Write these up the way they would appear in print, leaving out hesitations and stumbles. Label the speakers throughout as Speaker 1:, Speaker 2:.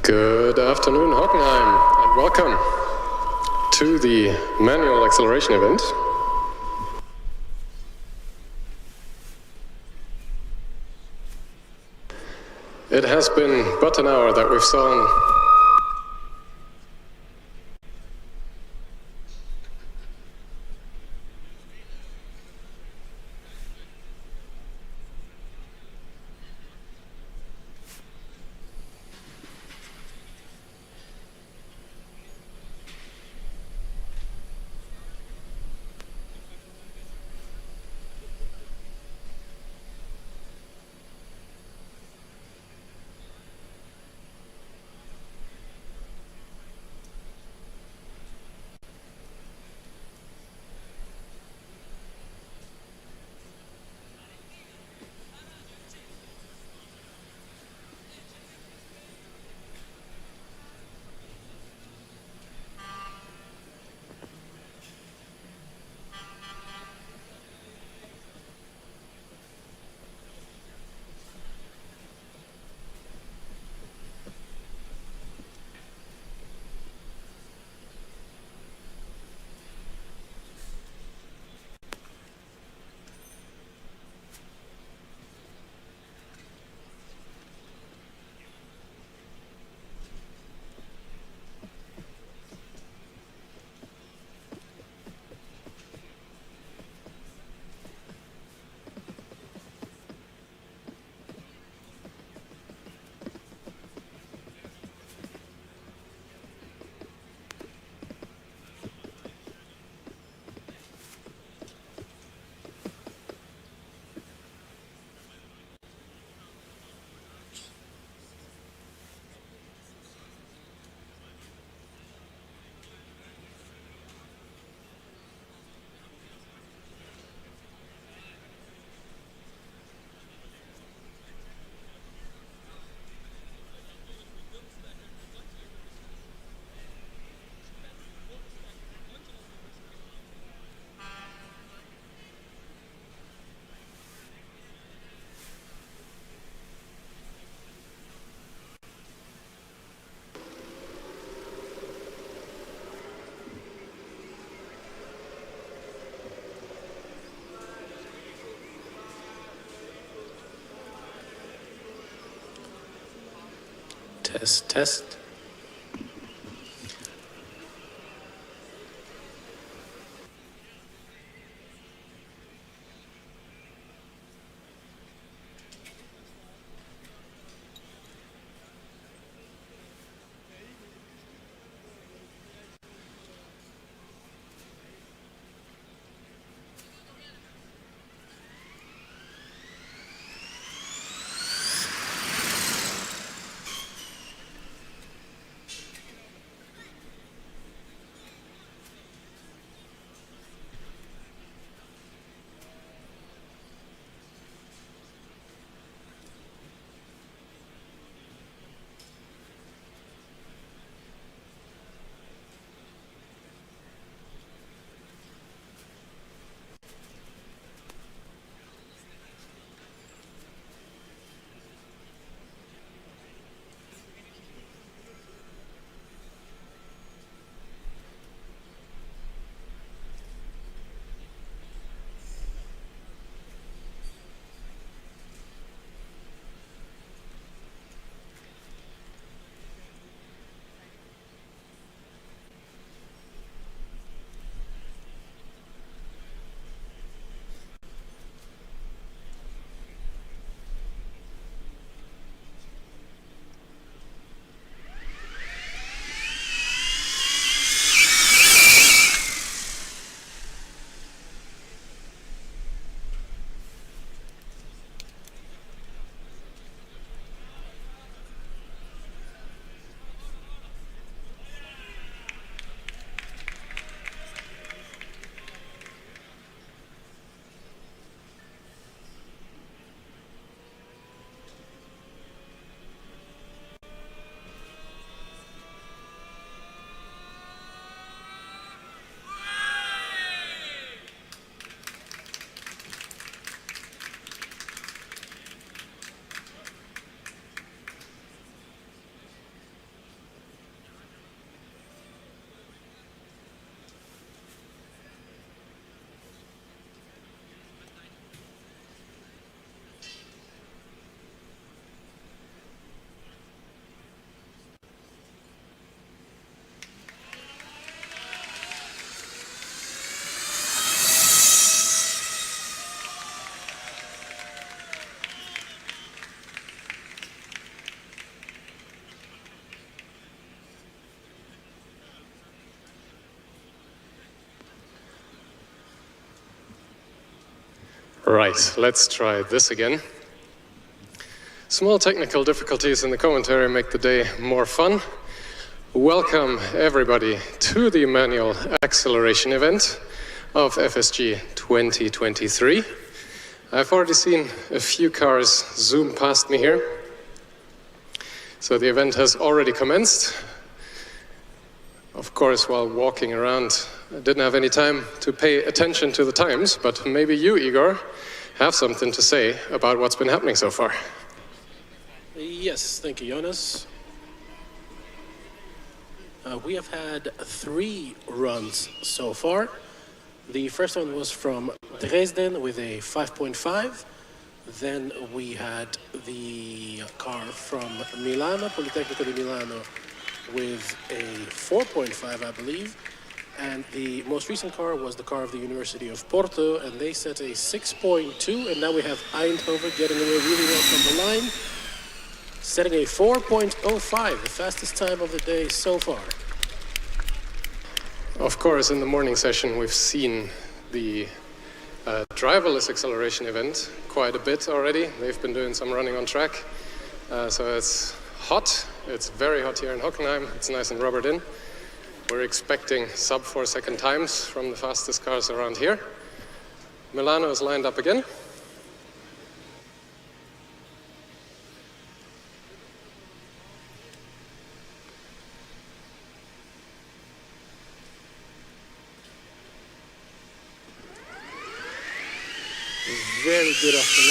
Speaker 1: Good afternoon, Hockenheim, and welcome to the manual acceleration event. It has been but an hour that we've seen Test. Right, let's try this again. Small technical difficulties in the commentary make the day more fun. Welcome everybody to the manual acceleration event of FSG 2023. I've already seen a few cars zoom past me here. So the event has already commenced. Of course, while walking around, I didn't have any time to pay attention to the times, but maybe you, Igor, have something to say about what's been happening so far.
Speaker 2: Yes, thank you, Jonas. We have had 3 runs so far. The first one was from Dresden with a 5.5. Then we had the car from Milano, Politecnico di Milano, with a 4.5, I believe. And the most recent car was the car of the University of Porto, and they set a 6.2. And now we have Eindhoven getting away really well from the line, setting a 4.05, the fastest time of the day so far.
Speaker 1: Of course, in the morning session, we've seen the driverless acceleration event quite a bit already. They've been doing some running on track. So it's hot. It's very hot here in Hockenheim. It's nice and rubbered in. We're expecting sub 4-second times from the fastest cars around here. Milano is lined up again.
Speaker 2: Very good off the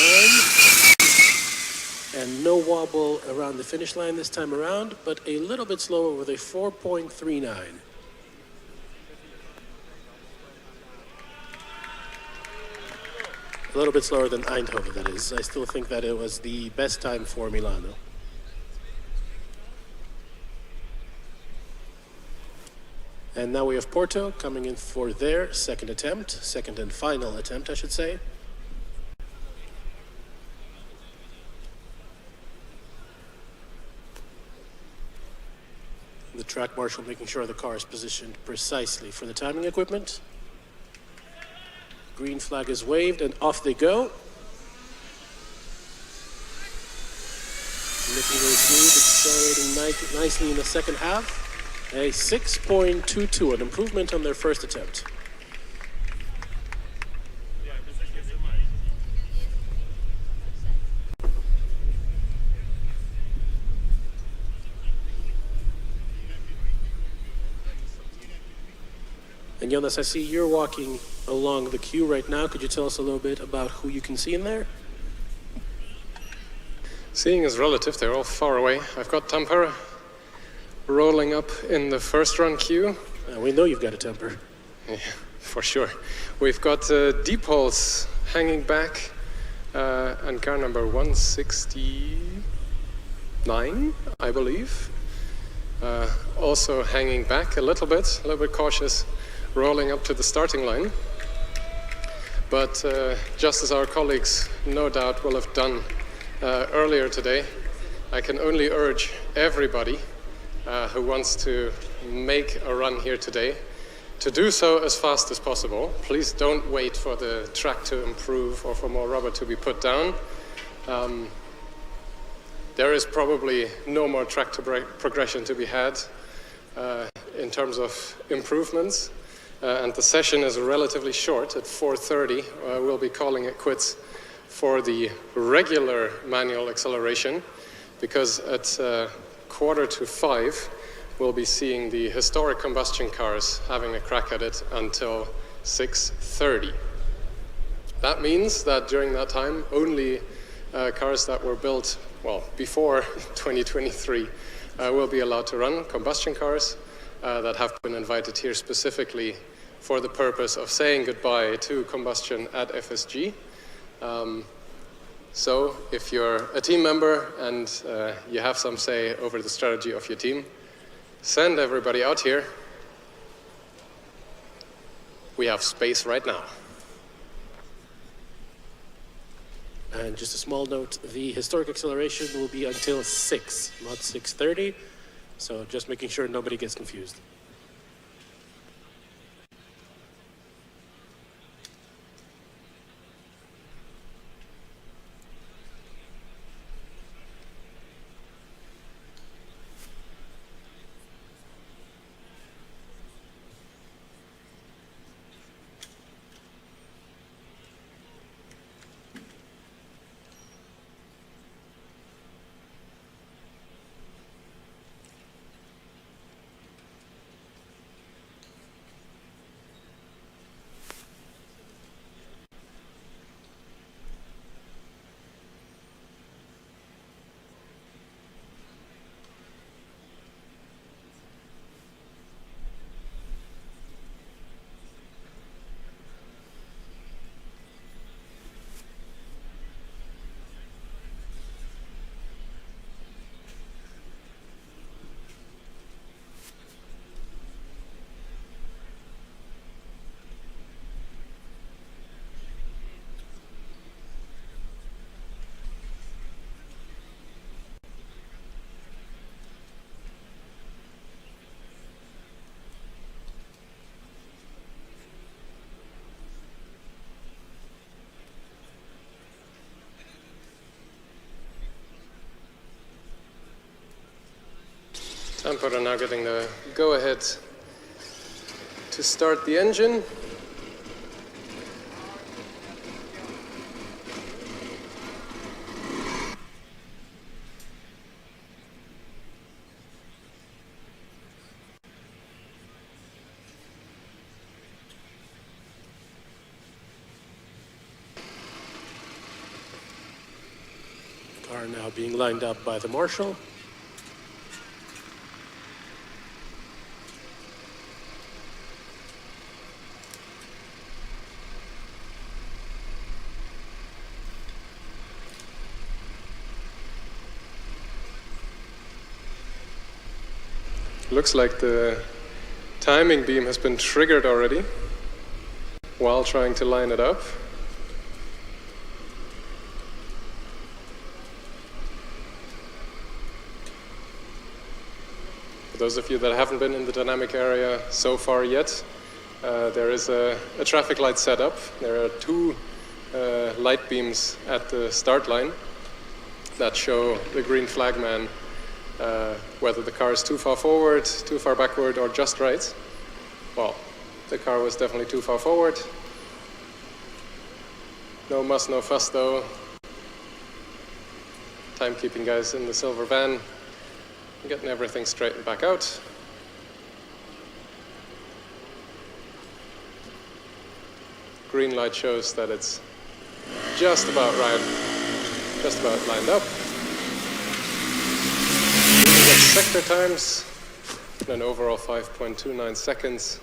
Speaker 2: line. And no wobble around the finish line this time around, but a little bit slower with a 4.39. A little bit slower than Eindhoven, that is. I still think that it was the best time for Milano. And now we have Porto coming in for their second and final attempt, I should say. The track marshal making sure the car is positioned precisely for the timing equipment. Green flag is waved and off they go. Looking really smooth, accelerating nicely in the second half. A 6.22, an improvement on their first attempt. And Jonas, I see you're walking along the queue right now. Could you tell us a little bit about who you can see in there?
Speaker 1: Seeing is relative, they're all far away. I've got Tampere rolling up in the first run queue.
Speaker 2: We know you've got a temper.
Speaker 1: Yeah, for sure. We've got Deefholt hanging back and car number 169, I believe. Also hanging back a little bit cautious, rolling up to the starting line. But just as our colleagues no doubt will have done earlier today, I can only urge everybody who wants to make a run here today to do so as fast as possible. Please don't wait for the track to improve or for more rubber to be put down. There is probably no more track to progression to be had in terms of improvements. And the session is relatively short at 4:30. We'll be calling it quits for the regular manual acceleration, because at 4:45 we'll be seeing the historic combustion cars having a crack at it until 6:30. That means that during that time only cars that were built, well, before 2023 will be allowed to run, combustion cars that have been invited here specifically for the purpose of saying goodbye to combustion at FSG. So if you're a team member and you have some say over the strategy of your team, send everybody out here. We have space right now.
Speaker 2: And just a small note, the historic acceleration will be until 6, not 6:30. So just making sure nobody gets confused.
Speaker 1: Tampere now getting the go-ahead to start the engine.
Speaker 2: Car now being lined up by the marshal.
Speaker 1: Looks like the timing beam has been triggered already while trying to line it up. For those of you that haven't been in the dynamic area so far yet, there is a traffic light setup. There are two light beams at the start line that show the green flagman whether the car is too far forward, too far backward, or just right. Well, the car was definitely too far forward. No muss, no fuss though. Timekeeping guys in the silver van, getting everything straightened back out. Green light shows that it's just about right, just about lined up. Sector times, and an overall 5.29 seconds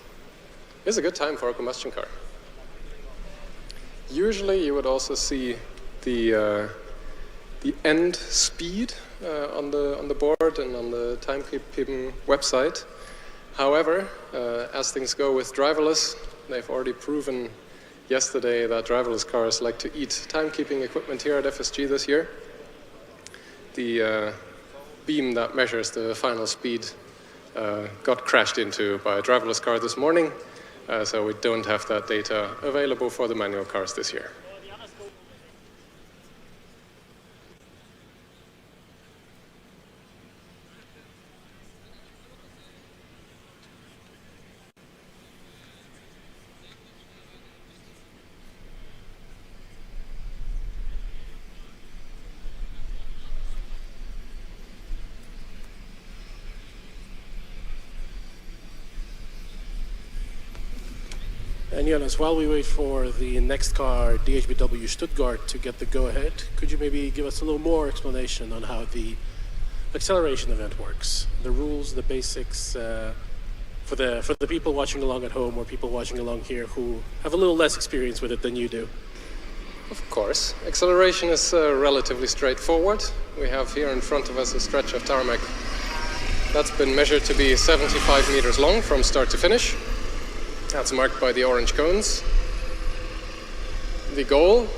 Speaker 1: is a good time for a combustion car. Usually you would also see the end speed on the board and on the timekeeping website. However, as things go with driverless, they've already proven yesterday that driverless cars like to eat timekeeping equipment here at FSG this year. The beam that measures the final speed got crashed into by a driverless car this morning, so we don't have that data available for the manual cars this year.
Speaker 2: And Jonas, while we wait for the next car, DHBW Stuttgart, to get the go-ahead, could you maybe give us a little more explanation on how the acceleration event works? The rules, the basics, for the people watching along at home or people watching along here who have a little less experience with it than you do.
Speaker 1: Of course. Acceleration is relatively straightforward. We have here in front of us a stretch of tarmac that's been measured to be 75 meters long from start to finish. That's marked by the orange cones. The goal,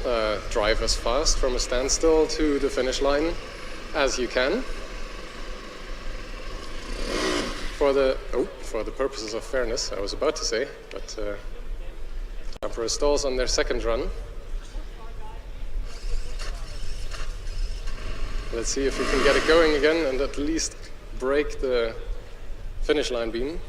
Speaker 1: drive as fast from a standstill to the finish line as you can. For the purposes of fairness, I was about to say, but Tampere stalls on their second run. Let's see if we can get it going again and at least break the finish line beam.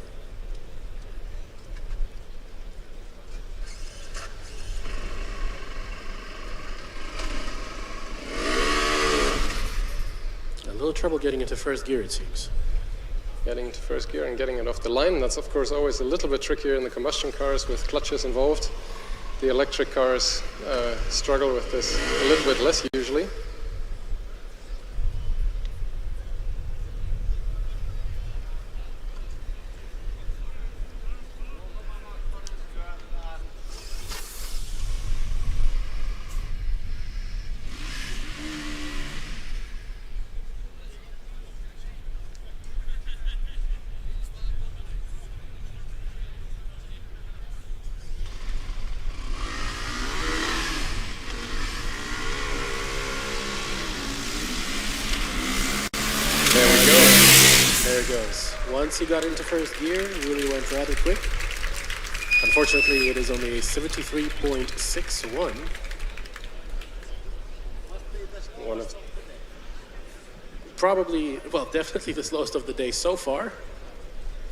Speaker 2: A little trouble getting into first gear, it seems.
Speaker 1: Getting into first gear and getting it off the line. That's of course always a little bit trickier in the combustion cars with clutches involved. The electric cars struggle with this a little bit less usually.
Speaker 2: Once he got into first gear, it really went rather quick. Unfortunately, it is only a 73.61. Probably, well, definitely the slowest of the day so far.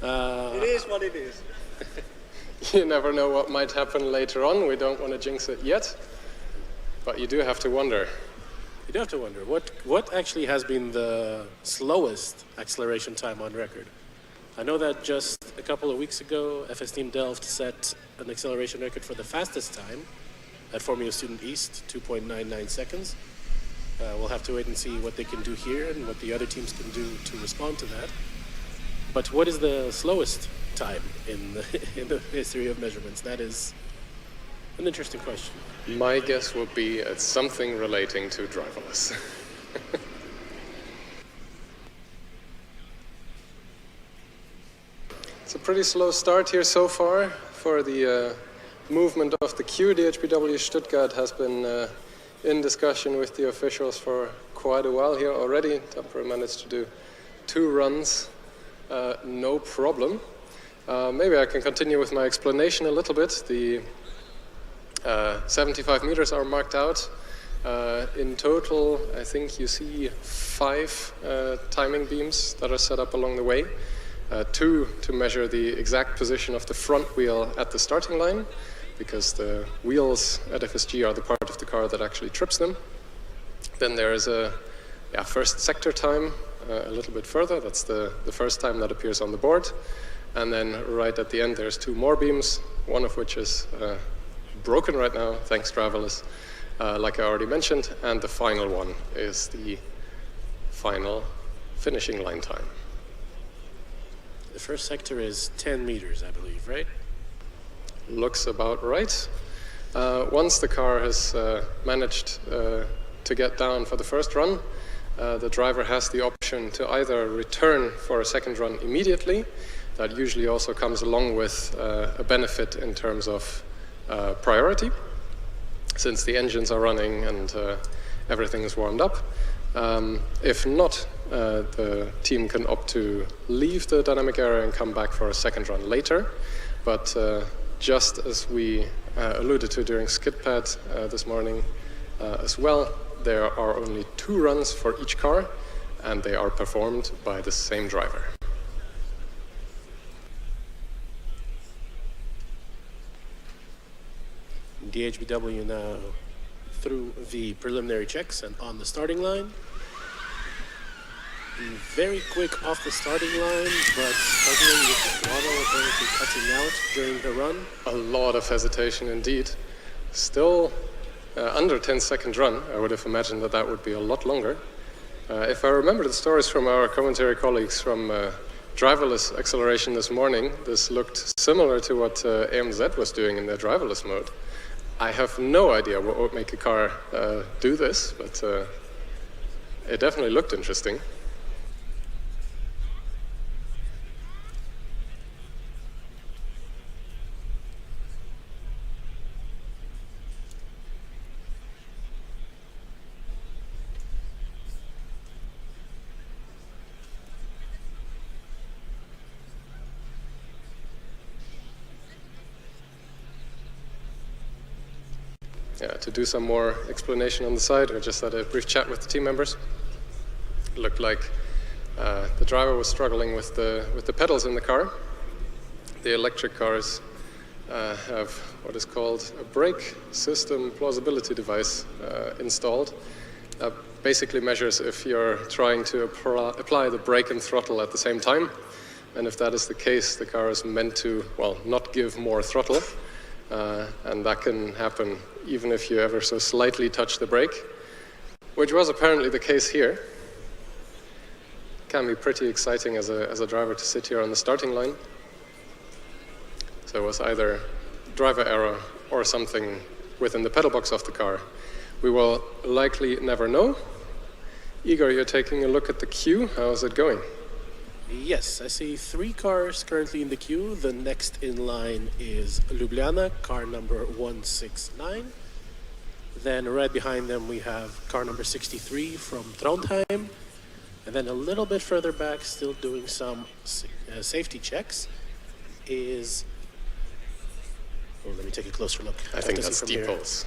Speaker 3: It is what it is.
Speaker 1: You never know what might happen later on. We don't want to jinx it yet. But you do have to wonder.
Speaker 2: You do have to wonder, what actually has been the slowest acceleration time on record? I know that just a couple of weeks ago, FS Team Delft set an acceleration record for the fastest time at Formula Student East, 2.99 seconds. We'll have to wait and see what they can do here and what the other teams can do to respond to that. But what is the slowest time in the history of measurements? That is an interesting question.
Speaker 1: My guess would be it's something relating to driverless. It's a pretty slow start here so far for the movement of the queue. DHBW Stuttgart has been in discussion with the officials for quite a while here already. Tampere managed to do 2 runs, no problem. Maybe I can continue with my explanation a little bit. The 75 meters are marked out. In total, I think you see 5 timing beams that are set up along the way. 2 to measure the exact position of the front wheel at the starting line, because the wheels at FSG are the part of the car that actually trips them. Then there is a first sector time a little bit further. That's the first time that appears on the board. And then right at the end, there's 2 more beams, one of which is broken right now, thanks driverless, like I already mentioned. And the final one is the final finishing line time.
Speaker 2: The first sector is 10 meters, I believe, right?
Speaker 1: Looks about right. Once the car has managed to get down for the first run, the driver has the option to either return for a second run immediately. That usually also comes along with a benefit in terms of priority, since the engines are running and everything is warmed up. If not, the team can opt to leave the dynamic area and come back for a second run later. But just as we alluded to during skid pad this morning as well, there are only 2 runs for each car, and they are performed by the same driver.
Speaker 2: DHBW now through the preliminary checks and on the starting line. Very quick off the starting line, but struggling with the throttle, apparently cutting out during the run.
Speaker 1: A lot of hesitation indeed. Still under 10-second run. I would have imagined that that would be a lot longer. If I remember the stories from our commentary colleagues from driverless acceleration this morning, this looked similar to what AMZ was doing in their driverless mode. I have no idea what would make a car do this, but it definitely looked interesting. To do some more explanation on the side, I just had a brief chat with the team members. It looked like the driver was struggling with the pedals in the car. The electric cars have what is called a brake system plausibility device installed. That basically measures if you're trying to apply the brake and throttle at the same time. And if that is the case, the car is meant to, well, not give more throttle. And that can happen even if you ever so slightly touch the brake, which was apparently the case here. Can be pretty exciting as a driver to sit here on the starting line. So it was either driver error or something within the pedal box of the car. We will likely never know. Igor, you're taking a look at the queue. How is it going?
Speaker 2: Yes, I see 3 cars currently in the queue. The next in line is Ljubljana, car number 169. Then right behind them we have car number 63 from Trondheim. And then a little bit further back, still doing some safety checks, is... Oh, let me take a closer look.
Speaker 1: I think that's Deefholt.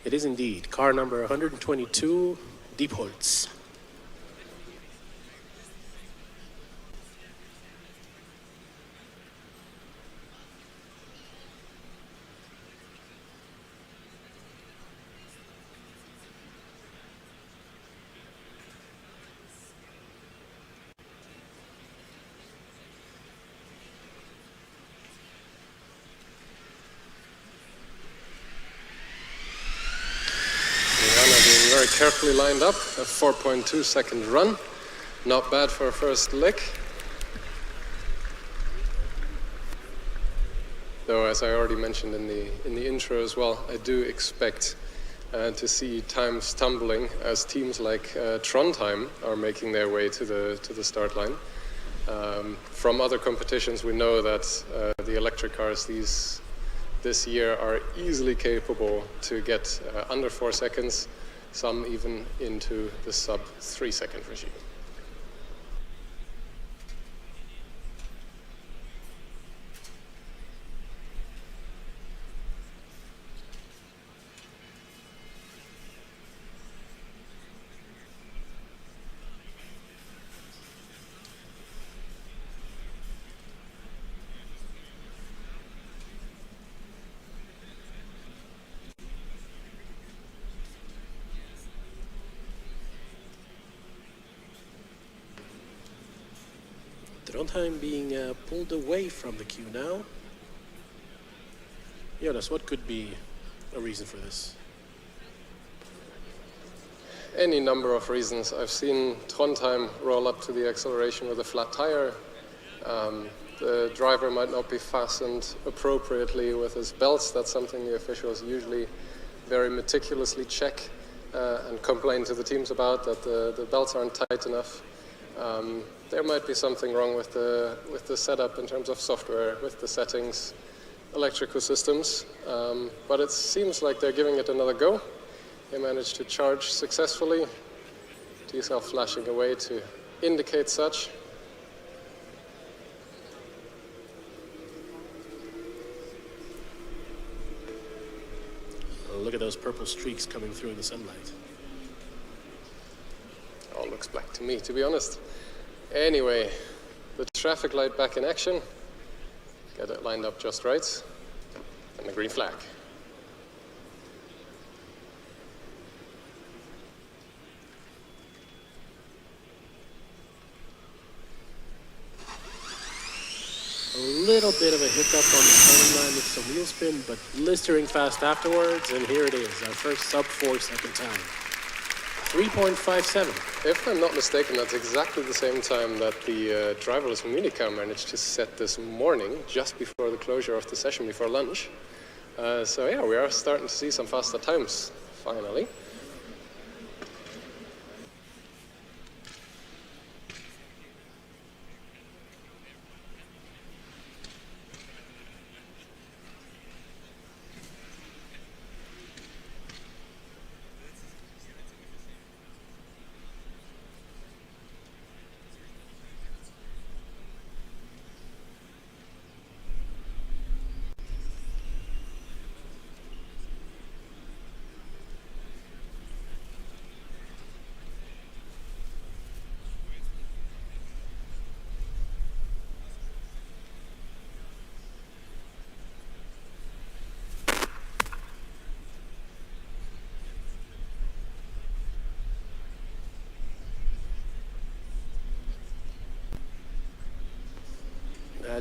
Speaker 2: It is indeed car number 122, Deefholt.
Speaker 1: Very carefully lined up, a 4.2 second run. Not bad for a first lick. Though, as I already mentioned in the intro as well, I do expect to see times tumbling as teams like Trondheim are making their way to the start line. From other competitions, we know that the electric cars this year are easily capable to get under 4 seconds. Some even into the sub 3 second regime.
Speaker 2: Trondheim being pulled away from the queue now. Jonas, what could be a reason for this?
Speaker 1: Any number of reasons. I've seen Trondheim roll up to the acceleration with a flat tire. The driver might not be fastened appropriately with his belts. That's something the officials usually very meticulously check and complain to the teams about, that the belts aren't tight enough. There might be something wrong with the setup in terms of software, with the settings, electrical systems, but it seems like they're giving it another go. They managed to charge successfully. Diesel flashing away to indicate such.
Speaker 2: Look at those purple streaks coming through in the sunlight.
Speaker 1: All looks black to me, to be honest. Anyway, the traffic light back in action. Get it lined up just right. And the green flag.
Speaker 2: A little bit of a hiccup on the turn line with some wheel spin, but blistering fast afterwards, and here it is, our first sub 4 second time. 3.57.
Speaker 1: If I'm not mistaken, that's exactly the same time that the driverless Munich car managed to set this morning, just before the closure of the session, before lunch. So yeah, we are starting to see some faster times, finally.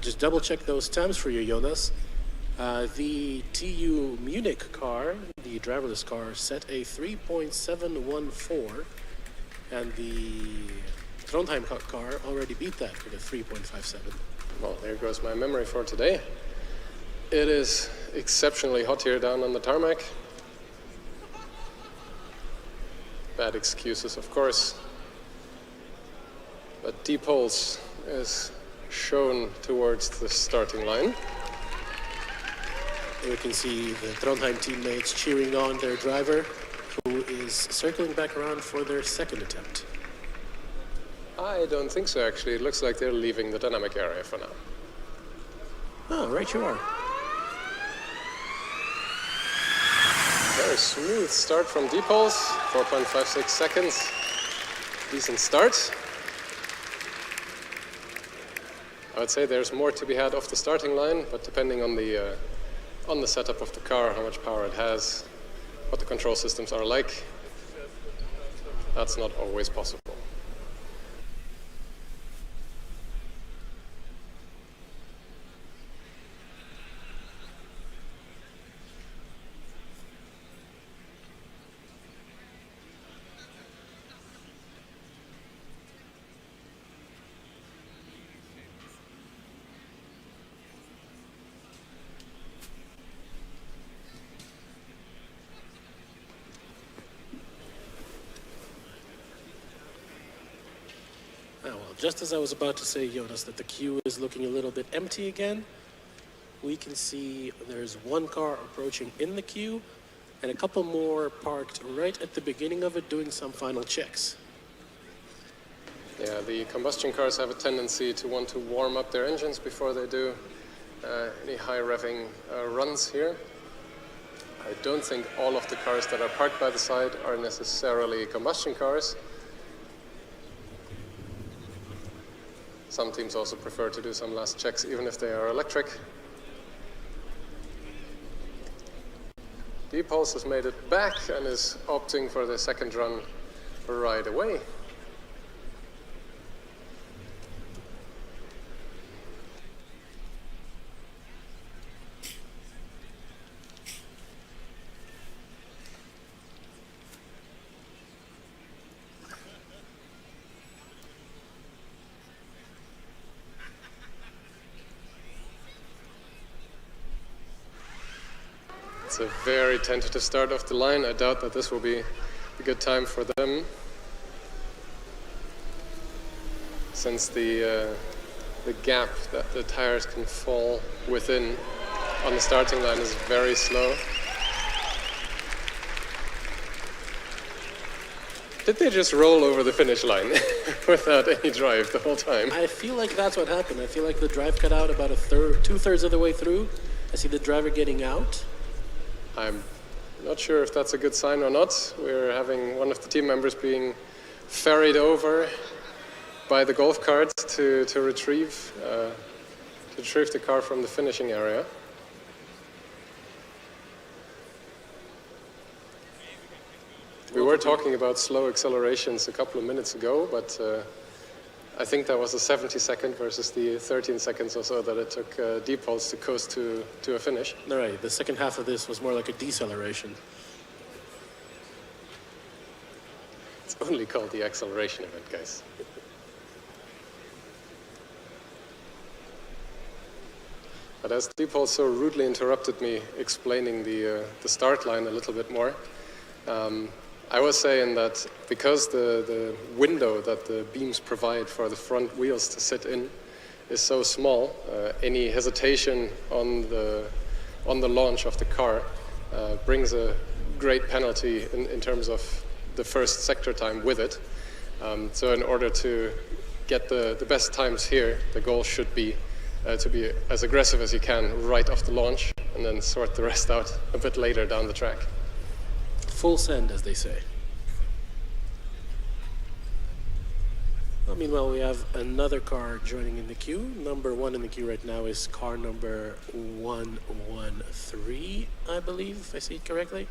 Speaker 2: Just double check those times for you, Jonas. The TU Munich car, the driverless car, set a 3.714, and the Trondheim car already beat that with a 3.57.
Speaker 1: Well, there goes my memory for today. It is exceptionally hot here down on the tarmac. Bad excuses, of course. But Deefholt is shown towards the starting line.
Speaker 2: We can see the Trondheim teammates cheering on their driver, who is circling back around for their second attempt.
Speaker 1: I don't think so, actually. It looks like they're leaving the dynamic area for now.
Speaker 2: Oh, right you are.
Speaker 1: Very smooth start from Deefholt, 4.56 seconds. Decent start. I would say there's more to be had off the starting line, but depending on the setup of the car, how much power it has, what the control systems are like, that's not always possible.
Speaker 2: Just as I was about to say, Jonas, that the queue is looking a little bit empty again, we can see there's one car approaching in the queue and a couple more parked right at the beginning of it doing some final checks.
Speaker 1: Yeah, the combustion cars have a tendency to want to warm up their engines before they do any high revving runs here. I don't think all of the cars that are parked by the side are necessarily combustion cars. Some teams also prefer to do some last checks, even if they are electric. Deefholt has made it back and is opting for the second run right away. It's a very tentative start off the line. I doubt that this will be a good time for them, since the gap that the tires can fall within on the starting line is very slow. Did they just roll over the finish line without any drive the whole time?
Speaker 2: I feel like that's what happened. I feel like the drive cut out about two-thirds of the way through. I see the driver getting out.
Speaker 1: I'm not sure if that's a good sign or not. We're having one of the team members being ferried over by the golf cart to retrieve the car from the finishing area. We were talking about slow accelerations a couple of minutes ago, but I think that was a 70-second versus the 13 seconds or so that it took Deefholt to coast to a finish.
Speaker 2: All right, the second half of this was more like a deceleration.
Speaker 1: It's only called the acceleration event, guys. But as Deefholt so rudely interrupted me explaining the start line a little bit more, I was saying that because the window that the beams provide for the front wheels to sit in is so small, any hesitation on the launch of the car brings a great penalty in terms of the first sector time with it. So in order to get the best times here, the goal should be to be as aggressive as you can right off the launch and then sort the rest out a bit later down the track.
Speaker 2: Full send, as they say. Well, meanwhile, we have another car joining in the queue. Number 1 in the queue right now is car number 113, I believe, if I see it correctly.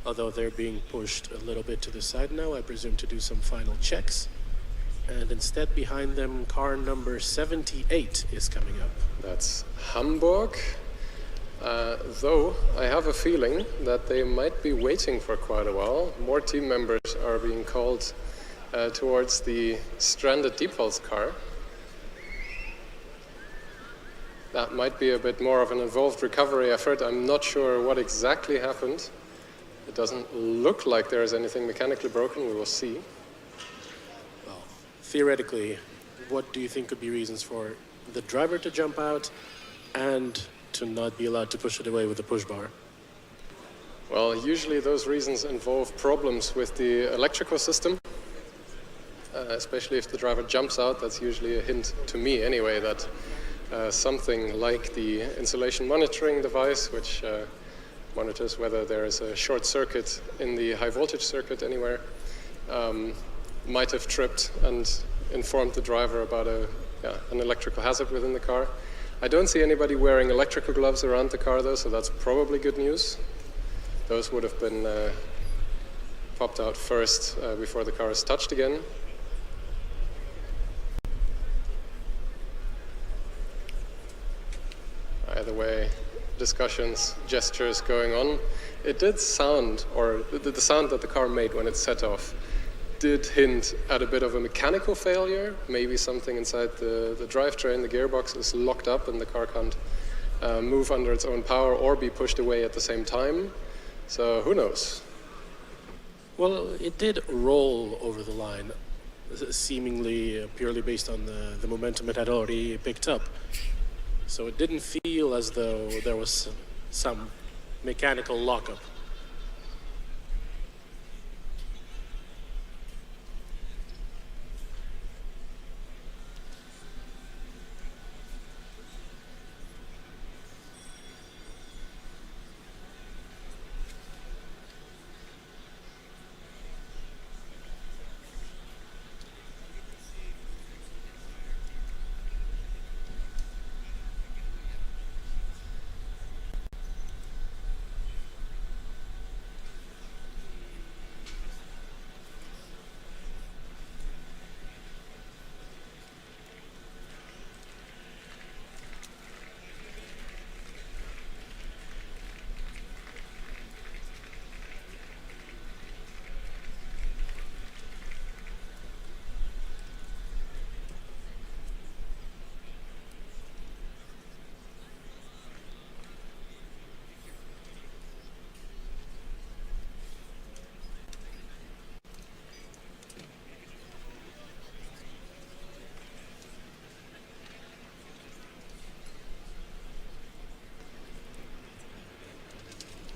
Speaker 2: Although they're being pushed a little bit to the side now, I presume to do some final checks. And instead, behind them, car number 78 is coming up.
Speaker 1: That's Hamburg. Though I have a feeling that they might be waiting for quite a while. More team members are being called towards the stranded Deefholt's car. That might be a bit more of an involved recovery effort. I'm not sure what exactly happened. It doesn't look like there is anything mechanically broken. We will see.
Speaker 2: Well, theoretically, what do you think could be reasons for the driver to jump out and to not be allowed to push it away with the push bar?
Speaker 1: Well, usually those reasons involve problems with the electrical system, especially if the driver jumps out. That's usually a hint to me anyway that something like the insulation monitoring device, which monitors whether there is a short circuit in the high voltage circuit anywhere. Might have tripped and informed the driver about an electrical hazard within the car. I don't see anybody wearing electrical gloves around the car though, so that's probably good news. Those would have been popped out first before the car is touched again. Either way, discussions, gestures going on. It did sound, or the sound that the car made when it set off did hint at a bit of a mechanical failure. Maybe something inside the drivetrain, the gearbox is locked up and the car can't move under its own power or be pushed away at the same time. So who knows?
Speaker 2: Well, it did roll over the line, seemingly purely based on the momentum it had already picked up. So it didn't feel as though there was some mechanical lockup.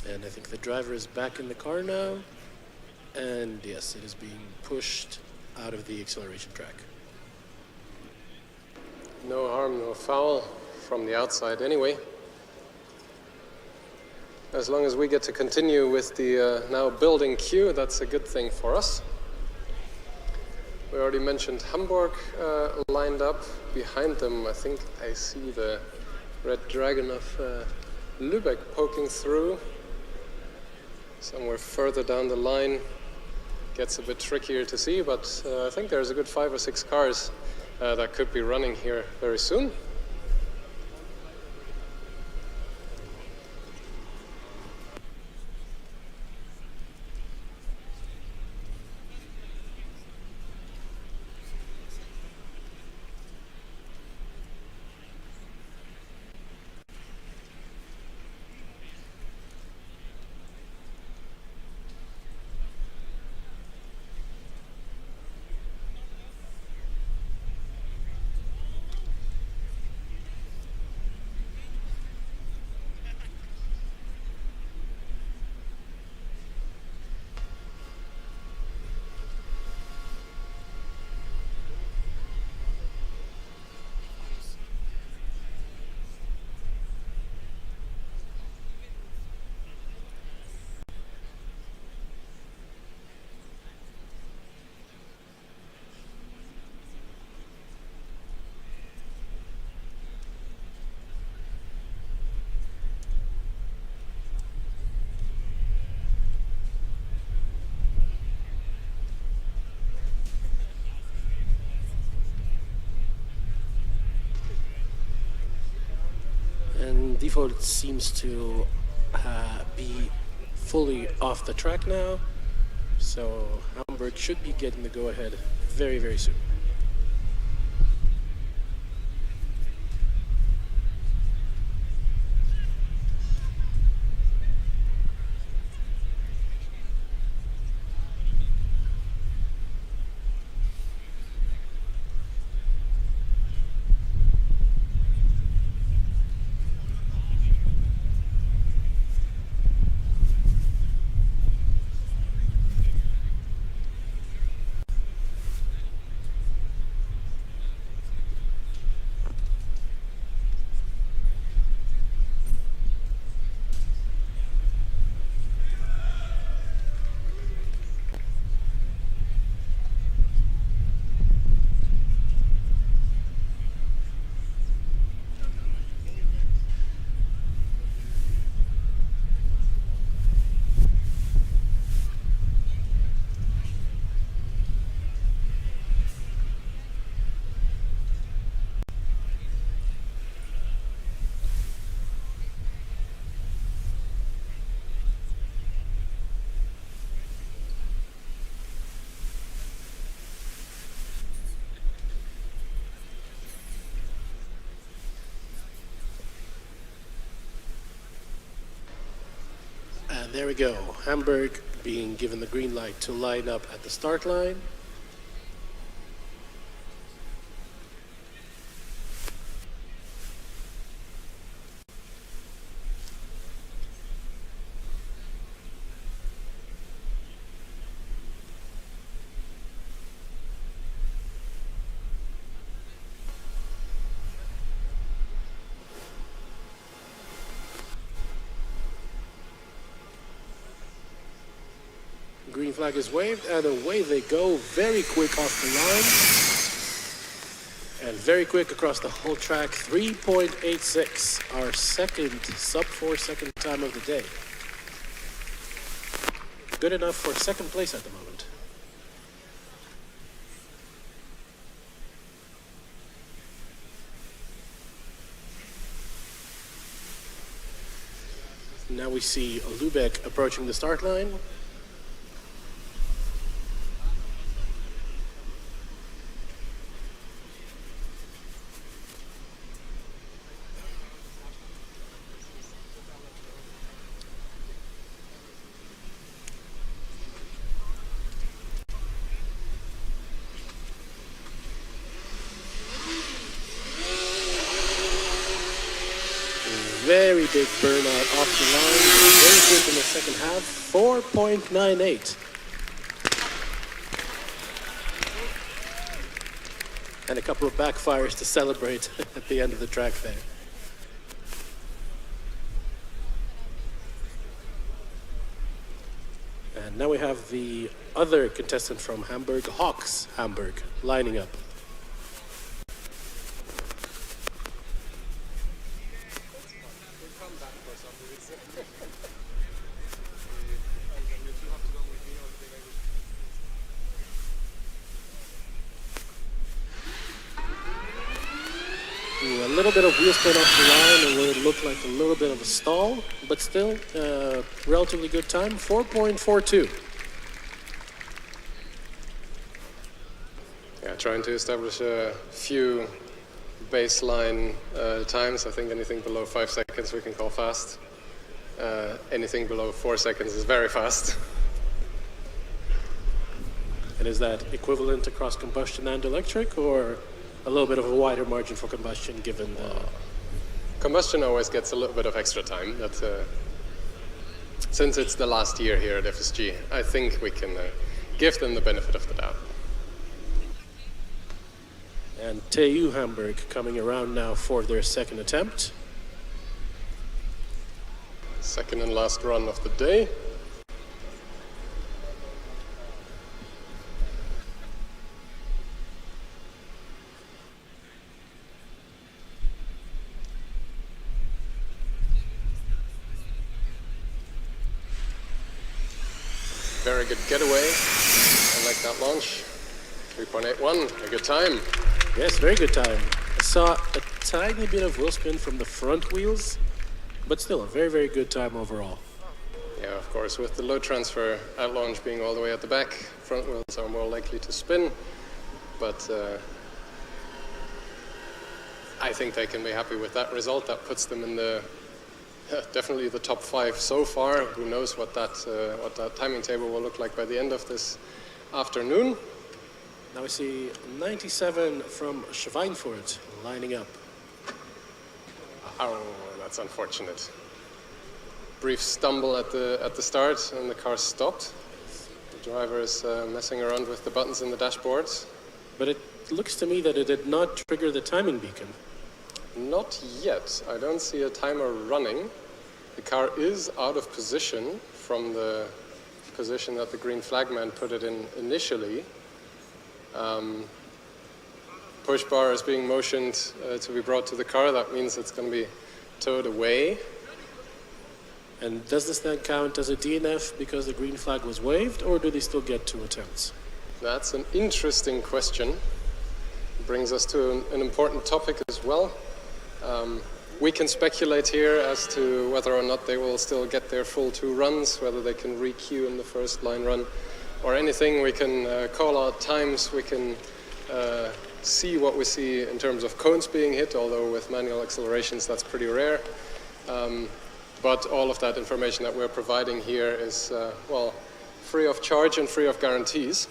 Speaker 2: And I think the driver is back in the car now. And yes, it is being pushed out of the acceleration track.
Speaker 1: No harm, no foul from the outside anyway. As long as we get to continue with the now building queue, that's a good thing for us. We already mentioned Hamburg lined up. Behind them, I think I see the red dragon of Luebeck poking through. Somewhere further down the line, gets a bit trickier to see, but I think there's a good 5 or 6 cars that could be running here very soon.
Speaker 2: Deefholt seems to be fully off the track now, so Hamburg should be getting the go-ahead very, very soon. And there we go. Hamburg being given the green light to line up at the start line. Green flag is waved, and away they go, very quick off the line. And very quick across the whole track, 3.86, our second sub-4 second time of the day. Good enough for second place at the moment. Now we see Luebeck approaching the start line. Very big burnout off the line, very quick in the second half, 4.98. And a couple of backfires to celebrate at the end of the track there. And now we have the other contestant from Hamburg, Hawks Hamburg, lining up. A little bit of wheel spin off the line, and it looked like a little bit of a stall, but still relatively good time, 4.42.
Speaker 1: Yeah, trying to establish a few baseline times. I think anything below 5 seconds we can call fast. Anything below 4 seconds is very fast.
Speaker 2: And is that equivalent across combustion and electric, or a little bit of a wider margin for combustion given the...
Speaker 1: Combustion always gets a little bit of extra time. That, since it's the last year here at FSG, I think we can give them the benefit of the doubt.
Speaker 2: And TU Hamburg coming around now for their second attempt.
Speaker 1: Second and last run of the day. Very good getaway. I like that launch. 3.81, a good time.
Speaker 2: Yes, very good time. I saw a tiny bit of wheel spin from the front wheels, but still a very, very good time overall.
Speaker 1: Yeah, of course, with the load transfer at launch being all the way at the back, front wheels are more likely to spin, but I think they can be happy with that result. That puts them in the definitely the top 5 so far. Who knows what that timing table will look like by the end of this afternoon.
Speaker 2: Now we see 97 from Schweinfurt lining up.
Speaker 1: Oh, that's unfortunate. Brief stumble at the start, and the car stopped. The driver is messing around with the buttons in the dashboard.
Speaker 2: But it looks to me that it did not trigger the timing beacon.
Speaker 1: Not yet. I don't see a timer running. The car is out of position from the position that the green flagman put it in initially. Push bar is being motioned to be brought to the car. That means it's going to be towed away.
Speaker 2: And does this then count as a DNF because the green flag was waved, or do they still get 2 attempts?
Speaker 1: That's an interesting question. Brings us to an important topic as well. We can speculate here as to whether or not they will still get their full 2 runs, whether they can re-queue in the first line run or anything. We can call out times, we can see what we see in terms of cones being hit, although with manual accelerations that's pretty rare. but all of that information that we're providing here is, well, free of charge and free of guarantees.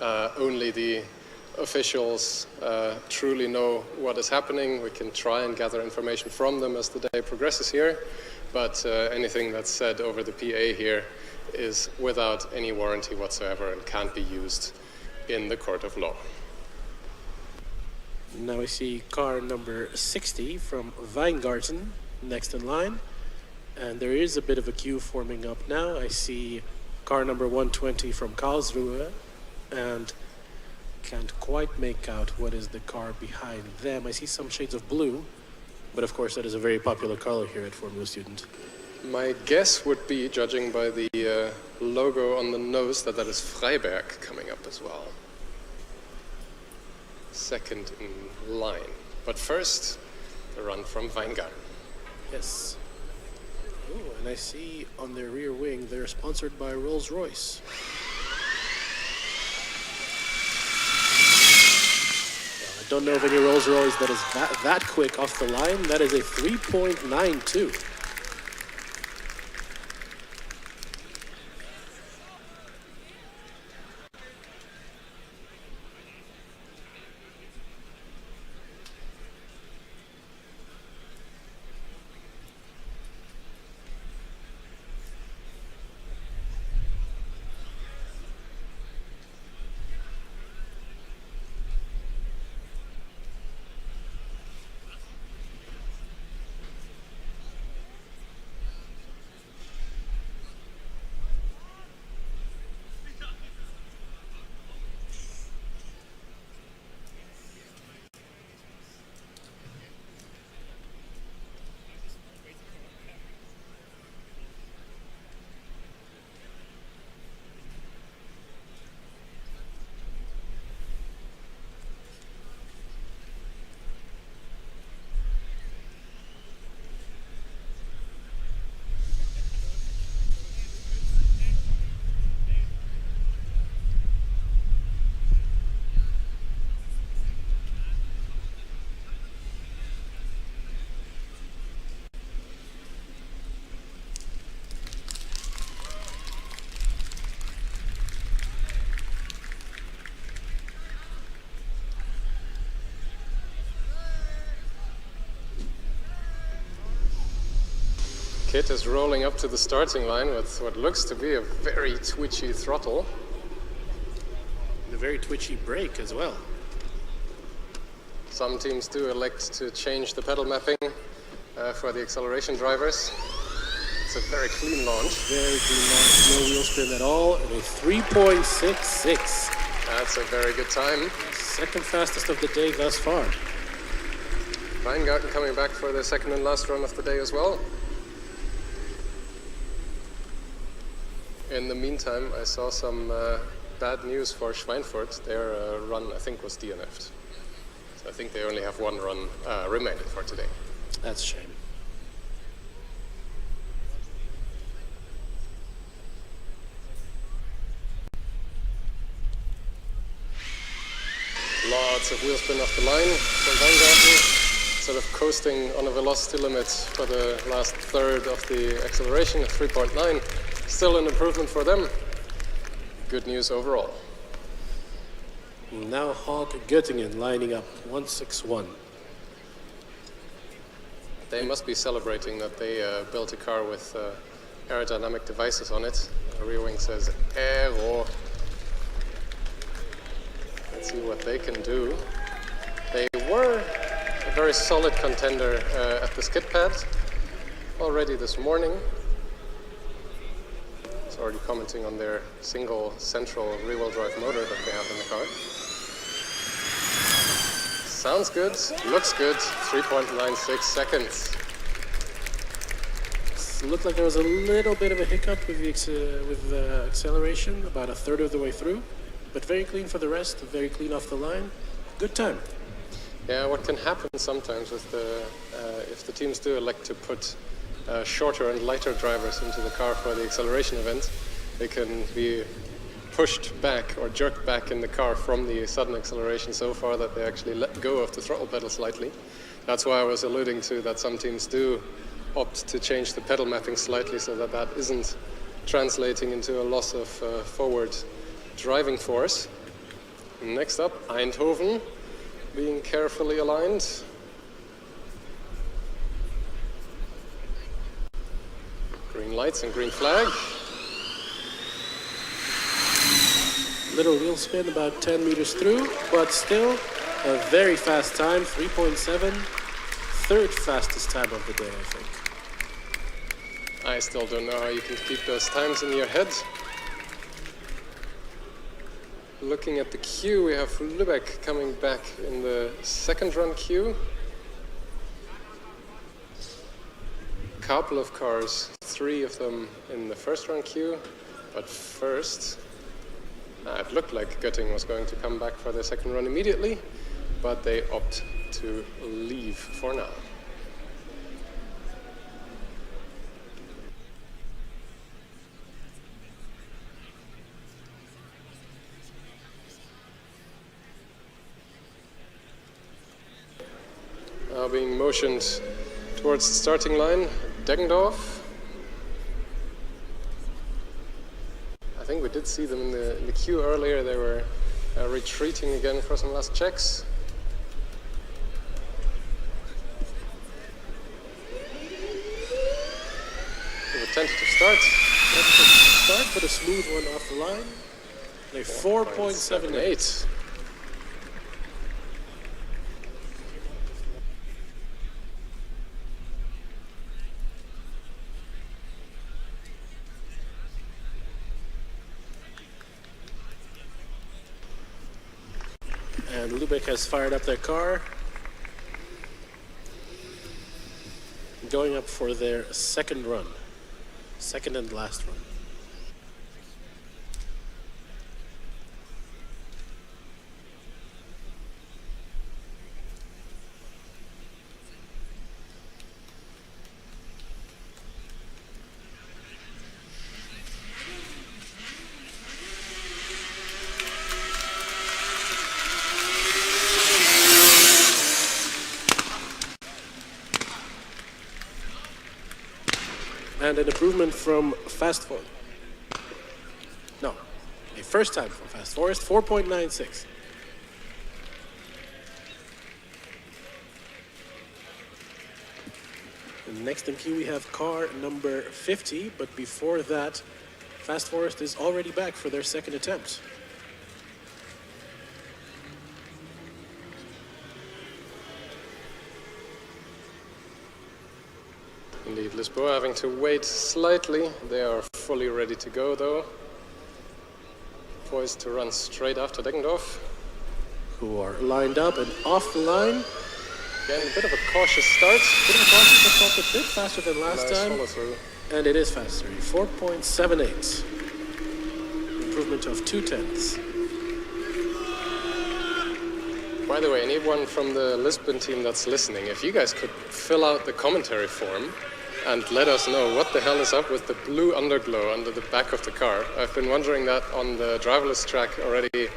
Speaker 1: Only the officials truly know what is happening. We can try and gather information from them as the day progresses here, but anything that's said over the PA here is without any warranty whatsoever and can't be used in the court of law.
Speaker 2: Now we see car number 60 from Weingarten next in line, and there is a bit of a queue forming up now. I see car number 120 from Karlsruhe, and can't quite make out what is the car behind them. I see some shades of blue, but of course that is a very popular color here at Formula Student.
Speaker 1: My guess would be, judging by the logo on the nose, that is Freiberg coming up as well. Second in line. But first, the run from Weingarten.
Speaker 2: Yes. Ooh, and I see on their rear wing they're sponsored by Rolls-Royce. I don't know of any Rolls-Royce that is that quick off the line. That is a 3.92.
Speaker 1: Kit is rolling up to the starting line with what looks to be a very twitchy throttle.
Speaker 2: And a very twitchy brake as well.
Speaker 1: Some teams do elect to change the pedal mapping for the acceleration drivers. It's a very clean launch.
Speaker 2: Very clean launch, no wheel spin at all, and a 3.66.
Speaker 1: That's a very good time.
Speaker 2: Second fastest of the day thus far.
Speaker 1: Weingarten coming back for the second and last run of the day as well. In the meantime, I saw some bad news for Schweinfurt. Their run, I think, was DNF'd. So I think they only have one run remaining for today.
Speaker 2: That's a shame.
Speaker 1: Lots of wheel spin off the line from Weingarten. Sort of coasting on a velocity limit for the last third of the acceleration at 3.9. Still an improvement for them. Good news overall.
Speaker 2: Now Hawk Göttingen lining up 161.
Speaker 1: They must be celebrating that they built a car with aerodynamic devices on it. The rear wing says Aero. Let's see what they can do. They were a very solid contender at the skid pad already this morning. It's already commenting on their single central rear-wheel drive motor that they have in the car. Sounds good, looks good, 3.96 seconds.
Speaker 2: It looked like there was a little bit of a hiccup with the acceleration, about a third of the way through, but very clean for the rest, very clean off the line. Good time.
Speaker 1: Yeah, what can happen sometimes with if the teams do elect to put shorter and lighter drivers into the car for the acceleration event, they can be pushed back or jerked back in the car from the sudden acceleration so far that they actually let go of the throttle pedal slightly. That's why I was alluding to that some teams do opt to change the pedal mapping slightly so that that isn't translating into a loss of forward driving force. Next up, Eindhoven, being carefully aligned. Green lights and green flag.
Speaker 2: Little wheel spin about 10 meters through, but still a very fast time, 3.7. Third fastest time of the day, I think.
Speaker 1: I still don't know how you can keep those times in your head. Looking at the queue, we have Luebeck coming back in the second run queue. Couple of cars, 3 of them in the first run queue, but first, it looked like Göttingen was going to come back for their second run immediately, but they opt to leave for now. Now being motioned towards the starting line, Deggendorf. I think we did see them in the queue earlier. They were retreating again for some last checks. With a tentative start.
Speaker 2: Tentative start, but a smooth one off the line. A 4.78. And Luebeck has fired up their car, going up for their second run, second and last run. And an improvement from Fast Forest. No, a first time from Fast Forest, 4.96. And next in queue we have car number 50, but before that, Fast Forest is already back for their second attempt.
Speaker 1: Indeed, Lisboa having to wait slightly. They are fully ready to go though. Poised to run straight after Deggendorf.
Speaker 2: Who are lined up and off the line.
Speaker 1: Again, a bit of a cautious start.
Speaker 2: Bit of a cautious, but also a bit faster than last
Speaker 1: Nice
Speaker 2: time.
Speaker 1: follow through.
Speaker 2: And it is faster, 4.78. Improvement of 0.2.
Speaker 1: By the way, anyone from the Lisbon team that's listening, if you guys could fill out the commentary form and let us know what the hell is up with the blue underglow under the back of the car. I've been wondering that on the driverless track already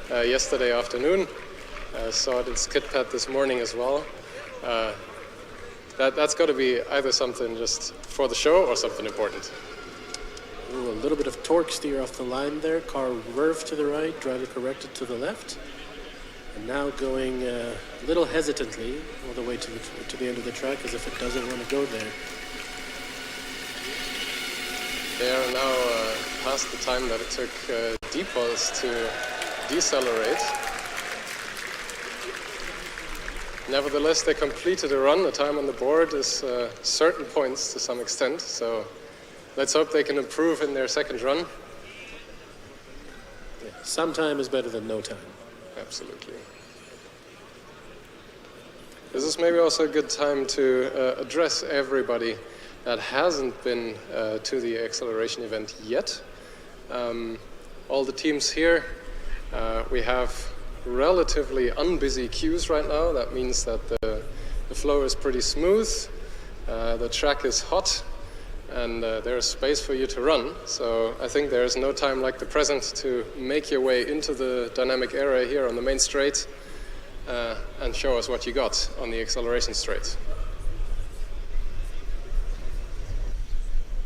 Speaker 1: yesterday afternoon. Saw it in skid pad this morning as well. That's got to be either something just for the show or something important.
Speaker 2: Ooh, a little bit of torque steer off the line there. Car swerved to the right, driver corrected to the left. And now going a little hesitantly all the way to the end of the track as if it doesn't want to go there.
Speaker 1: They are now past the time that it took Deepulse to decelerate. Nevertheless, they completed a run. The time on the board is certain points to some extent, so let's hope they can improve in their second run.
Speaker 2: Yeah, some time is better than no time.
Speaker 1: Absolutely. This is maybe also a good time to address everybody that hasn't been to the acceleration event yet. All the teams here, we have relatively unbusy queues right now. That means that the flow is pretty smooth, the track is hot, and there's space for you to run. So I think there's no time like the present to make your way into the dynamic area here on the main straight and show us what you got on the acceleration straight.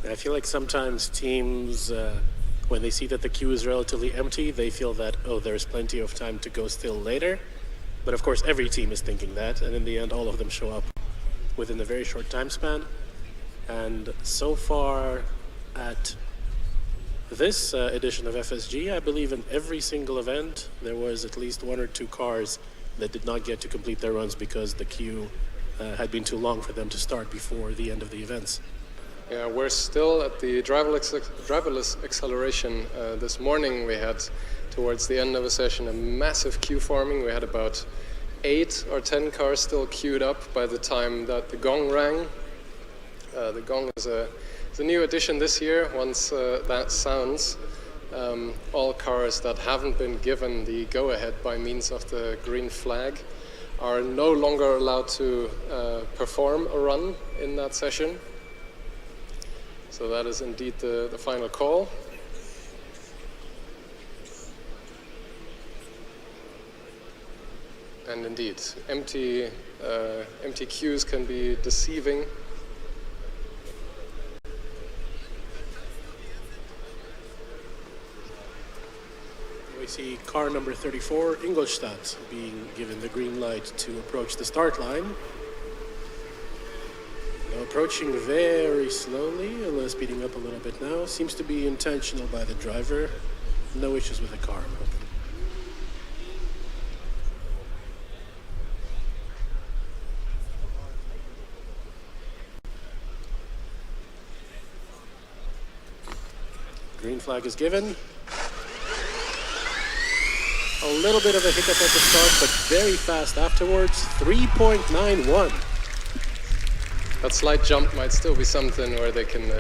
Speaker 2: I feel like sometimes teams, when they see that the queue is relatively empty, they feel that, oh, there's plenty of time to go still later. But of course, every team is thinking that, and in the end, all of them show up within a very short time span. And so far at this edition of FSG, I believe in every single event, there was at least 1 or 2 cars that did not get to complete their runs because the queue had been too long for them to start before the end of the events.
Speaker 1: Yeah, we're still at the driverless acceleration. This morning we had, towards the end of a session, a massive queue forming. We had about 8 or 10 cars still queued up by the time that the gong rang. The gong is a new addition this year. Once that sounds, all cars that haven't been given the go-ahead by means of the green flag are no longer allowed to perform a run in that session. So that is indeed the final call. And indeed, empty queues can be deceiving.
Speaker 2: We see car number 34, Ingolstadt, being given the green light to approach the start line. Now approaching very slowly, although speeding up a little bit now. Seems to be intentional by the driver. No issues with the car. Green flag is given. A little bit of a hiccup at the start, but very fast afterwards. 3.91.
Speaker 1: That slight jump might still be something where they can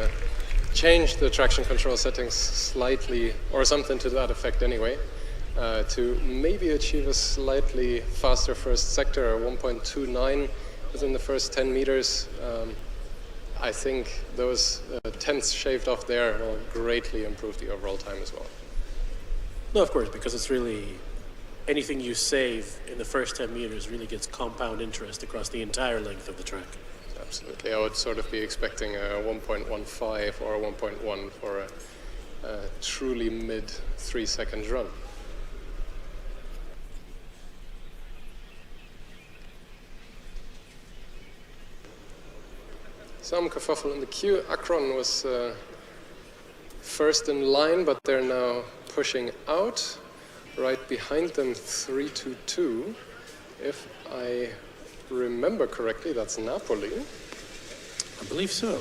Speaker 1: change the traction control settings slightly, or something to that effect anyway, to maybe achieve a slightly faster first sector, 1.29 within the first 10 meters. I think those tenths shaved off there will greatly improve the overall time as well.
Speaker 2: No, of course, because it's really anything you save in the first 10 meters really gets compound interest across the entire length of the track.
Speaker 1: Absolutely. I would sort of be expecting a 1.15 or a 1.1 for a truly mid 3 seconds run. Some kerfuffle in the queue. Akron was first in line, but they're now pushing out. Right behind them, 322. If I remember correctly, that's Napoli.
Speaker 2: I believe so.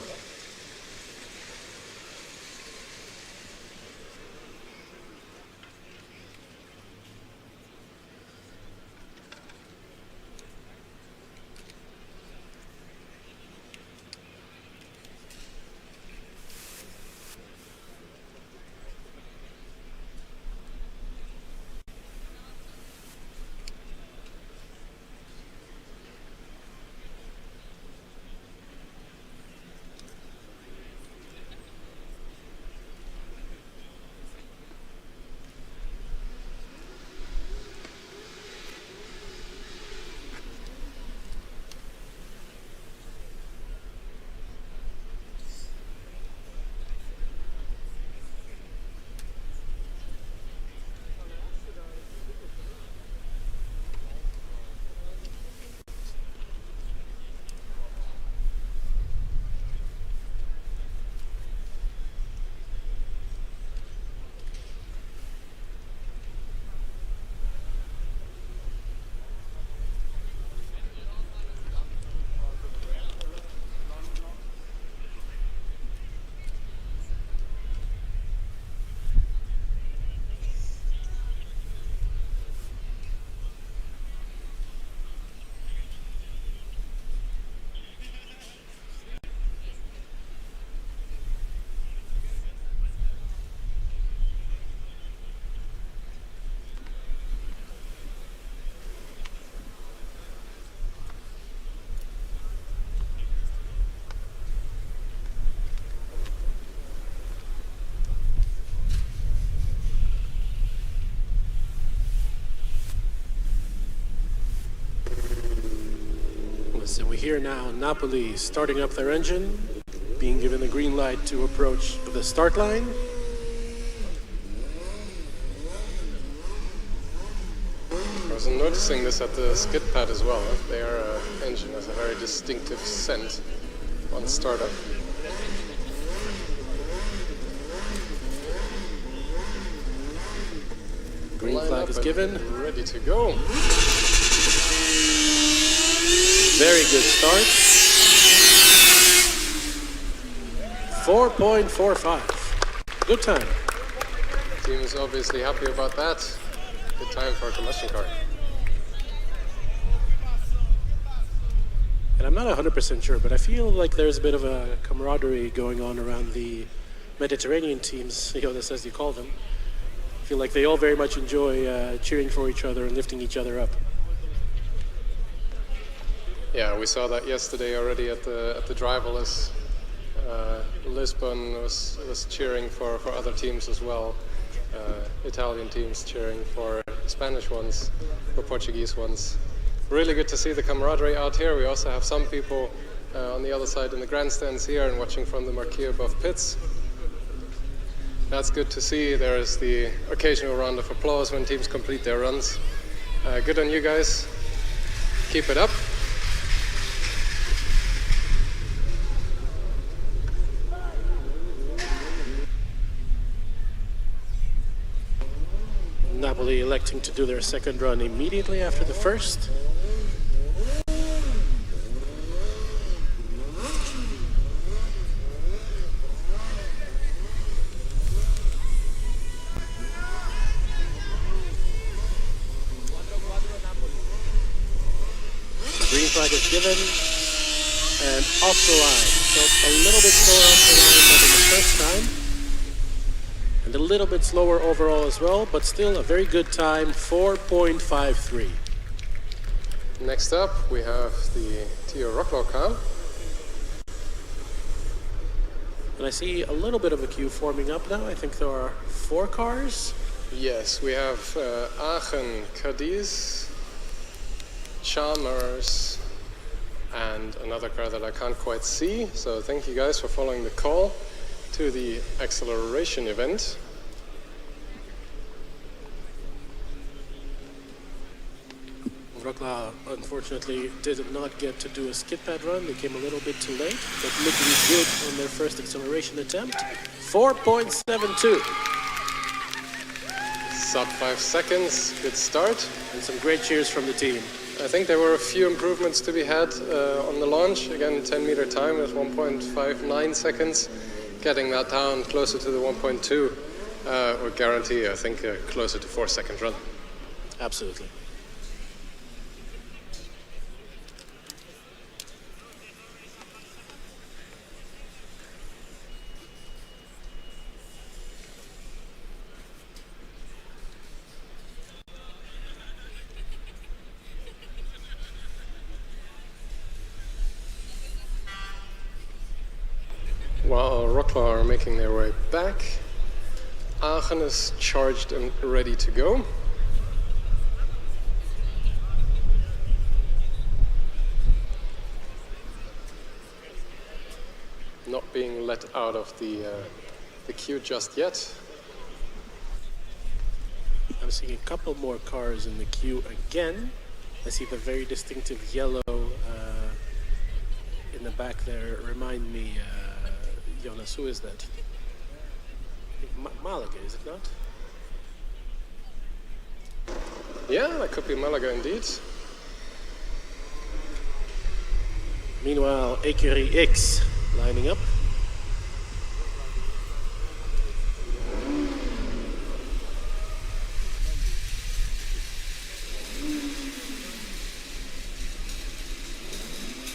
Speaker 2: So we hear now Napoli starting up their engine, being given a green light to approach the start line.
Speaker 1: I was noticing this at the skid pad as well. Their engine has a very distinctive scent on startup.
Speaker 2: Green flag is given.
Speaker 1: Ready to go.
Speaker 2: Very good start. 4.45. Good time.
Speaker 1: Team is obviously happy about that. Good time for a combustion car.
Speaker 2: And I'm not 100% sure, but I feel like there's a bit of a camaraderie going on around the Mediterranean teams, Jonas, as you call them. I feel like they all very much enjoy cheering for each other and lifting each other up.
Speaker 1: Yeah, we saw that yesterday already at the driverless. Lisbon was cheering for other teams as well. Italian teams cheering for Spanish ones, for Portuguese ones. Really good to see the camaraderie out here. We also have some people on the other side in the grandstands here and watching from the marquee above pits. That's good to see. There is the occasional round of applause when teams complete their runs. Good on you guys. Keep it up.
Speaker 2: Napoli electing to do their second run immediately after the first. Green flag is given and off the line. So a little bit slower off the line than the first time. And a little bit slower overall as well, but still a very good time, 4.53.
Speaker 1: Next up, we have the TU Brno car.
Speaker 2: And I see a little bit of a queue forming up now. I think there are 4 cars.
Speaker 1: Yes, we have Aachen, Cadiz, Chalmers, and another car that I can't quite see. So thank you guys for following the call to the acceleration event.
Speaker 2: Wroclaw unfortunately did not get to do a skid pad run. They came a little bit too late, but looking good on their first acceleration attempt. 4.72.
Speaker 1: Sub 5 seconds, good start.
Speaker 2: And some great cheers from the team.
Speaker 1: I think there were a few improvements to be had on the launch. Again, 10-meter time with 1.59 seconds. Getting that down closer to the 1.2 would guarantee, I think, a closer to 4-second run.
Speaker 2: Absolutely.
Speaker 1: While Wroclaw are making their way back, Aachen is charged and ready to go. Not being let out of the queue just yet.
Speaker 2: I'm seeing a couple more cars in the queue again. I see the very distinctive yellow in the back there. Remind me, Jonas, who is that? Malaga, is it not?
Speaker 1: Yeah, that could be Malaga indeed.
Speaker 2: Meanwhile, Écurie X lining up.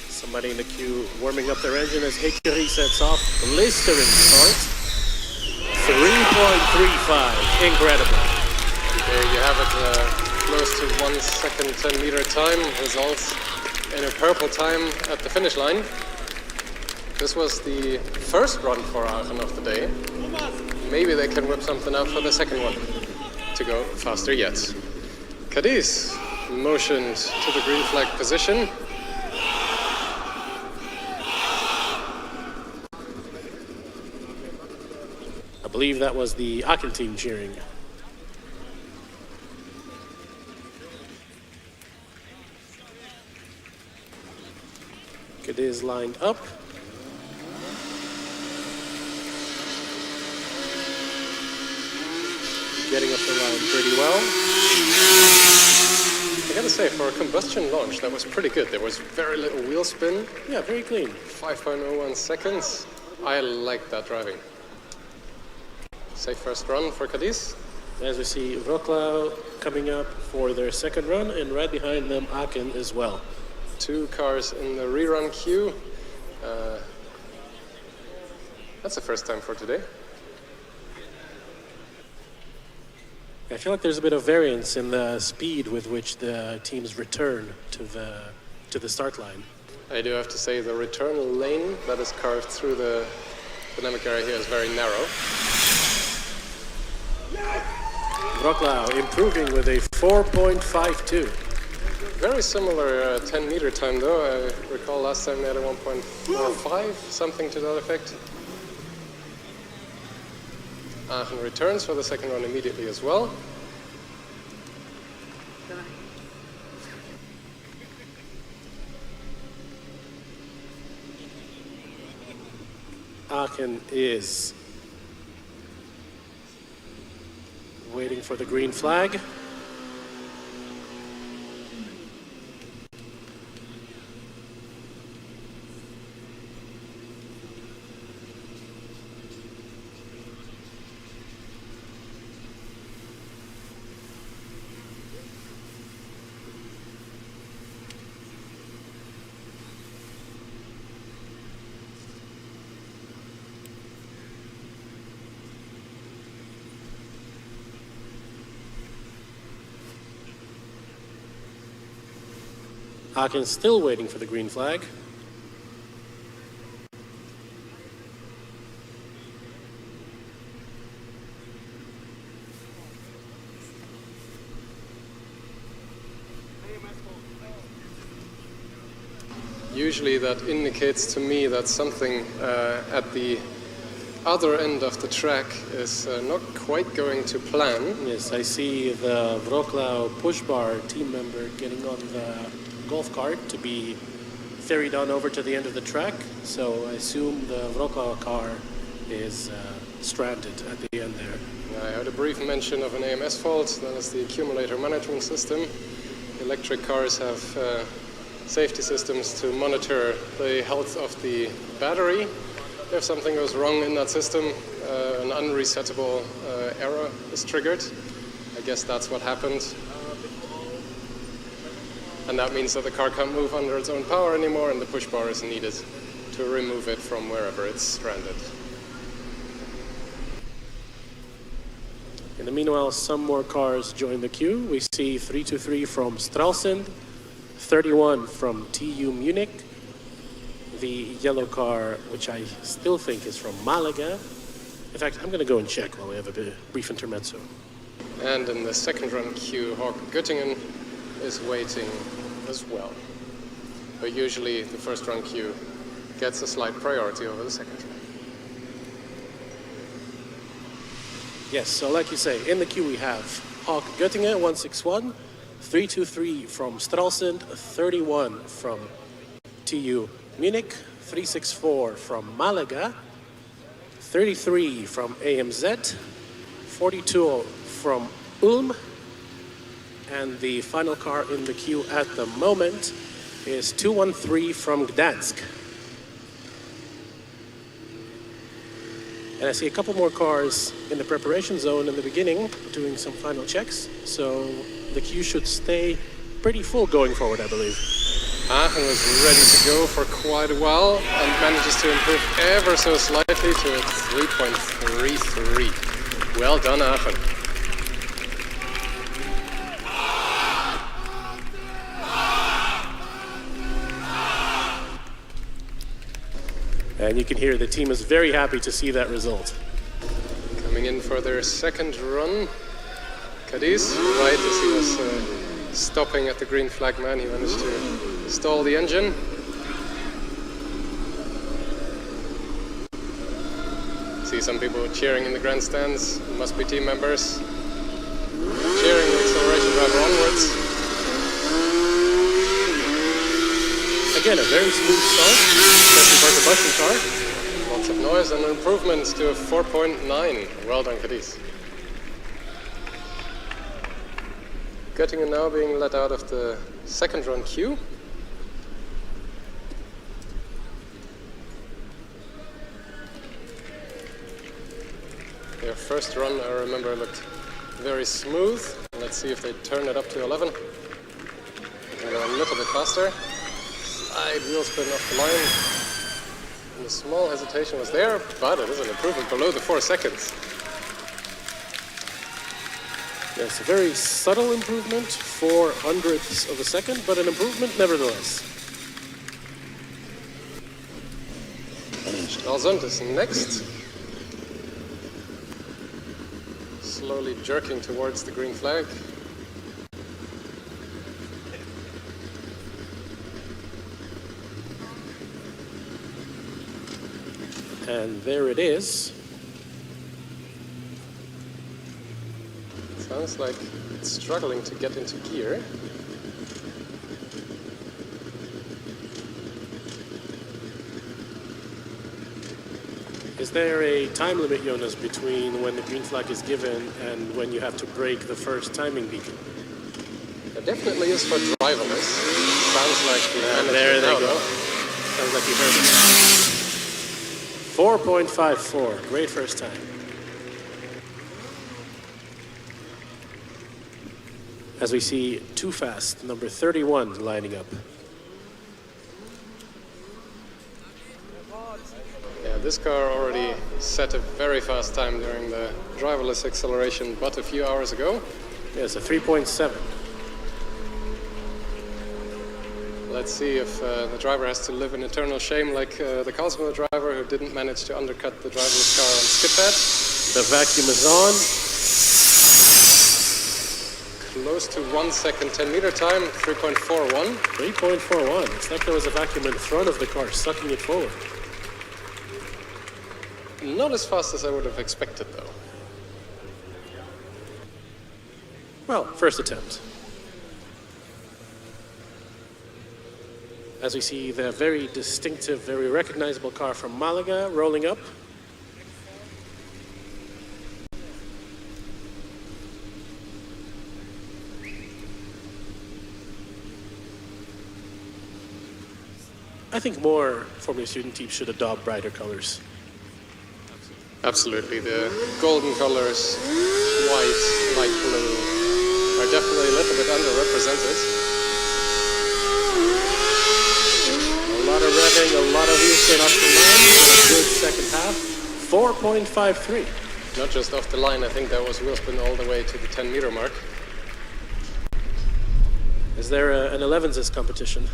Speaker 2: Somebody in the queue warming up their engine as Écurie sets off. Blistering start. 3.35. Incredible.
Speaker 1: There you have it, close to 1 second, 10-meter time. Results in a purple time at the finish line. This was the first run for Aachen of the day. Maybe they can whip something up for the second one to go faster yet. Cadiz motioned to the green flag position.
Speaker 2: believe that was the Aachen team cheering. Gades lined up. Getting up the line pretty well.
Speaker 1: I gotta say, for a combustion launch, that was pretty good. There was very little wheel spin.
Speaker 2: Yeah, very clean.
Speaker 1: 5.01 seconds. I like that driving. Safe first run for Cadiz.
Speaker 2: As we see Wroclaw coming up for their second run, and right behind them Aachen as well.
Speaker 1: 2 cars in the rerun queue. That's the first time for today.
Speaker 2: I feel like there's a bit of variance in the speed with which the teams return to the start line.
Speaker 1: I do have to say the return lane that is carved through the dynamic area here is very narrow.
Speaker 2: Wroclaw improving with a 4.52.
Speaker 1: Very similar 10-meter time though. I recall last time they had a 1.45, something to that effect. Aachen returns for the second run immediately as well.
Speaker 2: Aachen is waiting for the green flag. Aachen still waiting for the green flag.
Speaker 1: Usually that indicates to me that something at the other end of the track is not quite going to plan.
Speaker 2: Yes, I see the Wroclaw push bar team member getting on the golf cart to be ferried on over to the end of the track. So I assume the Wroclaw car is stranded at the end there.
Speaker 1: I heard a brief mention of an AMS fault. That is the accumulator management system. Electric cars have safety systems to monitor the health of the battery. If something goes wrong in that system, an unresettable error is triggered. I guess that's what happened. And that means that the car can't move under its own power anymore, and the push bar is needed to remove it from wherever it's stranded.
Speaker 2: In the meanwhile, some more cars join the queue. We see 323 from Stralsund, 31 from TU Munich, the yellow car, which I still think is from Malaga. In fact, I'm going to go and check while we have a brief intermezzo.
Speaker 1: And in the second run queue, Hawk Göttingen is waiting as well. But usually the first run queue gets a slight priority over the second run.
Speaker 2: Yes, so like you say, in the queue we have Hawk Göttingen, 161, 323 from Stralsund, 31 from TU Munich, 364 from Malaga, 33 from AMZ, 42 from Ulm, and the final car in the queue at the moment is 213 from Gdansk. And I see a couple more cars in the preparation zone in the beginning doing some final checks, so the queue should stay pretty full going forward, I believe.
Speaker 1: Aachen was ready to go for quite a while and manages to improve ever so slightly to a 3.33. Well done, Aachen.
Speaker 2: And you can hear the team is very happy to see that result.
Speaker 1: Coming in for their second run, Cadiz, right as he was stopping at the green flag man, he managed to stall the engine. See some people cheering in the grandstands, must be team members. Cheering the acceleration driver onwards.
Speaker 2: Again, a very smooth start, especially for the combustion car.
Speaker 1: Lots of noise and improvements to a 4.9. Well done, Cadiz. Göttingen now being let out of the second run queue. Their first run, I remember, looked very smooth. Let's see if they turn it up to 11. And a little bit faster. Side wheel spin off the line. And a small hesitation was there, but it is an improvement below the 4 seconds.
Speaker 2: Yes, a very subtle improvement, 0.04 of a second, but an improvement nevertheless.
Speaker 1: Stralsund is next. Slowly jerking towards the green flag.
Speaker 2: And there it is.
Speaker 1: Sounds like it's struggling to get into gear.
Speaker 2: Is there a time limit, Jonas, between when the green flag is given and when you have to break the first timing beacon?
Speaker 1: There definitely is for driverless. Sounds like you managed
Speaker 2: there
Speaker 1: it
Speaker 2: they
Speaker 1: now,
Speaker 2: go.
Speaker 1: though.
Speaker 2: Sounds like you heard it. 4.54, great first time. As we see TUfast, number 31, lining up.
Speaker 1: Yeah, this car already set a very fast time during the driverless acceleration, but a few hours ago.
Speaker 2: Yes, a 3.7.
Speaker 1: Let's see if the driver has to live in eternal shame like the Karlsruhe driver who didn't manage to undercut the driverless car on skid pad.
Speaker 2: The vacuum is on.
Speaker 1: Close to 1 second, 10 meter time, 3.41.
Speaker 2: 3.41. It's like there was a vacuum in front of the car, sucking it forward.
Speaker 1: Not as fast as I would have expected, though.
Speaker 2: Well, first attempt. As we see the very distinctive, very recognizable car from Malaga rolling up. I think more Formula student teams should adopt brighter colors.
Speaker 1: Absolutely. The golden colors, white, light blue, are definitely a little bit underrepresented.
Speaker 2: A lot of revving, a lot of wheel spin off the line, and a good second half. 4.53.
Speaker 1: Not just off the line, I think that was wheel spin all the way to the 10 meter mark.
Speaker 2: Is there an 11s competition?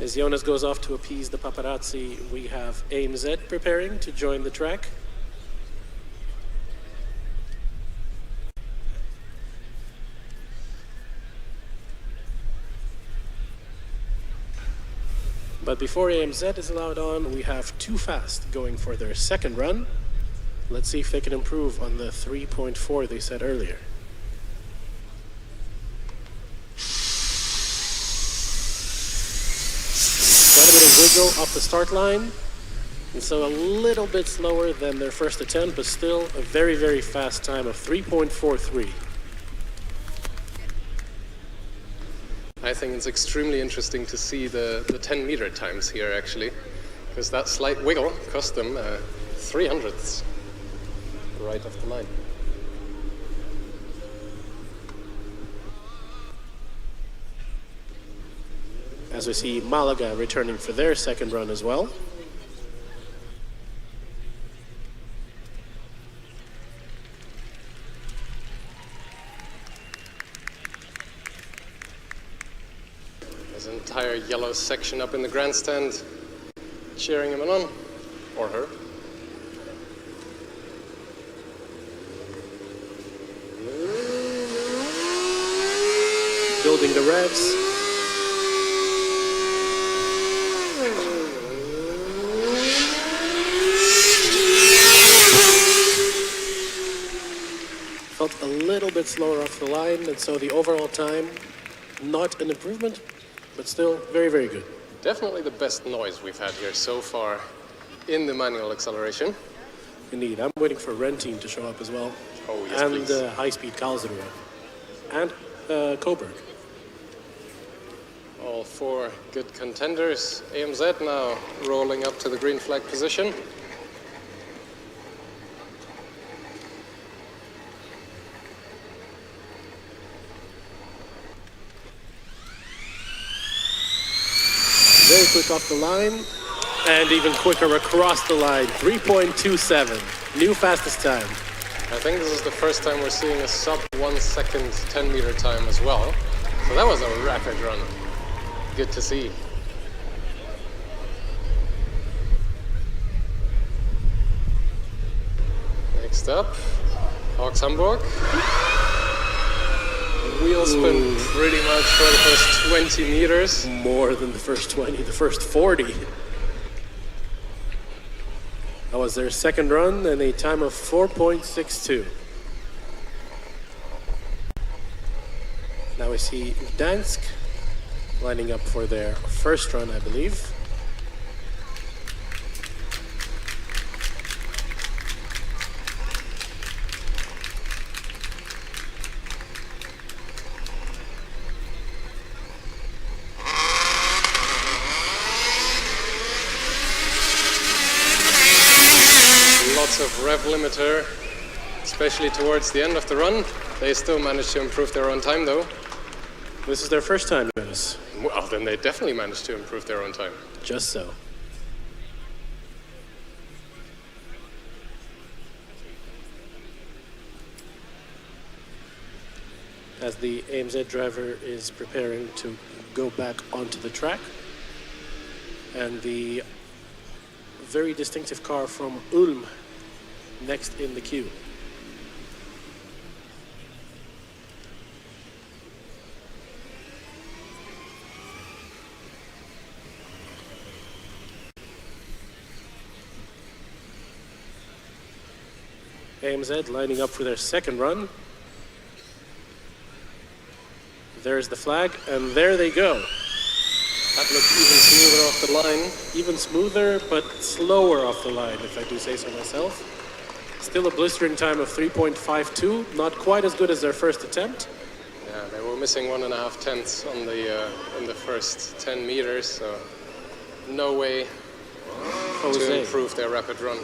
Speaker 2: As Jonas goes off to appease the paparazzi, we have AMZ preparing to join the track. But before AMZ is allowed on, we have TUfast going for their second run. Let's see if they can improve on the 3.4 they said earlier. Quite a bit of wiggle off the start line, and so a little bit slower than their first attempt, but still a very, very fast time of 3.43.
Speaker 1: I think it's extremely interesting to see the 10 meter times here, actually, because that slight wiggle cost them 300ths right off the line.
Speaker 2: As we see Malaga returning for their second run as well.
Speaker 1: His entire yellow section up in the grandstand, cheering him on, or her.
Speaker 2: Building the revs. Felt a little bit slower off the line, and so the overall time, not an improvement, but still very, very good.
Speaker 1: Definitely the best noise we've had here so far in the manual acceleration.
Speaker 2: Indeed, I'm waiting for Rentin to show up as well.
Speaker 1: Oh, yes,
Speaker 2: and
Speaker 1: please.
Speaker 2: high-speed Karlsruhe. And Coburg.
Speaker 1: All four good contenders. AMZ now rolling up to the green flag position.
Speaker 2: Very quick off the line, and even quicker across the line. 3.27, new fastest time.
Speaker 1: I think this is the first time we're seeing a sub 1 second 10 meter time as well. So that was a rapid run. Good to see. Next up, Hawks Hamburg. Wheel spin pretty much for the first 20 meters.
Speaker 2: More than the first 20, the first 40. That was their second run and a time of 4.62. Now we see Gdansk lining up for their first run, I believe.
Speaker 1: Lots of rev limiter, especially towards the end of the run. They still managed to improve their own time though.
Speaker 2: This is their first time, Jonas.
Speaker 1: Well, then they definitely managed to improve their own time.
Speaker 2: Just so. As the AMZ driver is preparing to go back onto the track. And the very distinctive car from Ulm next in the queue. AMZ lining up for their second run. There's the flag, and there they go.
Speaker 1: That looks even smoother off the line.
Speaker 2: Even smoother, but slower off the line, if I do say so myself. Still a blistering time of 3.52, not quite as good as their first attempt.
Speaker 1: Yeah, they were missing 1.5 tenths on the in the first 10 meters, so no way to improve their rapid run.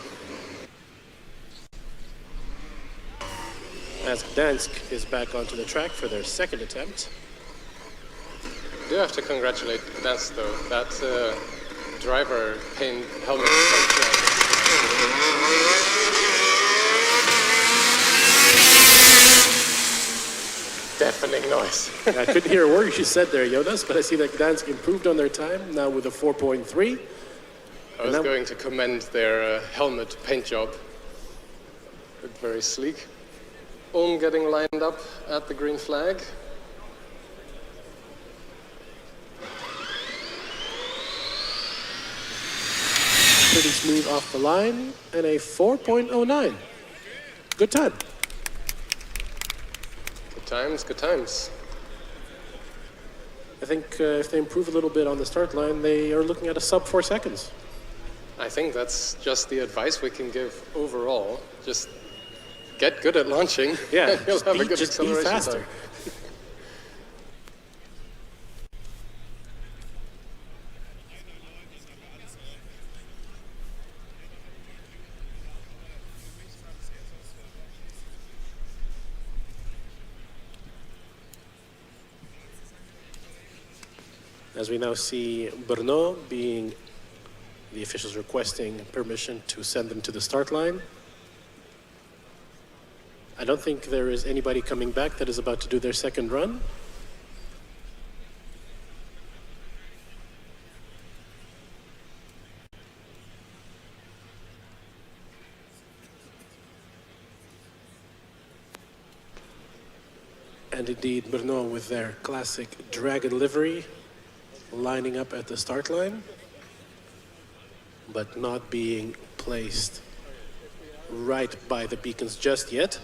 Speaker 2: As Gdansk is back onto the track for their second attempt.
Speaker 1: I do have to congratulate Gdansk though. That driver paint helmet. Deafening noise.
Speaker 2: I couldn't hear a word you said there, Jonas, but I see that Gdansk improved on their time, now with a 4.3.
Speaker 1: I was going to commend their helmet paint job. Looked very sleek. Ulm getting lined up at the green flag.
Speaker 2: Pretty smooth off the line, and a 4.09. Good time.
Speaker 1: Good times, good times.
Speaker 2: I think if they improve a little bit on the start line, they are looking at a sub 4 seconds.
Speaker 1: I think that's just the advice we can give overall. Just get good at launching.
Speaker 2: Yeah,
Speaker 1: and you'll have a good
Speaker 2: be
Speaker 1: acceleration
Speaker 2: faster.
Speaker 1: time.
Speaker 2: As we now see Brno being the officials requesting permission to send them to the start line. I don't think there is anybody coming back that is about to do their second run. And indeed, Brno with their classic dragon livery, lining up at the start line, but not being placed right by the beacons just yet.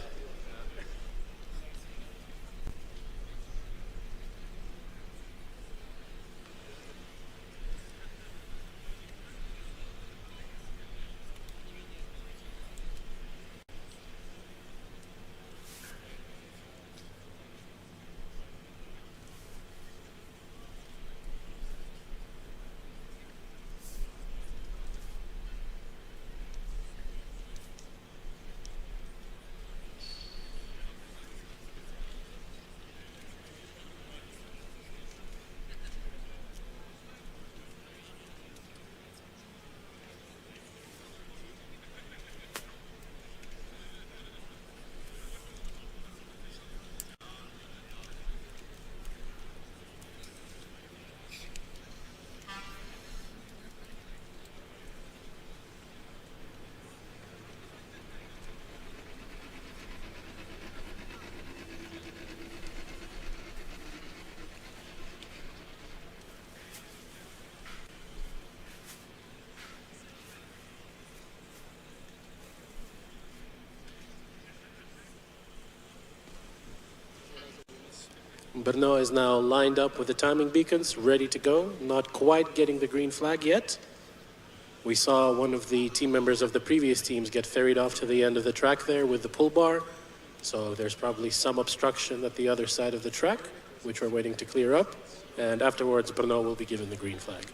Speaker 2: Brno is now lined up with the timing beacons, ready to go, not quite getting the green flag yet. We saw one of the team members of the previous teams get ferried off to the end of the track there with the pull bar. So there's probably some obstruction at the other side of the track, which we're waiting to clear up. And afterwards, Brno will be given the green flag.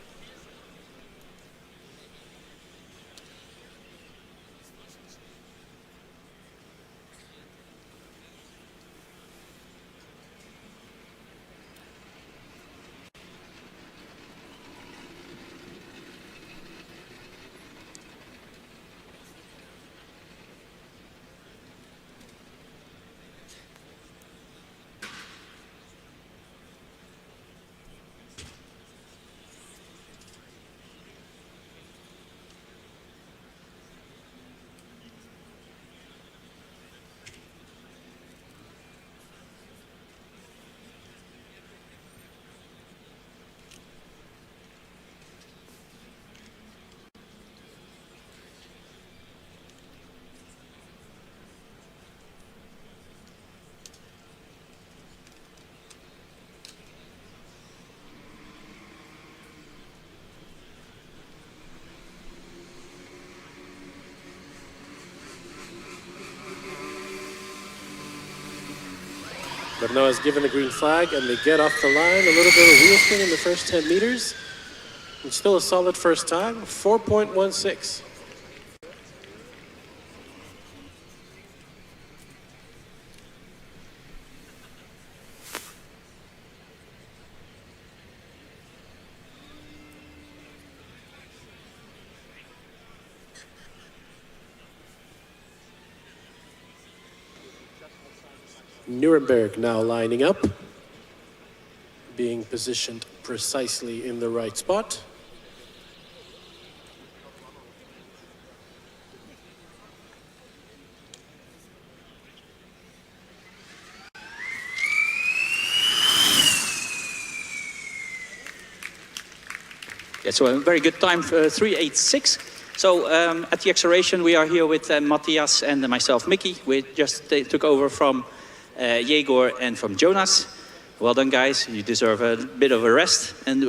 Speaker 2: Brno has given the green flag and they get off the line. A little bit of wheel spin in the first 10 meters. It's still a solid first time, 4.16. Nuremberg now lining up, being positioned precisely in the right spot.
Speaker 4: Yeah, so a very good time, 3:86. So at the acceleration, we are here with Matthias and myself, Mickey. We just took over from Yegor and from Jonas. Well done, guys. You deserve a bit of a rest. And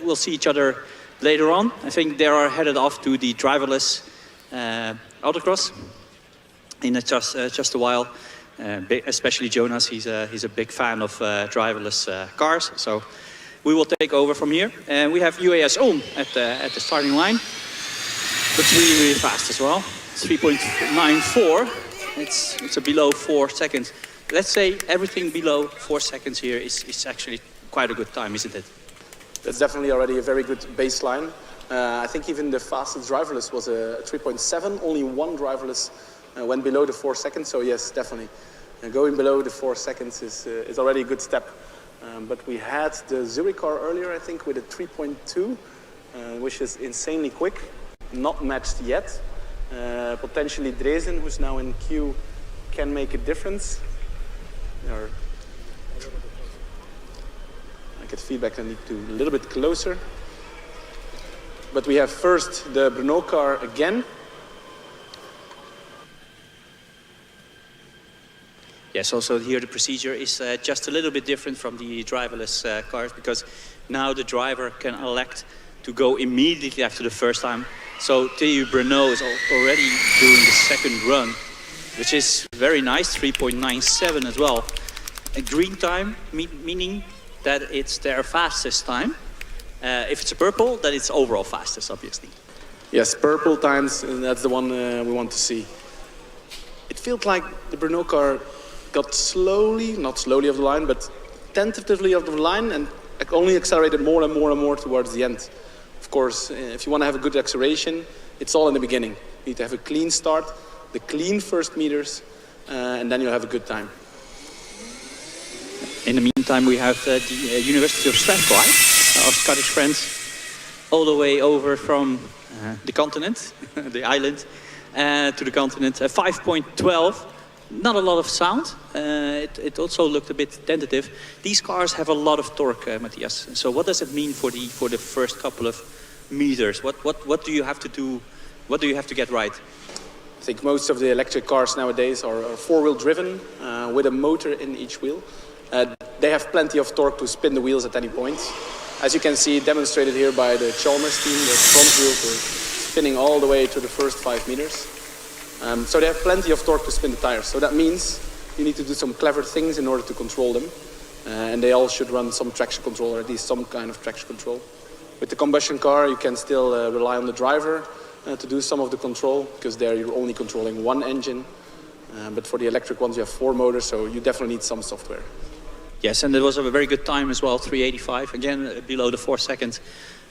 Speaker 4: we'll see each other later on. I think they are headed off to the driverless autocross in just a while. Especially Jonas, he's a big fan of driverless cars. So we will take over from here. And we have UAS on at the starting line. That's really, really fast as well. 3.94. It's a below 4 seconds. Let's say everything below 4 seconds here is actually quite a good time, isn't it?
Speaker 5: That's definitely already a very good baseline. I think even the fastest driverless was a 3.7. Only one driverless went below the 4 seconds. So yes, definitely. Going below the 4 seconds is already a good step. But we had the Zurich car earlier, I think, with a 3.2, which is insanely quick. Not matched yet. Potentially Dresden, who's now in queue, can make a difference. Or I get feedback I need to a little bit closer. But we have first the Brno car again.
Speaker 4: Yes, also here the procedure is just a little bit different from the driverless cars, because now the driver can elect to go immediately after the first time. So TU Brno is already doing the second run, which is very nice, 3.97 as well. A green time, meaning that it's their fastest time. If it's a purple, then it's overall fastest, obviously.
Speaker 5: Yes, purple times, and that's the one we want to see. It feels like the Brno car got slowly, not slowly off the line, but tentatively off the line, and only accelerated more and more and more towards the end. Of course, if you want to have a good acceleration, it's all in the beginning. You need to have a clean start, the clean first meters, and then you'll have a good time.
Speaker 4: In the meantime, we have the University of Strathclyde, our Scottish friends, all the way over from the continent, the island, to the continent. 5.12, not a lot of sound. It also looked a bit tentative. These cars have a lot of torque, Matthias. So what does it mean for the first couple of meters? What do you have to do? What do you have to get right?
Speaker 5: I think most of the electric cars nowadays are four-wheel driven with a motor in each wheel. They have plenty of torque to spin the wheels at any point. As you can see, demonstrated here by the Chalmers team, the front wheels are spinning all the way to the first 5 meters. So they have plenty of torque to spin the tires. So that means you need to do some clever things in order to control them. And they all should run some traction control, or at least some kind of traction control. With the combustion car, you can still rely on the driver to do some of the control, because there you're only controlling one engine. But for the electric ones, you have 4 motors, so you definitely need some software.
Speaker 4: Yes, and it was a very good time as well, 385, again below the 4 seconds.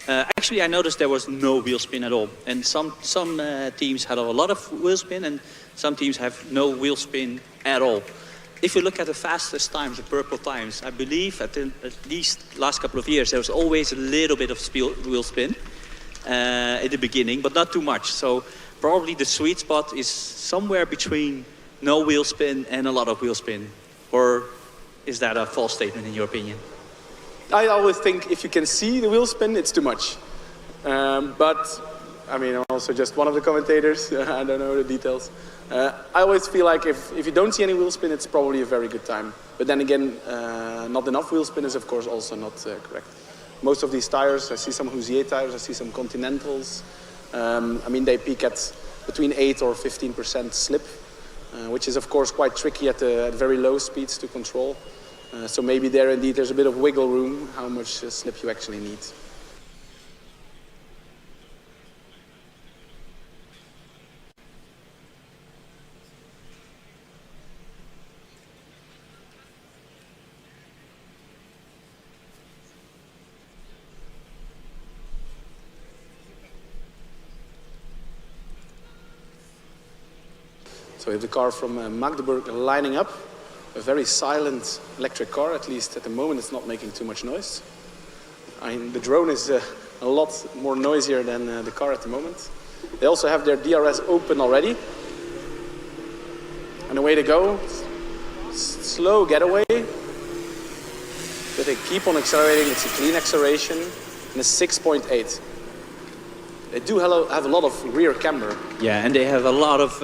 Speaker 4: Actually, I noticed there was no wheel spin at all. And some teams had a lot of wheel spin, and some teams have no wheel spin at all. If you look at the fastest times, the purple times, I believe at least last couple of years, there was always a little bit of wheel spin at the beginning, but not too much. So probably the sweet spot is somewhere between no wheel spin and a lot of wheel spin. Or is that a false statement in your opinion?
Speaker 5: I always think if you can see the wheel spin, it's too much. But, I mean, I'm also just one of the commentators. I don't know the details. I always feel like if you don't see any wheel spin, it's probably a very good time. But then again, not enough wheel spin is, of course, also not correct. Most of these tires, I see some Hoosier tires, I see some Continentals. I mean, they peak at between 8 or 15% slip, which is, of course, quite tricky at very low speeds to control. So maybe there indeed there's a bit of wiggle room how much slip you actually need. So we have the car from Magdeburg lining up. A very silent electric car, at least at the moment it's not making too much noise. I mean, the drone is a lot more noisier than the car at the moment. They also have their DRS open already. And away they go. Slow getaway. But they keep on accelerating, it's a clean acceleration, and a 6.8. They do have a lot of rear camber.
Speaker 4: Yeah, and they have a lot of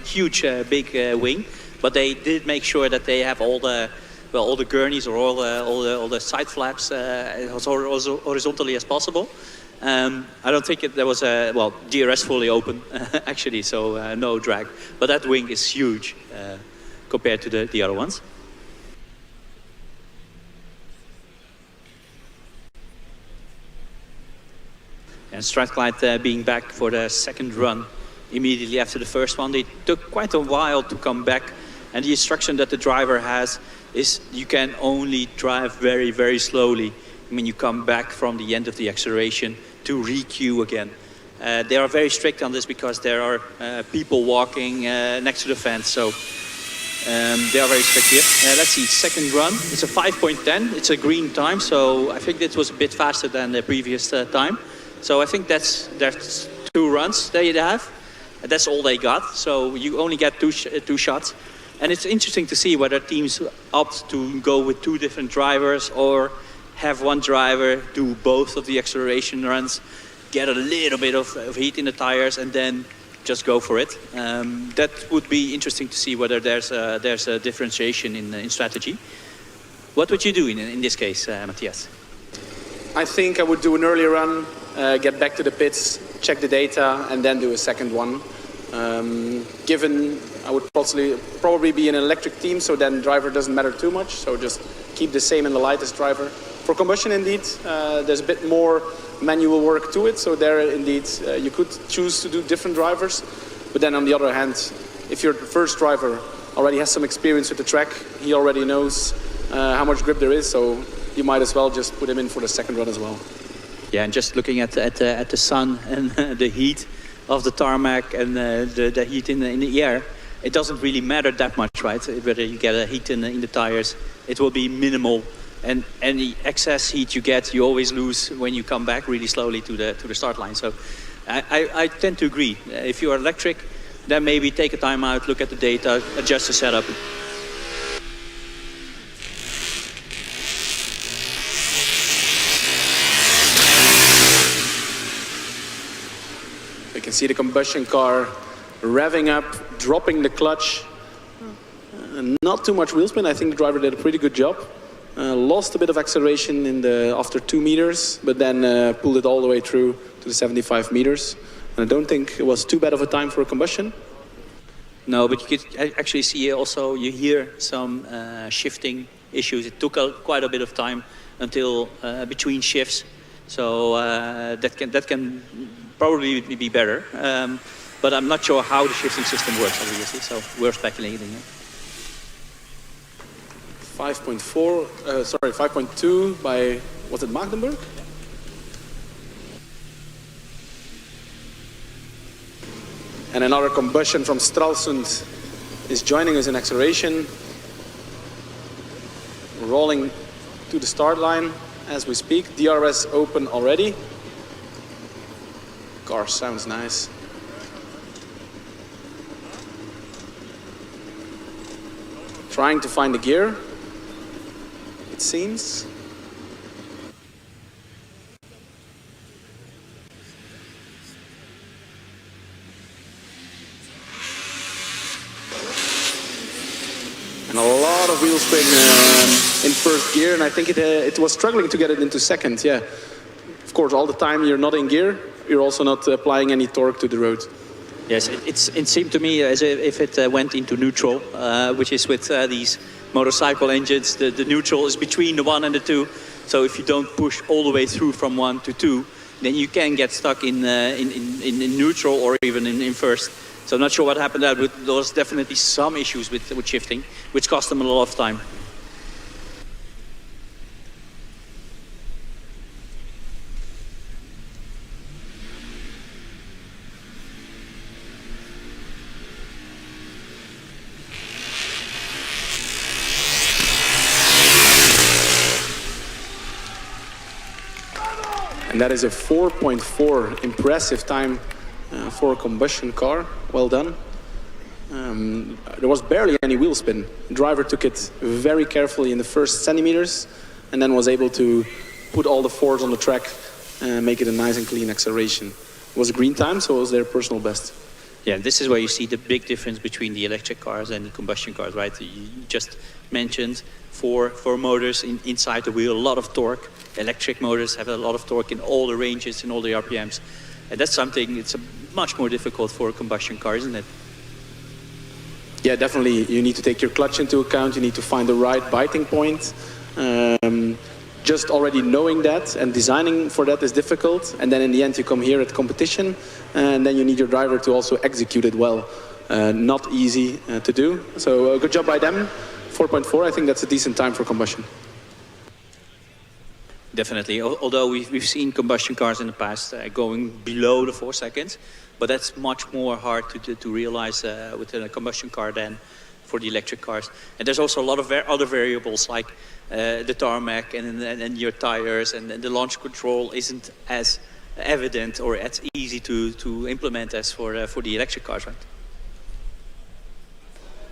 Speaker 4: huge, big wing. But they did make sure that they have all the gurneys or all the side flaps as horizontally as possible. I don't think there was DRS fully open actually, so no drag. But that wing is huge compared to the other ones. And Strathclyde being back for the second run immediately after the first one. They took quite a while to come back. And the instruction that the driver has is you can only drive very, very slowly when you come back from the end of the acceleration to re-queue again. They are very strict on this because there are people walking next to the fence. So they are very strict here. Let's see, second run. It's a 5.10. It's a green time. So I think this was a bit faster than the previous time. So I think that's 2 runs they have. That's all they got. So you only get two shots. And it's interesting to see whether teams opt to go with 2 different drivers or have one driver do both of the acceleration runs, get a little bit of heat in the tires, and then just go for it. That would be interesting to see whether there's a differentiation in strategy. What would you do in this case, Matthias?
Speaker 5: I think I would do an early run, get back to the pits, check the data, and then do a second one. Given I would probably be in an electric team, so then driver doesn't matter too much, so just keep the same in the lightest driver. For combustion, indeed, there's a bit more manual work to it, so there indeed you could choose to do different drivers, but then on the other hand, if your first driver already has some experience with the track, he already knows how much grip there is, so you might as well just put him in for the second run as well.
Speaker 4: Yeah, and just looking at the sun and the heat of the tarmac and the heat in the air, it doesn't really matter that much, right? Whether you get a heat in the tires, it will be minimal. And any excess heat you get, you always lose when you come back really slowly to the start line. So I tend to agree. If you are electric, then maybe take a time out, look at the data, adjust the setup.
Speaker 5: You can see the combustion car revving up, dropping the clutch. Not too much wheel spin. I think the driver did a pretty good job. Lost a bit of acceleration after 2 meters, but then pulled it all the way through to the 75 meters. And I don't think it was too bad of a time for a combustion.
Speaker 4: No, but you could actually see also, you hear some shifting issues. It took quite a bit of time until between shifts. So that can probably be better. But I'm not sure how the shifting system works, obviously, so we're speculating here.
Speaker 5: 5.2 by, was it Magdeburg? And another combustion from Stralsund is joining us in acceleration. Rolling to the start line as we speak. DRS open already. Car sounds nice. Trying to find the gear, it seems. And a lot of wheel spin in first gear, and I think it was struggling to get it into second, yeah. Of course, all the time you're not in gear, you're also not applying any torque to the road.
Speaker 4: Yes, it seemed to me as if it went into neutral, which is with these motorcycle engines, the neutral is between the 1 and the 2. So if you don't push all the way through from 1 to 2, then you can get stuck in neutral or even in first. So I'm not sure what happened there, but there was definitely some issues with shifting, which cost them a lot of time.
Speaker 5: And that is a 4.4 impressive time for a combustion car. Well done. There was barely any wheel spin. The driver took it very carefully in the first centimeters and then was able to put all the force on the track and make it a nice and clean acceleration. It was a green time, so it was their personal best.
Speaker 4: Yeah, this is where you see the big difference between the electric cars and the combustion cars, right? You just mentioned four motors inside the wheel, a lot of torque. Electric motors have a lot of torque in all the ranges, in all the RPMs. And that's something, it's much more difficult for a combustion car, isn't it?
Speaker 5: Yeah, definitely. You need to take your clutch into account. You need to find the right biting point. Just already knowing that and designing for that is difficult. And then in the end, you come here at competition, and then you need your driver to also execute it well. Not easy to do. So good job by them. 4.4, I think that's a decent time for combustion.
Speaker 4: Definitely, although we've seen combustion cars in the past going below the 4 seconds, but that's much more hard to realize with a combustion car than for the electric cars. And there's also a lot of other variables like the tarmac and your tires, and the launch control isn't as evident or as easy to implement as for the electric cars, right?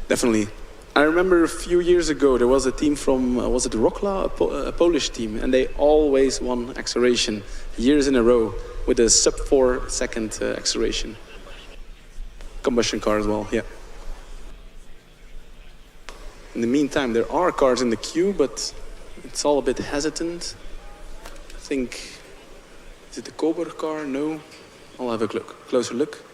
Speaker 5: Definitely. I remember a few years ago there was a team from, was it Rokla, a Polish team, and they always won acceleration years in a row with a sub 4 second acceleration. Combustion car as well, yeah. In the meantime, there are cars in the queue, but it's all a bit hesitant. I think, is it the Coburg car? No. I'll have a closer look.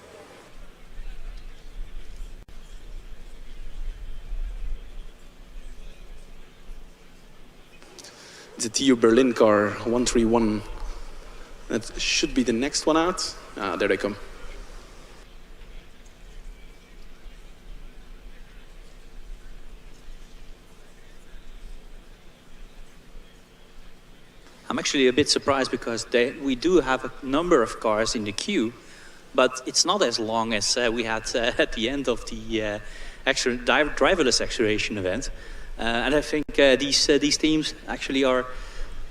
Speaker 5: It's a TU Berlin car, 131. That should be the next one out. Ah, there they come.
Speaker 4: I'm actually a bit surprised because we do have a number of cars in the queue, but it's not as long as we had at the end of the driverless acceleration event. And I think these teams actually are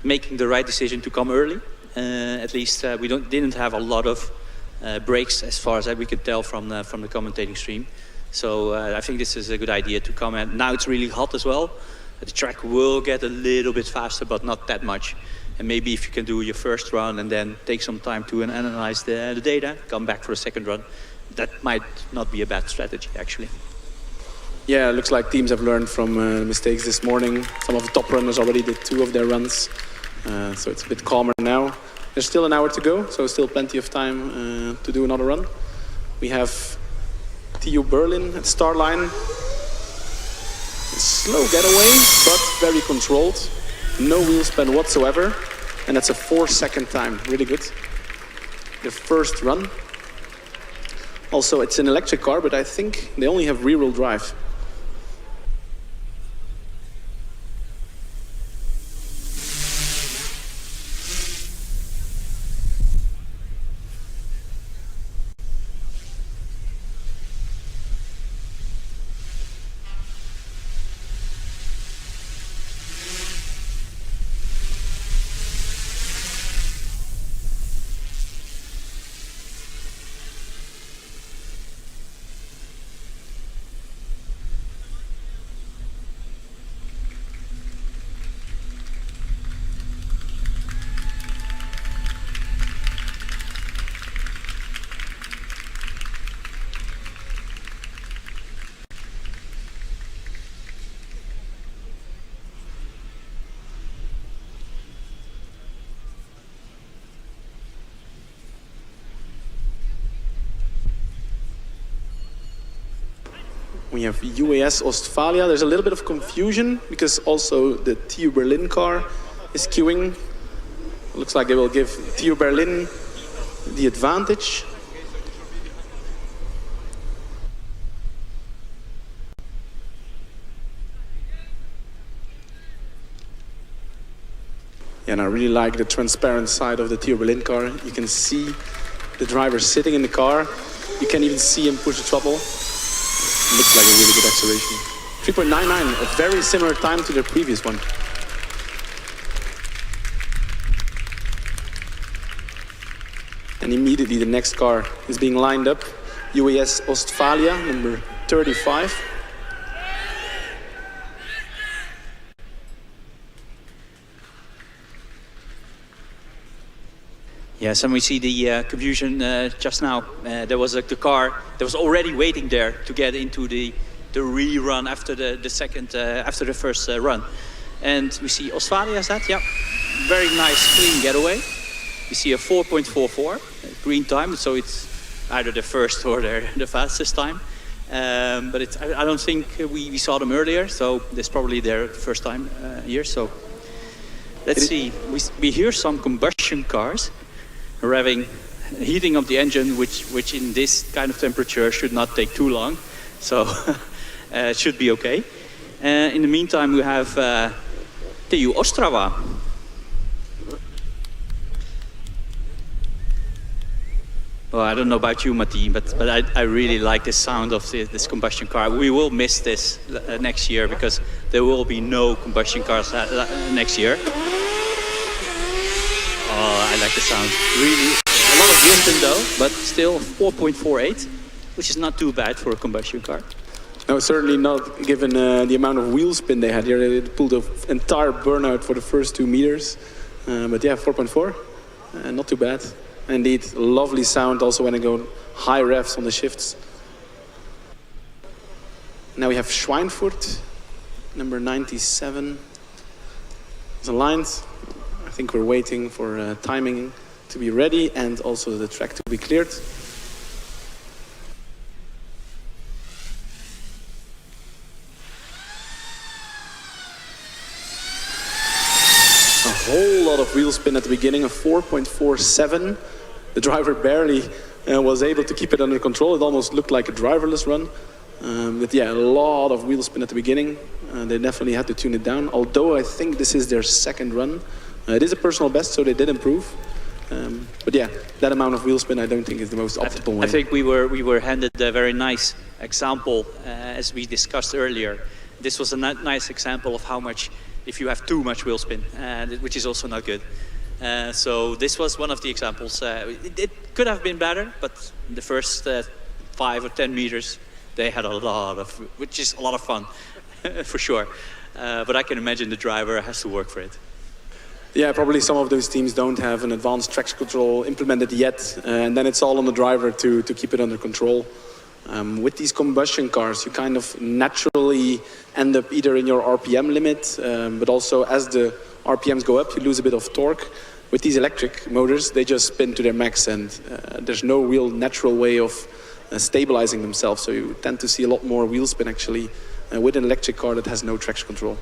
Speaker 4: making the right decision to come early. At least we didn't have a lot of breaks as far as we could tell from the commentating stream. So I think this is a good idea to come. And now it's really hot as well. The track will get a little bit faster, but not that much. And maybe if you can do your first run and then take some time to analyze the data, come back for a second run, that might not be a bad strategy, actually.
Speaker 5: Yeah, it looks like teams have learned from mistakes this morning. Some of the top runners already did 2 of their runs, so it's a bit calmer now. There's still an hour to go, so still plenty of time to do another run. We have TU Berlin at the start line. Slow getaway, but very controlled. No wheel spin whatsoever, and that's a 4-second time, really good. The first run. Also, it's an electric car, but I think they only have rear-wheel drive. We have UAS Ostfalia. There's a little bit of confusion because also the TU Berlin car is queuing. Looks like they will give TU Berlin the advantage. Yeah, and I really like the transparent side of the TU Berlin car. You can see the driver sitting in the car. You can even see him push the throttle. Looks like a really good acceleration. 3.99, a very similar time to the previous one. And immediately the next car is being lined up. UAS Ostfalia, number 35.
Speaker 4: Yes, and we see the confusion just now. There was the car that was already waiting there to get into the rerun after the second, after the first run. And we see Ostfalia is that, yeah. Very nice, clean getaway. We see a 4.44 green time, so it's either the first or the fastest time. But I don't think we saw them earlier, so it's probably their first time here. So let's see. We hear some combustion cars revving, heating of the engine, which in this kind of temperature should not take too long, so it should be okay. In the meantime, we have TU Ostrava. Well, I don't know about you, Matti, but I really like the sound of this combustion car. We will miss this next year because there will be no combustion cars next year. Oh, I like the sound. Really, a lot of wisdom though, but still 4.48, which is not too bad for a combustion car.
Speaker 5: No, certainly not given the amount of wheel spin they had here. They pulled an entire burnout for the first 2 meters. But yeah, 4.4, not too bad. Indeed, lovely sound also when I go high revs on the shifts. Now we have Schweinfurt, number 97. It's aligned. I think we're waiting for timing to be ready and also the track to be cleared. A whole lot of wheel spin at the beginning, a 4.47. The driver barely was able to keep it under control. It almost looked like a driverless run. But yeah, a lot of wheel spin at the beginning. They definitely had to tune it down, although I think this is their second run. It is a personal best, so they did improve. But yeah, that amount of wheel spin I don't think is the most optimal way.
Speaker 4: I think we were handed a very nice example, as we discussed earlier. This was a nice example of how much, if you have too much wheel spin, which is also not good. So this was one of the examples. It could have been better, but the first 5 or 10 meters, they had a lot of, which is a lot of fun, for sure. But I can imagine the driver has to work for it.
Speaker 5: Yeah, probably some of those teams don't have an advanced traction control implemented yet, and then it's all on the driver to keep it under control. With these combustion cars, you kind of naturally end up either in your RPM limit, but also as the RPMs go up, you lose a bit of torque. With these electric motors, they just spin to their max, and there's no real natural way of stabilizing themselves. So you tend to see a lot more wheel spin actually with an electric car that has no traction control.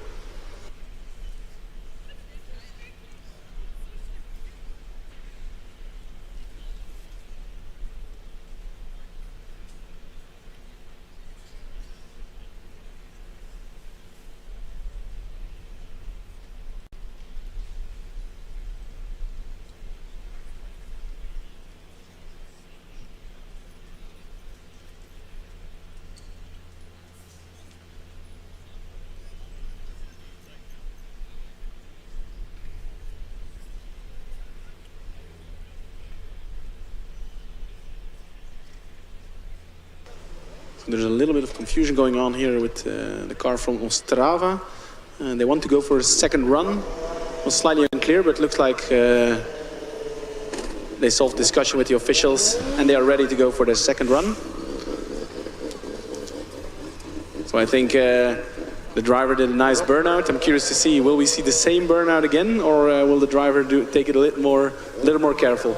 Speaker 5: There's a little bit of confusion going on here with the car from Ostrava. They want to go for a second run. It was slightly unclear, but it looks like they solved discussion with the officials and they are ready to go for their second run. So I think the driver did a nice burnout. I'm curious to see, will we see the same burnout again, or will the driver take it a little more careful?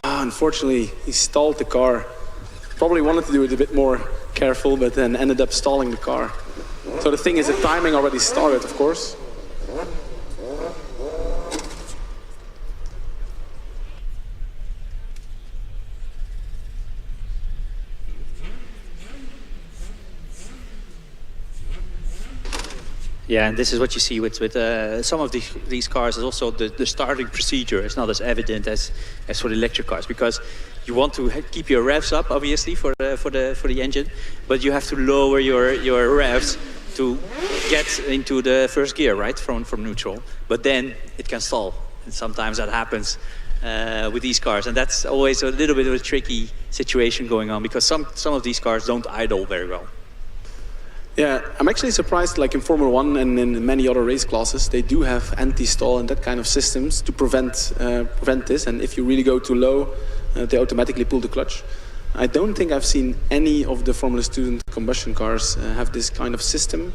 Speaker 5: Unfortunately, he stalled the car. Probably wanted to do it a bit more careful, but then ended up stalling the car. So the thing is, the timing already started, of course.
Speaker 4: Yeah, and this is what you see with some of these cars. Is also the starting procedure is not as evident as for the electric cars, because you want to keep your revs up, obviously, for the engine, but you have to lower your revs to get into the first gear, right, from neutral. But then it can stall, and sometimes that happens with these cars, and that's always a little bit of a tricky situation going on, because some of these cars don't idle very well.
Speaker 5: Yeah, I'm actually surprised, like in Formula 1 and in many other race classes, they do have anti-stall and that kind of systems to prevent this. And if you really go too low, they automatically pull the clutch. I don't think I've seen any of the Formula Student combustion cars have this kind of system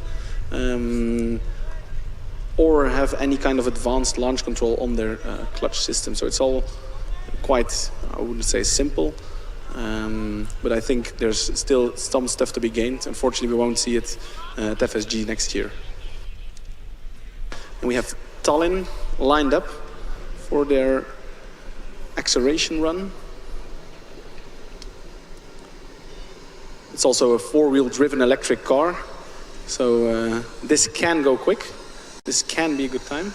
Speaker 5: or have any kind of advanced launch control on their clutch system. So it's all quite, I wouldn't say simple. But I think there's still some stuff to be gained. Unfortunately, we won't see it at FSG next year. And we have Tallinn lined up for their acceleration run. It's also a four-wheel driven electric car. So this can go quick. This can be a good time.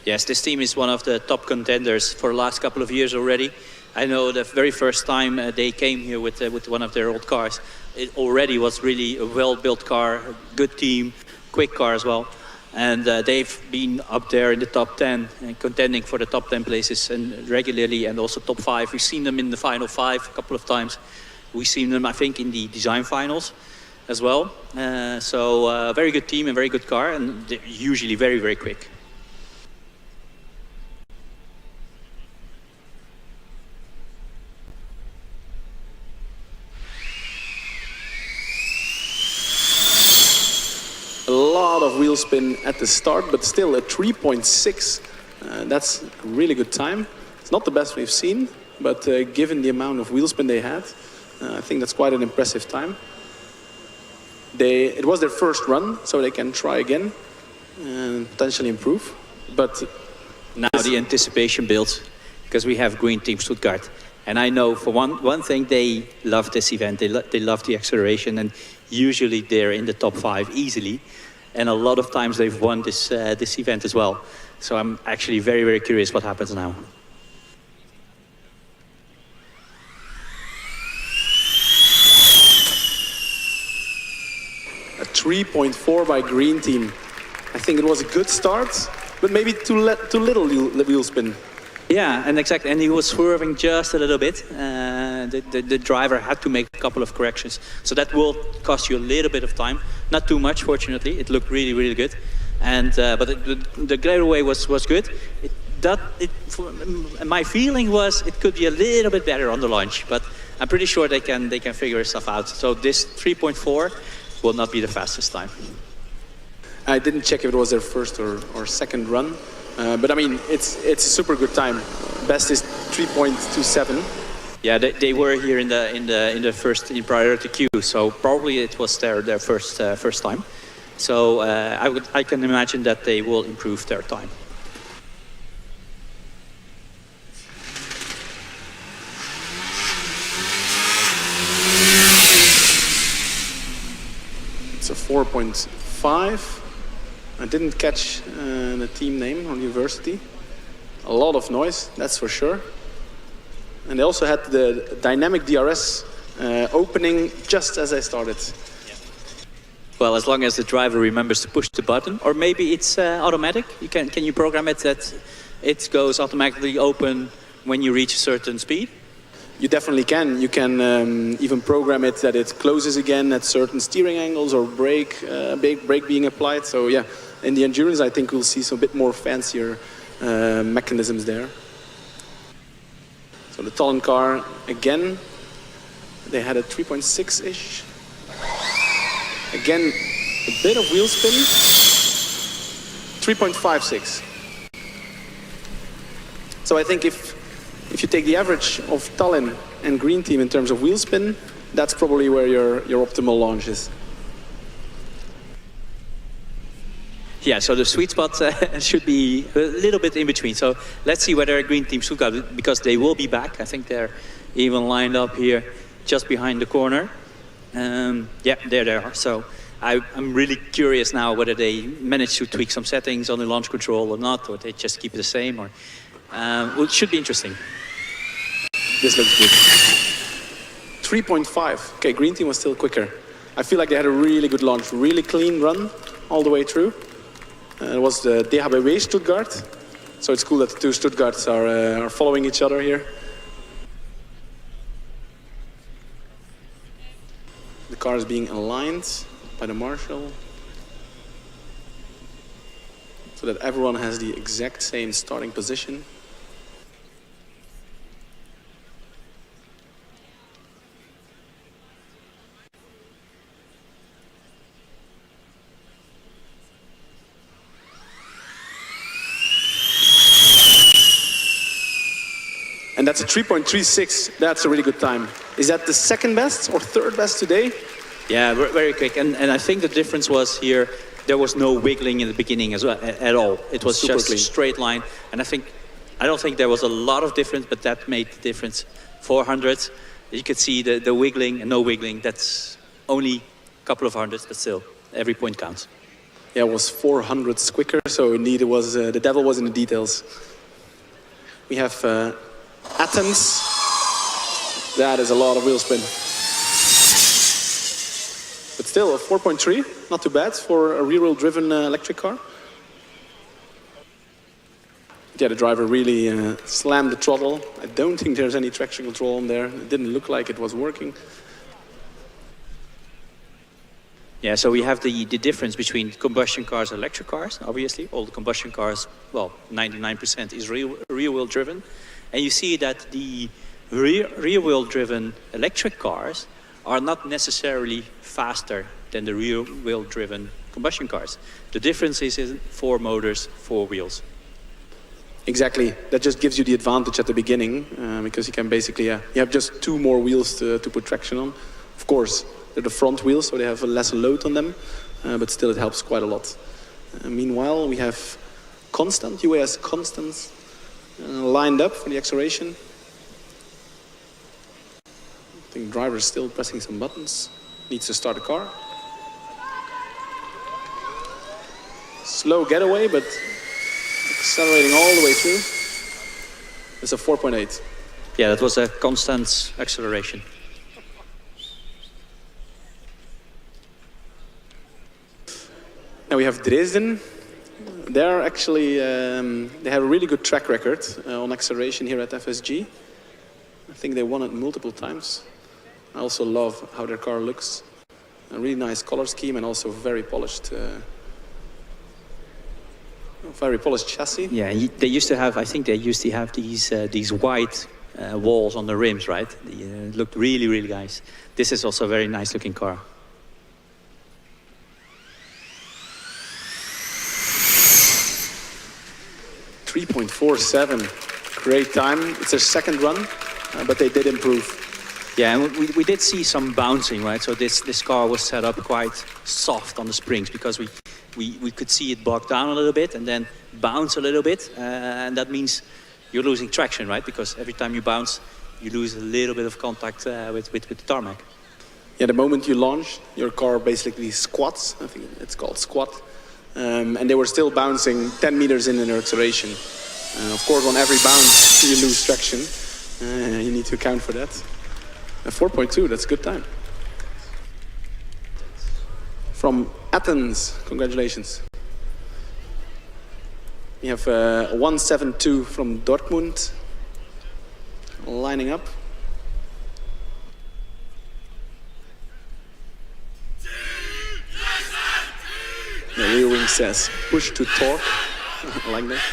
Speaker 4: Yes, this team is one of the top contenders for the last couple of years already. I know the very first time they came here with one of their old cars, it already was really a well-built car, a good team, quick car as well. And they've been up there in the top 10 and contending for the top 10 places and regularly, and also top 5. We've seen them in the final 5 a couple of times. We've seen them, I think, in the design finals as well. So very good team and very good car, and they're usually very, very quick.
Speaker 5: A lot of wheel spin at the start, but still a 3.6. That's a really good time. It's not the best we've seen, but given the amount of wheel spin they had, I think that's quite an impressive time. It was their first run, so they can try again and potentially improve. But
Speaker 4: now the anticipation builds, because we have Green Team Stuttgart. And I know for one thing, they love this event. They love the acceleration, and usually they're in the top 5 easily. And a lot of times they've won this event as well. So I'm actually very, very curious what happens now.
Speaker 5: A 3.4 by Green Team. I think it was a good start, but maybe too little wheel spin.
Speaker 4: Yeah, and exactly, and he was swerving just a little bit. The driver had to make a couple of corrections, so that will cost you a little bit of time. Not too much, fortunately. It looked really, really good, and but the getaway was good. My feeling was it could be a little bit better on the launch, but I'm pretty sure they can figure stuff out. So this 3.4 will not be the fastest time.
Speaker 5: I didn't check if it was their first or second run. But I mean, it's a super good time. Best is 3.27.
Speaker 4: Yeah, they were here in the first in priority queue, so probably it was their first time. So I can imagine that they will improve their time.
Speaker 5: It's a 4.5. I didn't catch the team name or university. A lot of noise, that's for sure. And they also had the dynamic DRS opening just as I started.
Speaker 4: Yeah. Well, as long as the driver remembers to push the button, or maybe it's automatic. Can you program it that it goes automatically open when you reach a certain speed?
Speaker 5: You definitely can. You can even program it that it closes again at certain steering angles or brake being applied. So yeah, in the endurance, I think we'll see some bit more fancier mechanisms there. So the Talon car again, they had a 3.6-ish. Again, a bit of wheel spin. 3.56. So I think if you take the average of Tallinn and Green Team in terms of wheel spin, that's probably where your optimal launch is.
Speaker 4: Yeah, so the sweet spot should be a little bit in between. So let's see whether Green Team Stuttgart, because they will be back. I think they're even lined up here just behind the corner. Yeah, there they are. So I'm really curious now whether they manage to tweak some settings on the launch control or not, or they just keep it the same. Or well, it should be interesting.
Speaker 5: This looks good. 3.5. Okay, Green Team was still quicker. I feel like they had a really good launch, really clean run all the way through. It was the DHBW Stuttgart. So it's cool that the two Stuttgarts are following each other here. The car is being aligned by the marshal so that everyone has the exact same starting position. And that's a 3.36. That's a really good time. Is that the second best or third best today?
Speaker 4: Yeah, very quick. And I think the difference was here, there was no wiggling in the beginning as well, at all. It was
Speaker 5: super
Speaker 4: just
Speaker 5: clean.
Speaker 4: a straight line. And I don't think there was a lot of difference, but that made the difference. 400, you could see the wiggling and no wiggling. That's only a couple of hundreds, but still, every point counts.
Speaker 5: Yeah, it was 400 quicker, so indeed it was, the devil was in the details. We have Athens. That is a lot of wheel spin. But still, a 4.3, not too bad for a rear-wheel driven electric car. Yeah, the driver really slammed the throttle. I don't think there's any traction control on there. It didn't look like it was working.
Speaker 4: Yeah, so we have the difference between combustion cars and electric cars, obviously. All the combustion cars, well, 99% is rear-wheel driven. And you see that the rear-wheel driven electric cars are not necessarily faster than the rear-wheel driven combustion cars. The difference is in 4 motors, 4 wheels.
Speaker 5: Exactly. That just gives you the advantage at the beginning because you can basically, you have just 2 more wheels to put traction on. Of course, they're the front wheels, so they have a less load on them, but still it helps quite a lot. Meanwhile, we have UAS Constant lined up for the acceleration. I think the driver is still pressing some buttons. Needs to start the car. Slow getaway, but accelerating all the way through. It's a 4.8.
Speaker 4: Yeah, that was a constant acceleration.
Speaker 5: Now we have Dresden. They're actually, they have a really good track record on acceleration here at FSG. I think they won it multiple times. I also love how their car looks. A really nice color scheme and also very polished chassis.
Speaker 4: Yeah, they used to have, I think they used to have these white walls on the rims, right? It looked really, really nice. This is also a very nice looking car.
Speaker 5: .47, great time. It's their second run, but they did improve.
Speaker 4: Yeah, and we did see some bouncing, right? So this car was set up quite soft on the springs because we could see it bog down a little bit and then bounce a little bit. And that means you're losing traction, right? Because every time you bounce, you lose a little bit of contact with the tarmac.
Speaker 5: Yeah, the moment you launch, your car basically squats. I think it's called squat. And they were still bouncing 10 meters in their acceleration. Of course, on every bounce, you lose traction. You need to account for that. 4.2, that's a good time. From Athens, congratulations. We have 172 from Dortmund lining up. The rear wing says push to torque. I like that.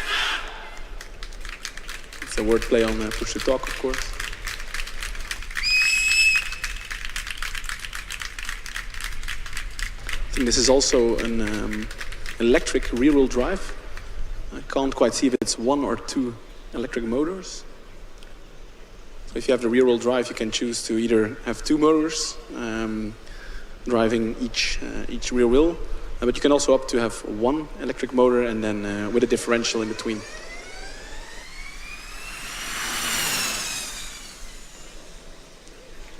Speaker 5: It's a wordplay on push to talk, of course. I think this is also an electric rear-wheel drive. I can't quite see if it's 1 or 2 electric motors. So if you have the rear-wheel drive, you can choose to either have 2 motors driving each rear wheel, but you can also opt to have 1 electric motor and then with a differential in between.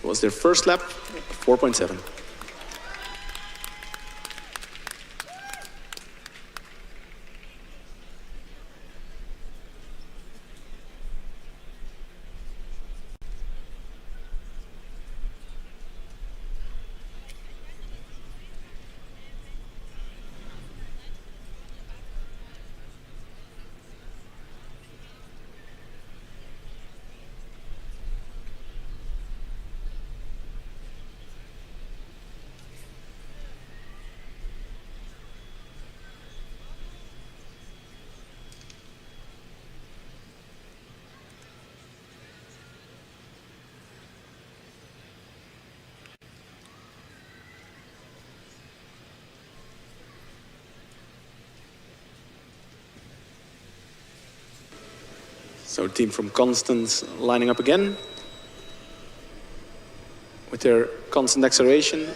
Speaker 5: It was their first lap, 4.7. So team from Constance lining up again with their constant acceleration.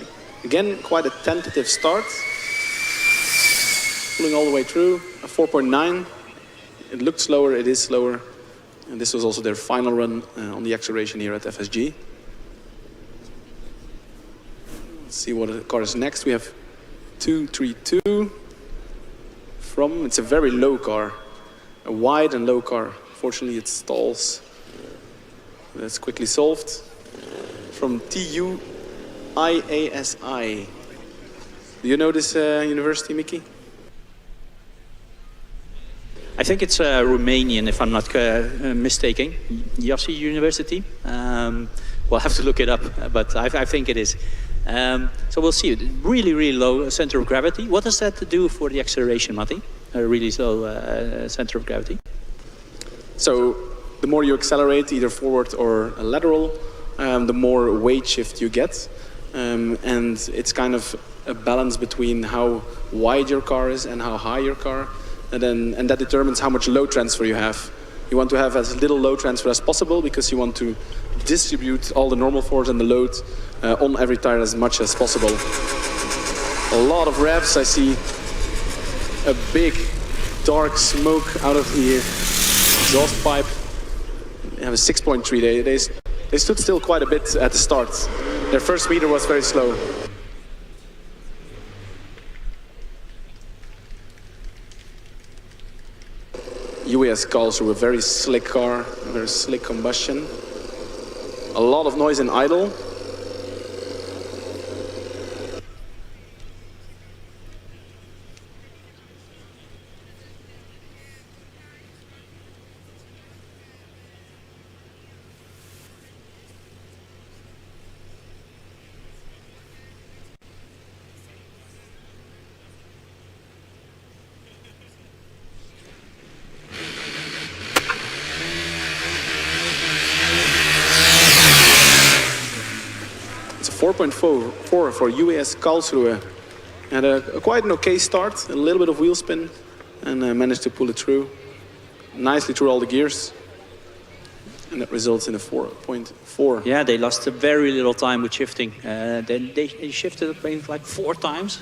Speaker 5: Again, quite a tentative start. Pulling all the way through, a 4.9. It looked slower, it is slower. And this was also their final run on the acceleration here at FSG. Let's see what the car is next. We have 232 from, it's a very low car, a wide and low car. Fortunately, it stalls. That's quickly solved. From TU IASI. Do you know this university, Mickey?
Speaker 4: I think it's Romanian, if I'm not mistaken. Yossi University. We'll have to look it up, but I think it is. So we'll see. Really, really low center of gravity. What does that do for the acceleration, Matti? A really low center of gravity.
Speaker 5: So the more you accelerate, either forward or lateral, the more weight shift you get. And it's kind of a balance between how wide your car is and how high your car. And that determines how much load transfer you have. You want to have as little load transfer as possible because you want to distribute all the normal force and the load on every tire as much as possible. A lot of revs. I see a big dark smoke out of the exhaust pipe. They have a 6.3. They stood still quite a bit at the start. Their first meter was very slow. UAS calls through a very slick car, a very slick combustion. A lot of noise in idle. It's a 4.4 for UAS Karlsruhe. Had quite an okay start, a little bit of wheel spin, and managed to pull it through nicely through all the gears. And that results in a 4.4.
Speaker 4: Yeah, they lost very little time with shifting. They shifted I think, like 4 times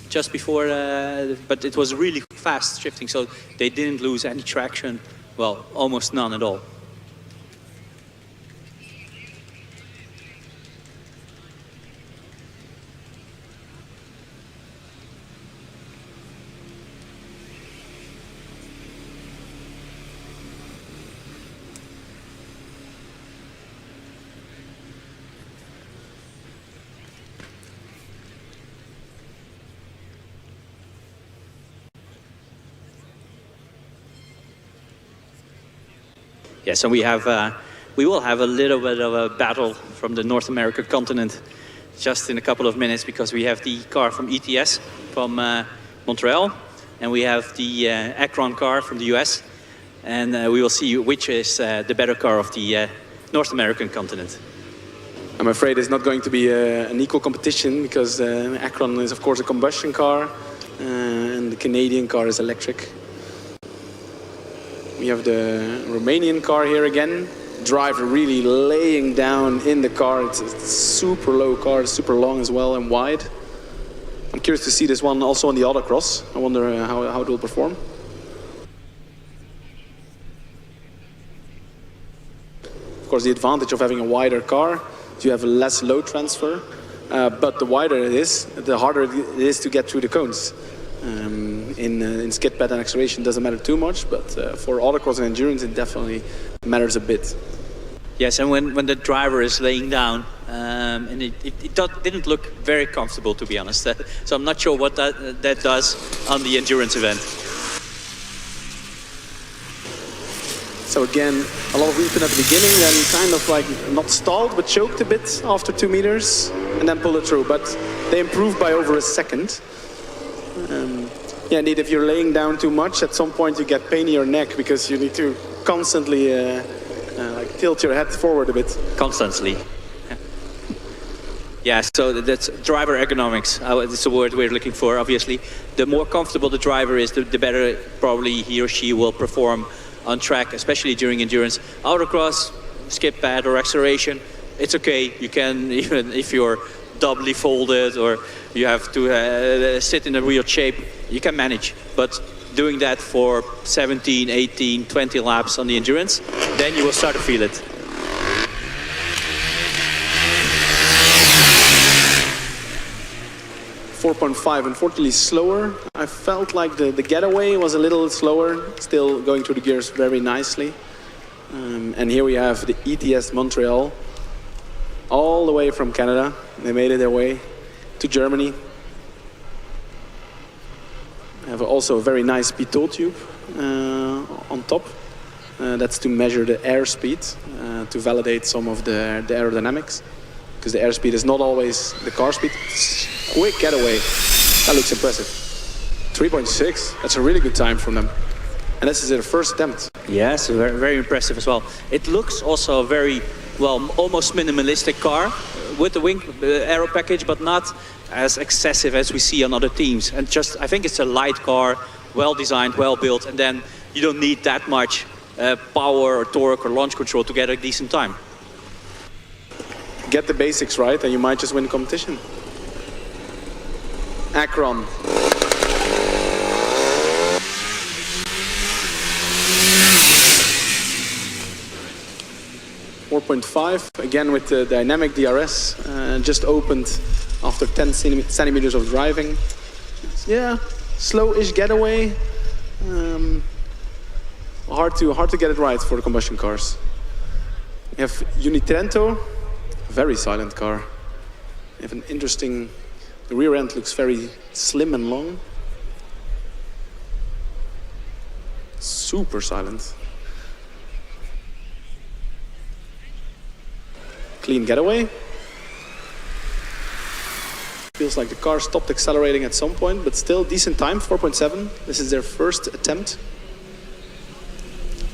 Speaker 4: just before, but it was really fast shifting, so they didn't lose any traction. Well, almost none at all. Yeah, so we will have a little bit of a battle from the North American continent just in a couple of minutes, because we have the car from ETS from Montreal, and we have the Akron car from the US, and we will see which is the better car of the North American continent.
Speaker 5: I'm afraid it's not going to be an equal competition, because Akron is of course a combustion car, and the Canadian car is electric. We have the Romanian car here again. Driver really laying down in the car. It's a super low car, super long as well and wide. I'm curious to see this one also on the autocross. I wonder how it will perform. Of course, the advantage of having a wider car is you have less load transfer. But the wider it is, the harder it is to get through the cones. In skid pad and acceleration doesn't matter too much, but for autocross and endurance it definitely matters a bit.
Speaker 4: Yes, and when the driver is laying down, and it didn't look very comfortable, to be honest. So I'm not sure what that does on the endurance event.
Speaker 5: So again, a lot of wheel spin at the beginning, then kind of like not stalled, but choked a bit after 2 meters, and then pull it through. But they improved by over a second. Yeah, indeed, if you're laying down too much, at some point you get pain in your neck because you need to constantly like tilt your head forward a bit.
Speaker 4: Constantly. Yeah, so that's driver ergonomics. That's the word we're looking for, obviously. The more comfortable the driver is, the better probably he or she will perform on track, especially during endurance. Autocross, skid pad or acceleration, it's okay. You can, even if you're doubly folded or you have to sit in a weird shape, you can manage. But doing that for 17, 18, 20 laps on the endurance, then you will start to feel it.
Speaker 5: .5, unfortunately slower. I felt like the getaway was a little slower, still going through the gears very nicely. And here we have the ETS Montreal, all the way from Canada. They made it their way to Germany. They have also a very nice pitot tube. on top. That's to measure the airspeed, to validate some of the aerodynamics. Because the airspeed is not always the car speed. Quick getaway. That looks impressive. 3.6. That's a really good time from them. And this is their first attempt.
Speaker 4: Yes, very, very impressive as well. It looks also a very, well, almost minimalistic car with the wing aero package, but not as excessive as we see on other teams. And just, I think it's a light car, well designed, well built, and then you don't need that much power or torque or launch control to get a decent time.
Speaker 5: Get the basics right and you might just win the competition. Akron. .5 again with the dynamic DRS, just opened after 10 centimeters of driving. Yeah, slow-ish getaway. Hard to get it right for the combustion cars. We have Unitrento, a very silent car. We have an interesting, the rear end looks very slim and long. Super silent. Clean getaway. Feels like the car stopped accelerating at some point, but still decent time, 4.7. This is their first attempt.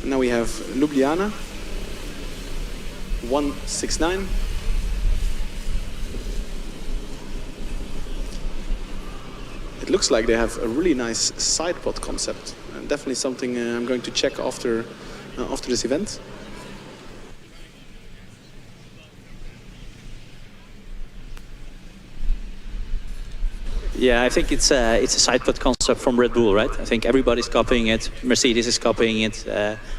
Speaker 5: And now we have Ljubljana, 1.69. It looks like they have a really nice side pod concept. And definitely something I'm going to check after this event.
Speaker 4: Yeah, I think it's a side pod concept from Red Bull, right? I think everybody's copying it. Mercedes is copying it.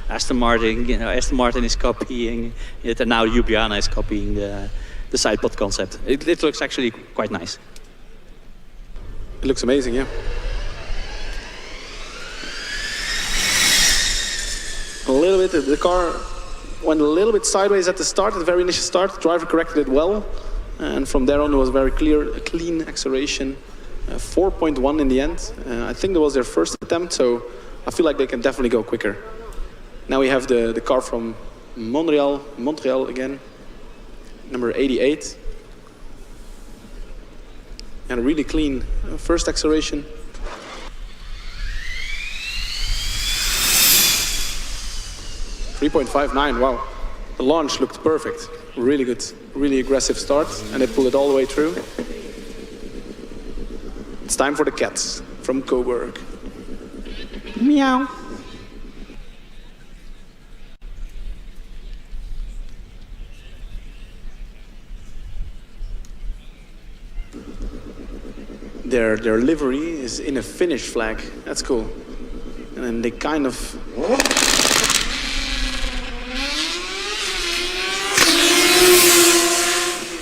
Speaker 4: Aston Martin is copying it, and now Ljubljana is copying the side pod concept. It looks actually quite nice.
Speaker 5: It looks amazing, yeah. A little bit, the car went a little bit sideways at the start, at the very initial start. The driver corrected it well, and from there on it was very clean acceleration. 4.1 in the end. I think that was their first attempt, so I feel like they can definitely go quicker. Now we have the car from Montreal again, number 88. And a really clean first acceleration. .59, wow. The launch looked perfect. Really good, really aggressive start, and they pulled it all the way through. It's time for the cats from Coburg. Meow. Their livery is in a Finnish flag. That's cool. And then they kind of...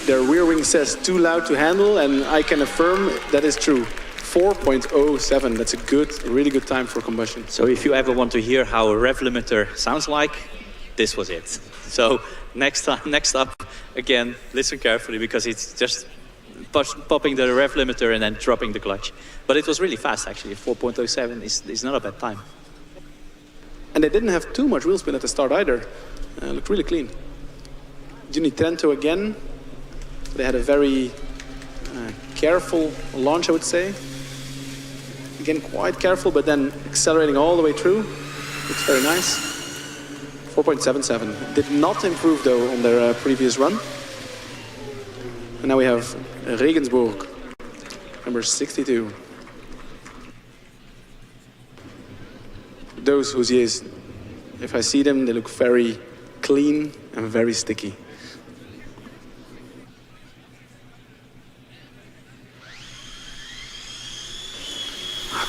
Speaker 5: Their rear wing says too loud to handle, and I can affirm that is true. 4.07, that's a good, really good time for combustion.
Speaker 4: So if you ever want to hear how a rev limiter sounds like, this was it. So next up, again, listen carefully because it's just popping the rev limiter and then dropping the clutch. But it was really fast actually, 4.07 is not a bad time.
Speaker 5: And they didn't have too much wheel spin at the start either. Looked really clean. Unitrento again. They had a very careful launch, I would say. Again, quite careful, but then accelerating all the way through. Looks very nice. 4.77. Did not improve, though, on their previous run. And now we have Regensburg, number 62. Those Hoosiers, if I see them, they look very clean and very sticky.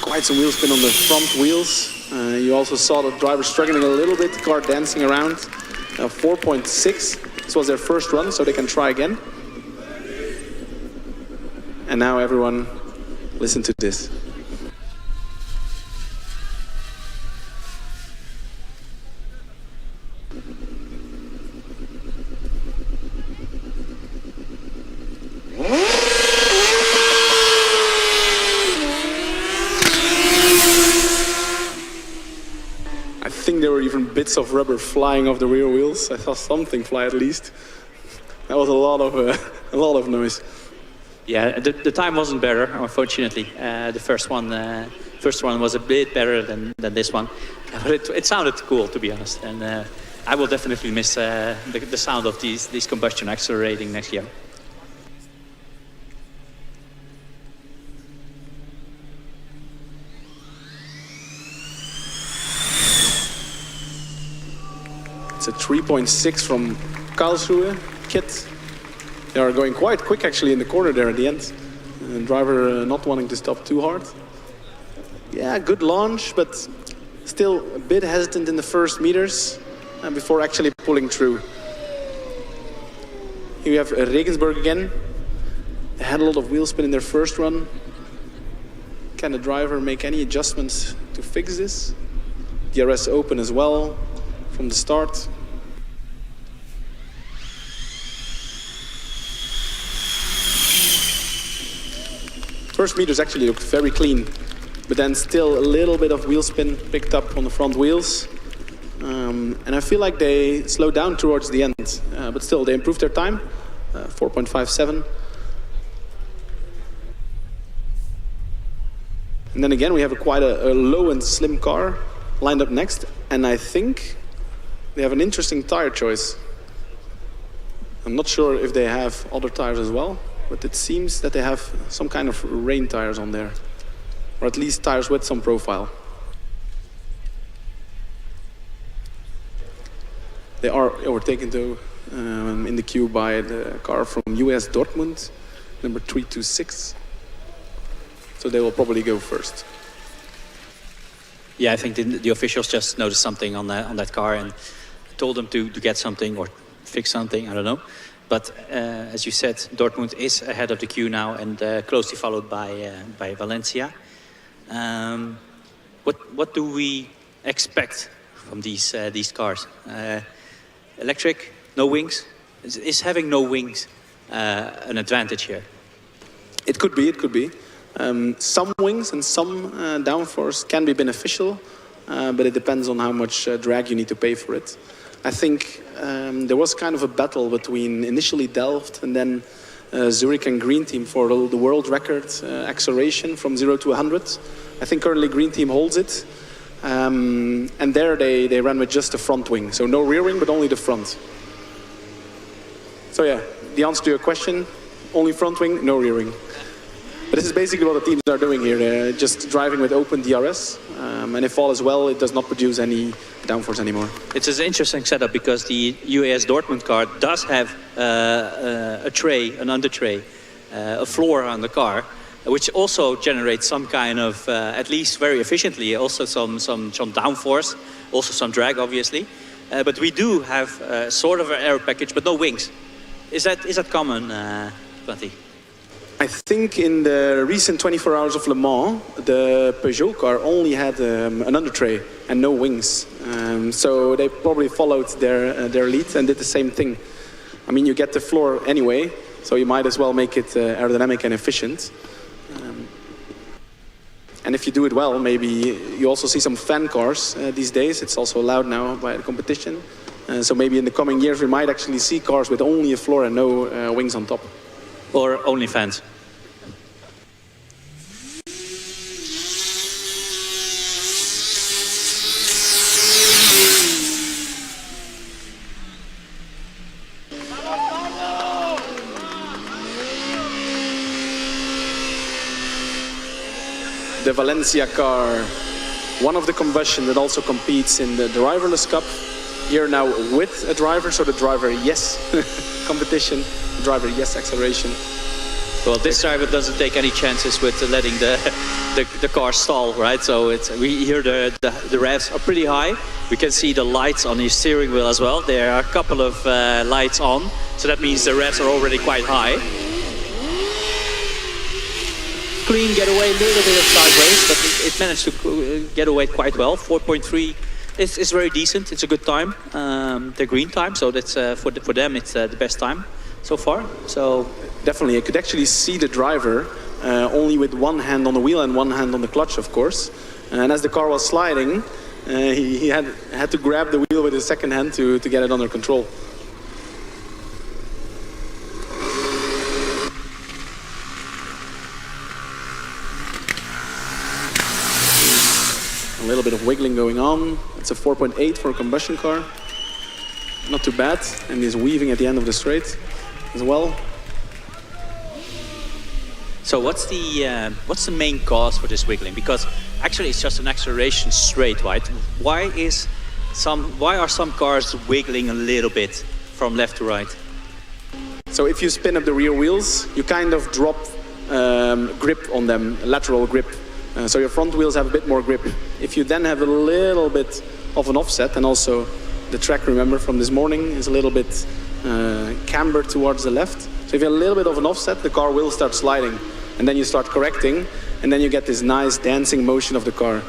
Speaker 5: Quite some wheel spin on the front wheels. You also saw the driver struggling a little bit, the car dancing around. 4.6. This was their first run, so they can try again. And now everyone, listen to this. bits of rubber flying off the rear wheels. I saw something fly at least. That was a lot of noise.
Speaker 4: Yeah, the time wasn't better, unfortunately. The first one was a bit better than this one, but it sounded cool, to be honest. And I will definitely miss the sound of these combustion accelerating next year.
Speaker 5: It's a 3.6 from Karlsruhe kit. They are going quite quick actually in the corner there at the end. And driver not wanting to stop too hard. Yeah, good launch, but still a bit hesitant in the first meters before actually pulling through. Here we have Regensburg again. They had a lot of wheel spin in their first run. Can the driver make any adjustments to fix this? DRS open as well from the start. First meters actually looked very clean, but then still a little bit of wheel spin picked up on the front wheels. And I feel like they slowed down towards the end, but still they improved their time, 4.57. And then again we have quite a low and slim car lined up next, and I think they have an interesting tire choice. I'm not sure if they have other tires as well, but it seems that they have some kind of rain tires on there, or at least tires with some profile. They are overtaken though in the queue by the car from US Dortmund, number 326. So they will probably go first.
Speaker 4: Yeah, I think the officials just noticed something on that car and told them to get something or fix something, I don't know. But as you said, Dortmund is ahead of the queue now and closely followed by Valencia. What do we expect from these cars? Electric, no wings. Is having no wings an advantage here?
Speaker 5: It could be. Some wings and some downforce can be beneficial, but it depends on how much drag you need to pay for it. I think there was kind of a battle between initially Delft and then Zurich and Green Team for the world record acceleration from 0 to 100. I think currently Green Team holds it. And there they ran with just the front wing. So no rear wing, but only the front. So yeah, the answer to your question, only front wing, no rear wing. But this is basically what the teams are doing here. They're just driving with open DRS. And if all is well, it does not produce any downforce anymore.
Speaker 4: It's an interesting setup because the US Dortmund car does have a tray, an under tray, a floor on the car, which also generates some kind of, at least very efficiently, also some downforce, also some drag, obviously. But we do have sort of an aero package, but no wings. Is that common, Patti?
Speaker 5: I think in the recent 24 hours of Le Mans, the Peugeot car only had an under tray and no wings. So they probably followed their lead and did the same thing. I mean, you get the floor anyway, so you might as well make it aerodynamic and efficient. And if you do it well, maybe you also see some fan cars these days. It's also allowed now by the competition. So maybe in the coming years we might actually see cars with only a floor and no wings on top.
Speaker 4: Or only fans.
Speaker 5: The Valencia car, one of the combustion that also competes in the driverless cup. Here now with a driver, so the driver yes competition, driver yes acceleration.
Speaker 4: Well, this driver doesn't take any chances with letting the car stall, right? So we hear the revs are pretty high. We can see the lights on his steering wheel as well. There are a couple of lights on, so that means the revs are already quite high. Clean getaway, a little bit of sideways, but it managed to get away quite well. 4.3 is very decent. It's a good time. The green time, so that's for them it's the best time so far. So
Speaker 5: definitely, I could actually see the driver only with one hand on the wheel and one hand on the clutch, of course. And as the car was sliding, he had to grab the wheel with his second hand to get it under control. A little bit of wiggling going on. It's a 4.8 for a combustion car. Not too bad. And he's weaving at the end of the straight as well.
Speaker 4: So what's the main cause for this wiggling? Because actually it's just an acceleration straight, right? Why are some cars wiggling a little bit from left to right?
Speaker 5: So if you spin up the rear wheels, you kind of drop grip on them, lateral grip. So your front wheels have a bit more grip. If you then have a little bit of an offset, and also the track, remember, from this morning is a little bit cambered towards the left. So if you have a little bit of an offset, the car will start sliding. And then you start correcting, and then you get this nice dancing motion of the car.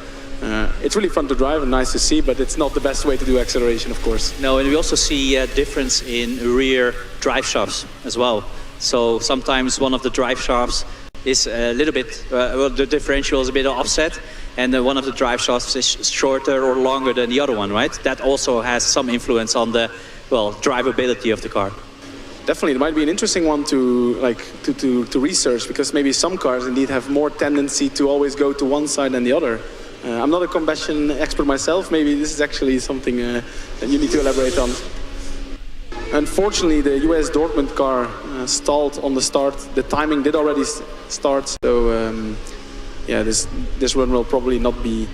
Speaker 5: It's really fun to drive and nice to see, but it's not the best way to do acceleration, of course.
Speaker 4: No, and we also see a difference in rear drive shafts as well. So sometimes one of the drive shafts is a little bit, well, the differential is a bit offset, and one of the drive shafts is shorter or longer than the other one, right? That also has some influence on the, well, drivability of the car.
Speaker 5: Definitely, it might be an interesting one to research, because maybe some cars indeed have more tendency to always go to one side than the other. I'm not a combustion expert myself. Maybe this is actually something that you need to elaborate on. Unfortunately, the US Dortmund car stalled on the start. The timing did already start, so yeah, this run will probably not be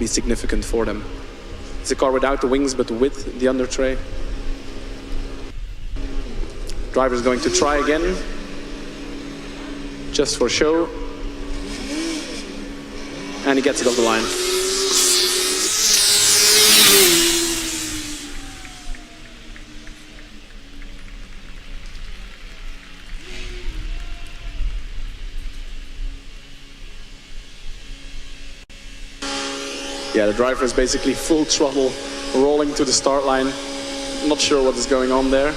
Speaker 5: significant for them. It's a car without the wings, but with the under tray. Driver's going to try again, just for show, and he gets it off the line. Yeah, the driver is basically full throttle, rolling to the start line. Not sure what is going on there.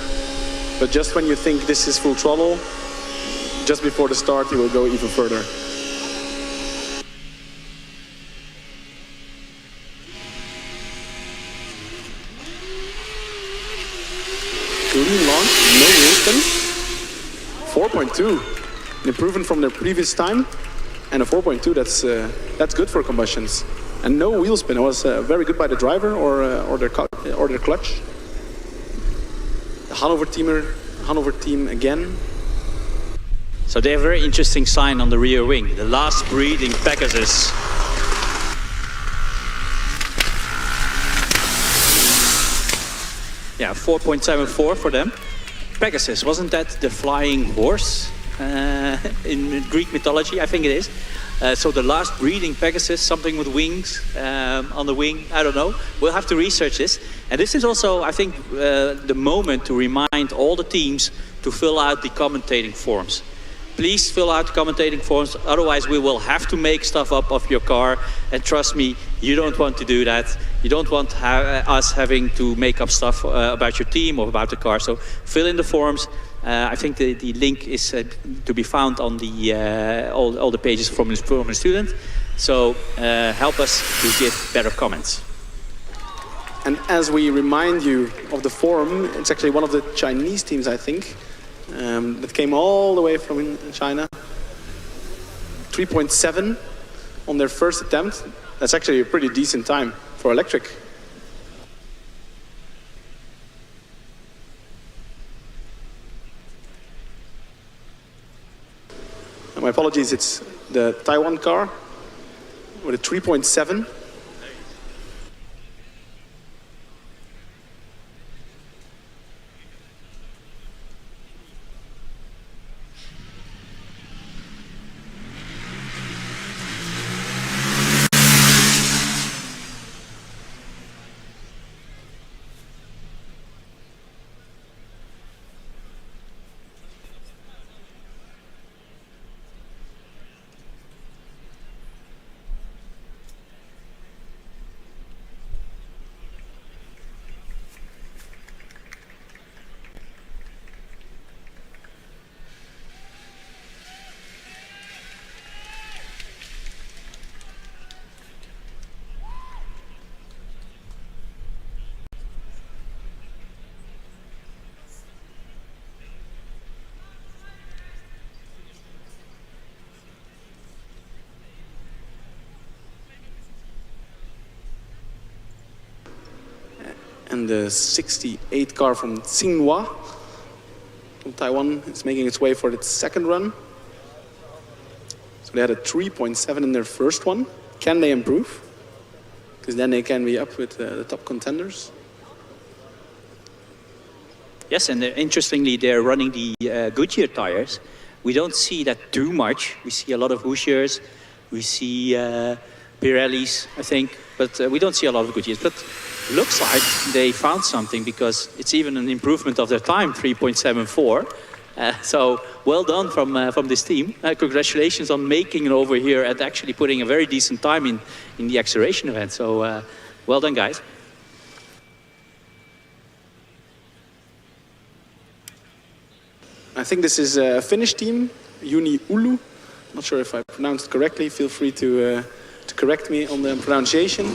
Speaker 5: But just when you think this is full throttle, just before the start, he will go even further. Clean launch, no wheel spin. 4.2, an improvement from their previous time, and a 4.2. That's good for combustions. And no wheel spin. It was very good by the driver or their clutch. The Hanover team again.
Speaker 4: So they have a very interesting sign on the rear wing. The last breathing Pegasus. Yeah, 4.74 for them. Pegasus, wasn't that the flying horse in Greek mythology? I think it is. So the last breeding Pegasus, something with wings on the wing, I don't know. We'll have to research this. And this is also, I think, the moment to remind all the teams to fill out the commentating forms. Please fill out the commentating forms, otherwise we will have to make stuff up of your car. And trust me, you don't want to do that. You don't want us having to make up stuff about your team or about the car. So fill in the forms. I think the link is to be found on the all the pages from the student. So help us to give better comments.
Speaker 5: And as we remind you of the forum, it's actually one of the Chinese teams, I think, that came all the way from China. 3.7 on their first attempt. That's actually a pretty decent time for electric. My apologies, it's the Taiwan car with a 3.7. And the 68 car from Tsinghua from Taiwan is making its way for its second run. So they had a 3.7 in their first one. Can they improve? Because then they can be up with the top contenders.
Speaker 4: Yes, and interestingly, they're running the Goodyear tires. We don't see that too much. We see a lot of Hoosiers, we see Pirellis, I think, but we don't see a lot of Goodyears. But looks like they found something, because it's even an improvement of their time, 3.74. So well done from this team. Congratulations on making it over here and actually putting a very decent time in the acceleration event. So well done, guys.
Speaker 5: I think this is a Finnish team, UniNa. Not sure if I pronounced it correctly. Feel free to correct me on the pronunciation.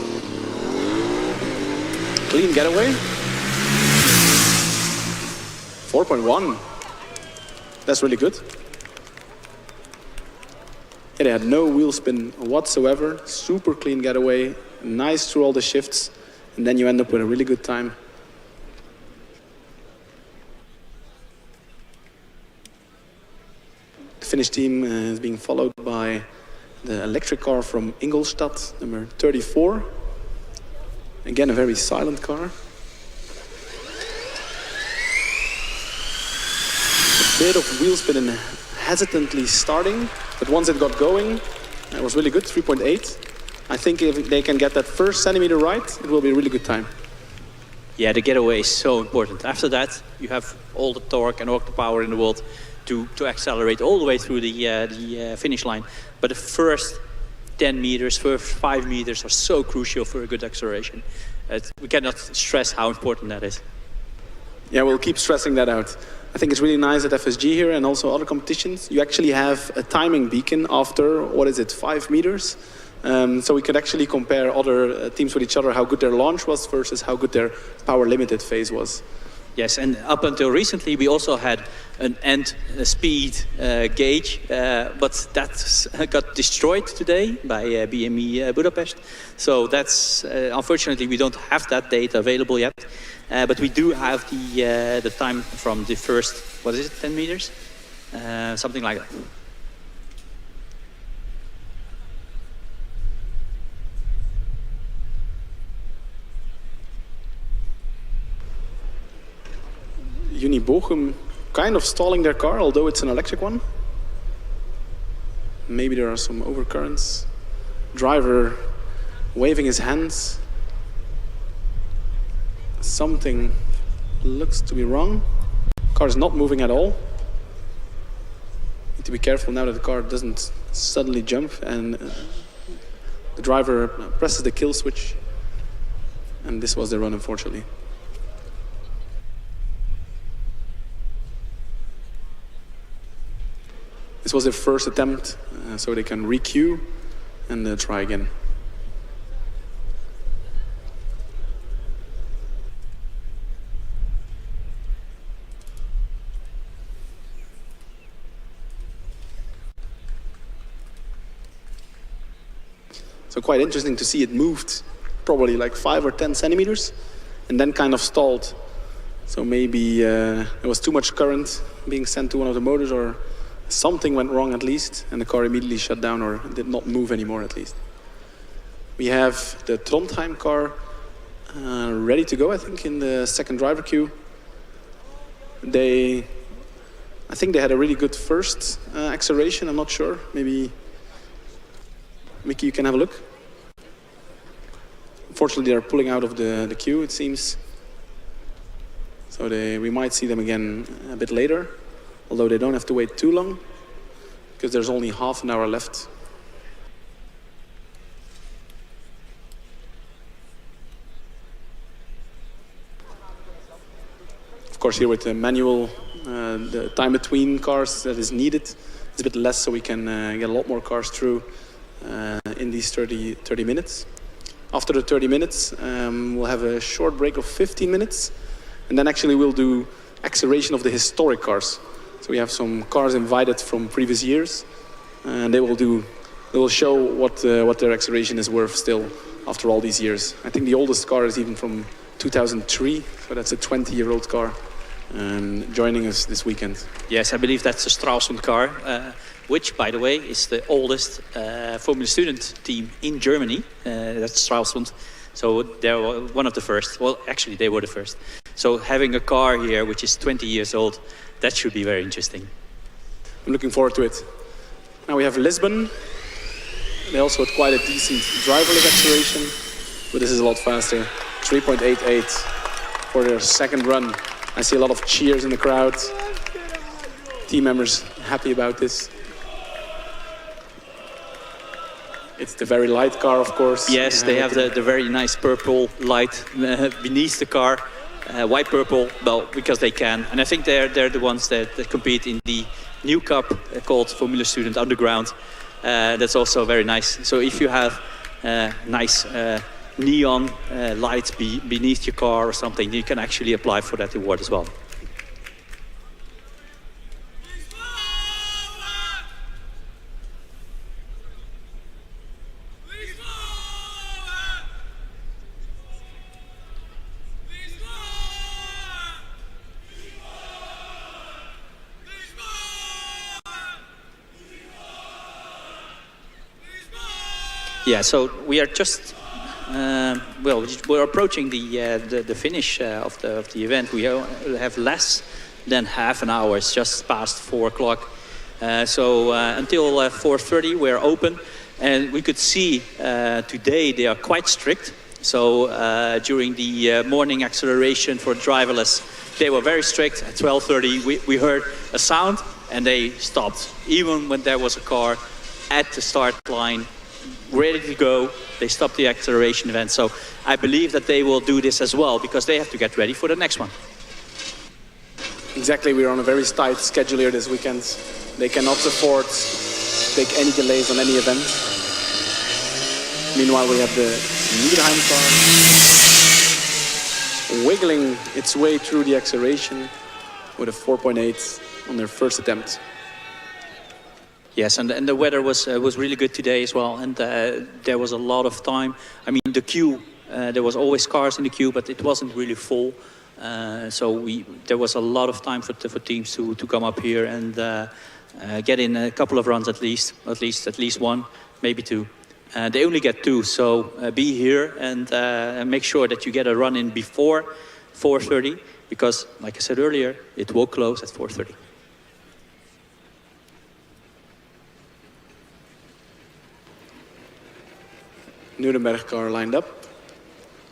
Speaker 5: Clean getaway. 4.1. That's really good. Yeah, they had no wheel spin whatsoever. Super clean getaway. Nice through all the shifts. And then you end up with a really good time. The Finnish team is being followed by the electric car from Ingolstadt, number 34. Again, a very silent car. A bit of wheel spin and hesitantly starting, but once it got going, it was really good, 3.8. I think if they can get that first centimeter right, it will be a really good time.
Speaker 4: Yeah, the getaway is so important. After that, you have all the torque and all the power in the world to accelerate all the way through the finish line. But the first 10 meters, first 5 meters are so crucial for a good acceleration. We cannot stress how important that is.
Speaker 5: Yeah, we'll keep stressing that out. I think it's really nice at FSG here and also other competitions. You actually have a timing beacon after, 5 meters? So we could actually compare other teams with each other, how good their launch was versus how good their power limited phase was.
Speaker 4: Yes, and up until recently, we also had an end speed gauge, but that got destroyed today by BME Budapest. So that's, unfortunately, we don't have that data available yet. But we do have the time from the first, 10 meters? Something like that.
Speaker 5: Uni Bochum kind of stalling their car, although it's an electric one. Maybe there are some overcurrents. Driver waving his hands. Something looks to be wrong. Car is not moving at all. Need to be careful now that the car doesn't suddenly jump and the driver presses the kill switch. And this was the run, unfortunately. This was their first attempt, so they can re-queue and try again. So quite interesting to see it moved probably like 5 or 10 centimeters and then kind of stalled. So maybe there was too much current being sent to one of the motors, or something went wrong at least, and the car immediately shut down or did not move anymore at least. We have the Trondheim car ready to go, I think, in the second driver queue. I think they had a really good first acceleration, I'm not sure. Maybe, Mickey, you can have a look. Unfortunately, they're pulling out of the queue, it seems. So we might see them again a bit later. Although they don't have to wait too long, because there's only half an hour left. Of course, here with the manual, the time between cars that is needed is a bit less, so we can get a lot more cars through in these 30 minutes. After the 30 minutes, we'll have a short break of 15 minutes, and then actually we'll do acceleration of the historic cars. So we have some cars invited from previous years, and they will show what their acceleration is worth still after all these years. I think the oldest car is even from 2003, so that's a 20-year-old car, joining us this weekend.
Speaker 4: Yes, I believe that's a Strohm Söhne car, which, by the way, is the oldest Formula Student team in Germany. That's Strohm Söhne. So they were one of the first. Well, actually, they were the first. So having a car here, which is 20 years old, that should be very interesting.
Speaker 5: I'm looking forward to it. Now we have Lisbon. They also had quite a decent driverless acceleration, but this is a lot faster. 3.88 for their second run. I see a lot of cheers in the crowd. Team members happy about this. It's the very light car, of course.
Speaker 4: Yes, they have the very nice purple light beneath the car. White purple, well, because they can. And I think they're the ones that compete in the new cup called Formula Student Underground. That's also very nice. So if you have nice neon lights beneath your car or something, you can actually apply for that award as well. Yeah, so we are just we're approaching the finish of the event. We have less than half an hour. It's just past 4 o'clock. So until 4:30 we're open, and we could see today they are quite strict. So during the morning acceleration for driverless, they were very strict. At 12:30 we heard a sound and they stopped, even when there was a car at the start line ready to go. They stopped the acceleration event. So I believe that they will do this as well, because they have to get ready for the next one.
Speaker 5: Exactly, we're on a very tight schedule here this weekend. They cannot afford to take any delays on any event. Meanwhile, we have the Niederheim car wiggling its way through the acceleration with a 4.8 on their first attempt.
Speaker 4: Yes, and the weather was really good today as well, and there was a lot of time. I mean, the queue, there was always cars in the queue, but it wasn't really full. So there was a lot of time for teams to come up here and get in a couple of runs at least one, maybe two. They only get 2, so be here and make sure that you get a run in before 4:30, because, like I said earlier, it will close at 4:30.
Speaker 5: Nuremberg car lined up,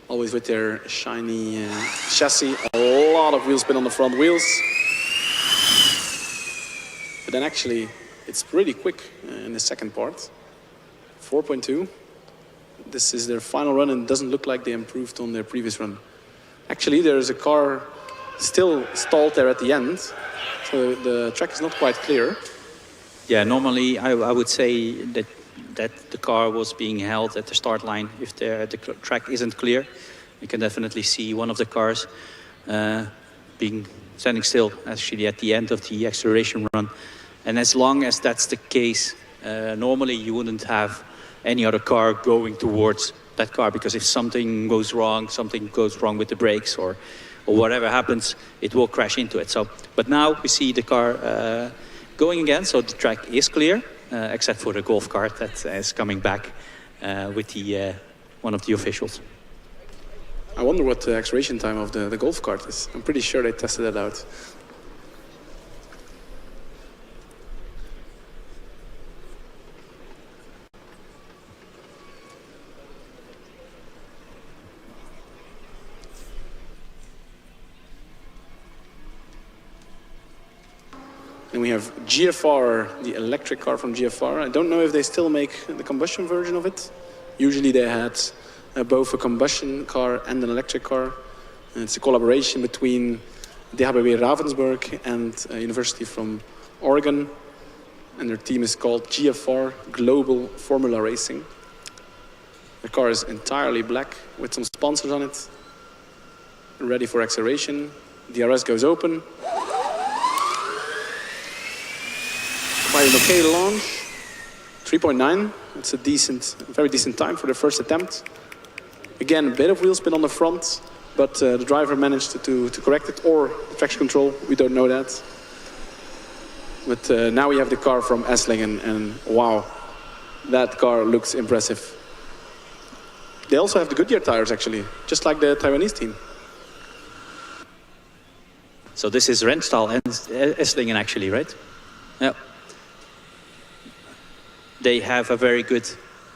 Speaker 5: always with their shiny chassis. A lot of wheel spin on the front wheels. But then actually, it's pretty quick in the second part. 4.2. This is their final run, and it doesn't look like they improved on their previous run. Actually, there is a car still stalled there at the end, so the track is not quite clear.
Speaker 4: Yeah, normally I would say that the car was being held at the start line. If the track isn't clear, you can definitely see one of the cars standing still, actually, at the end of the acceleration run. And as long as that's the case, normally you wouldn't have any other car going towards that car, because if something goes wrong with the brakes or whatever happens, it will crash into it. So, but now we see the car going again, so the track is clear. Except for the golf cart that is coming back with one of the officials.
Speaker 5: I wonder what the acceleration time of the golf cart is. I'm pretty sure they tested that out. And we have GFR, the electric car from GFR. I don't know if they still make the combustion version of it. Usually they had both a combustion car and an electric car. And it's a collaboration between DHBW Ravensburg and a university from Oregon. And their team is called GFR Global Formula Racing. The car is entirely black with some sponsors on it. Ready for acceleration. DRS goes open. Quite an okay launch, 3.9. It's a very decent time for the first attempt. Again, a bit of wheel spin on the front, but the driver managed to correct it, or the traction control, we don't know that. But now we have the car from Esslingen, and wow, that car looks impressive. They also have the Goodyear tires, actually, just like the Taiwanese team.
Speaker 4: So this is Renstal and Esslingen, actually, right? Yeah. They have a very good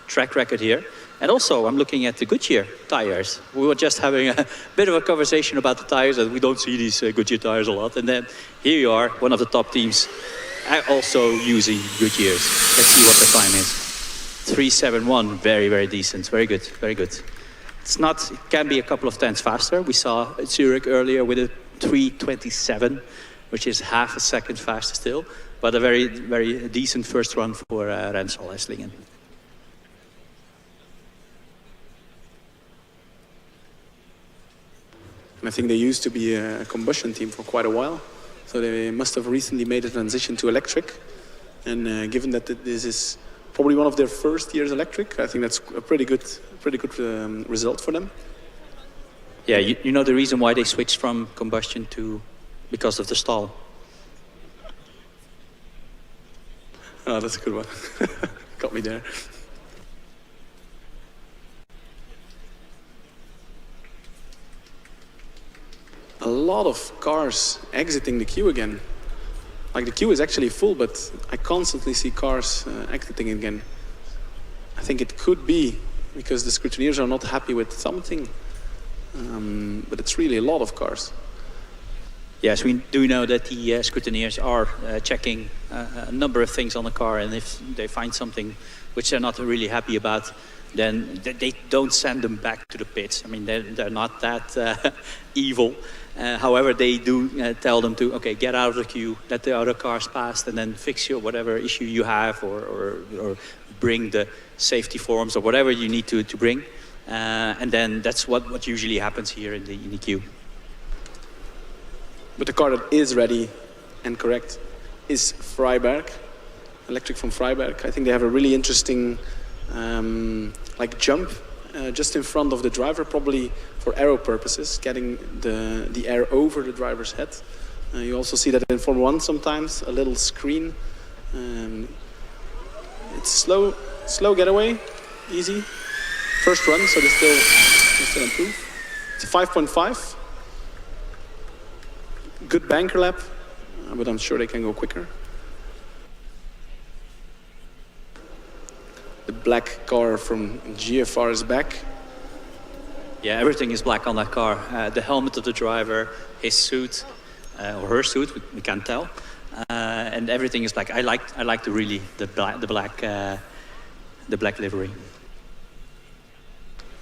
Speaker 4: track record here. And also, I'm looking at the Goodyear tires. We were just having a bit of a conversation about the tires, that we don't see these Goodyear tires a lot. And then here you are, one of the top teams, also using Goodyears. Let's see what the time is. 371, very, very decent. Very good, very good. It's not, it can be a couple of tenths faster. We saw Zurich earlier with a 327, which is half a second faster still. But a very, very decent first run for Renstal Esslingen.
Speaker 5: And I think they used to be a combustion team for quite a while. So they must have recently made a transition to electric. And given that this is probably one of their first years electric, I think that's a pretty good result for them.
Speaker 4: Yeah, you know the reason why they switched from combustion to, because of the stall.
Speaker 5: Oh, that's a good one. Got me there. A lot of cars exiting the queue again. Like, the queue is actually full, but I constantly see cars exiting again. I think it could be because the scrutineers are not happy with something, but it's really a lot of cars.
Speaker 4: Yes, we do know that the scrutineers are checking a number of things on the car, and if they find something which they're not really happy about, then they don't send them back to the pits. I mean, they're not that evil. However, they do tell them to, okay, get out of the queue, let the other cars pass, and then fix your whatever issue you have, or bring the safety forms or whatever you need to bring. And then that's what usually happens here in the queue.
Speaker 5: But the car that is ready and correct is Freiberg, electric from Freiberg. I think they have a really interesting like jump just in front of the driver, probably for aero purposes, getting the air over the driver's head. You also see that in Formula 1 sometimes, a little screen. It's slow getaway, easy. First run, so they still improve. It's a 5.5. Good banker lap, but I'm sure they can go quicker. The black car from GFR is back.
Speaker 4: Yeah, everything is black on that car. The helmet of the driver, his suit, or her suit, we can't tell, and everything is black. I like the black livery.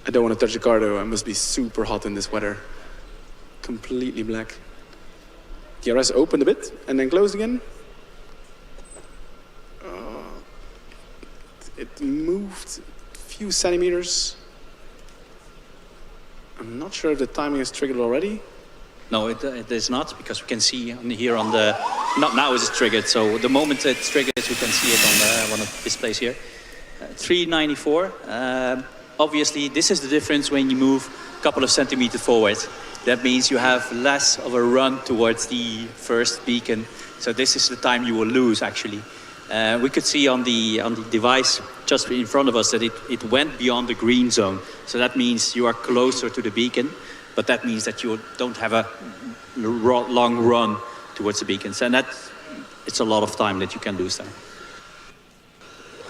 Speaker 5: I don't want to touch the car though. I must be super hot in this weather. Completely black. DRS opened a bit and then closed again. It moved a few centimeters. I'm not sure if the timing is triggered already.
Speaker 4: No, it is not, because we can see here on the... Not now is it triggered, so the moment it's triggered, we can see it on one of the displays here. 394. Obviously, this is the difference when you move a couple of centimeters forward. That means you have less of a run towards the first beacon. So this is the time you will lose, actually. We could see on the device just in front of us that it went beyond the green zone. So that means you are closer to the beacon, but that means that you don't have a long run towards the beacons. And it's a lot of time that you can lose there.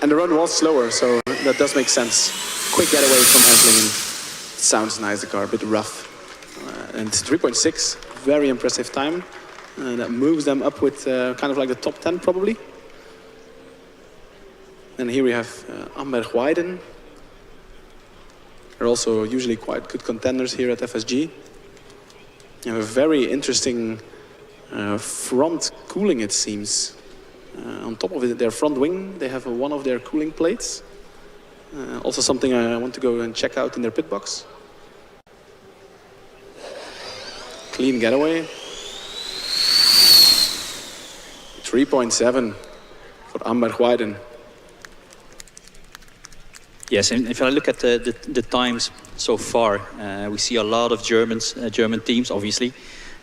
Speaker 5: And the run was slower, so that does make sense. Quick getaway from Esslingen. Sounds nice, the car, a bit rough. And 3.6, very impressive time. That moves them up with kind of like the top 10 probably. And here we have Amberg-Weiden. They're also usually quite good contenders here at FSG. They have a very interesting front cooling, it seems. On top of it, their front wing, they have one of their cooling plates. Also something I want to go and check out in their pit box. Clean getaway. 3.7 for Amberg-Weiden.
Speaker 4: Yes, and if I look at the times, so far. We see a lot of German teams, obviously.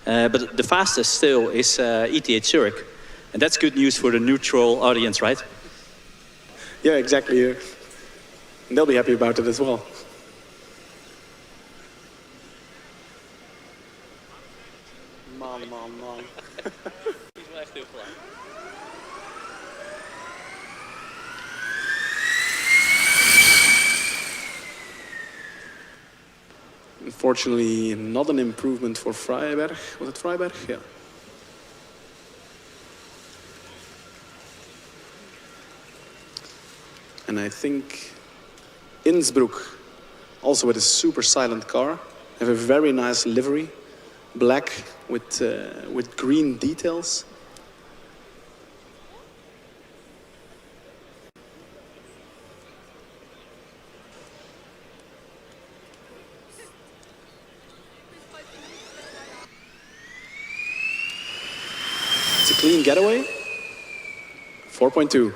Speaker 4: But the fastest still is ETH Zurich. And that's good news for the neutral audience, right?
Speaker 5: Yeah, exactly. And they'll be happy about it as well. Man. Unfortunately, not an improvement for Freiberg. Was it Freiberg? Yeah. And I think Innsbruck, also with a super silent car, have a very nice livery, black with green details. It's a clean getaway. 4.2.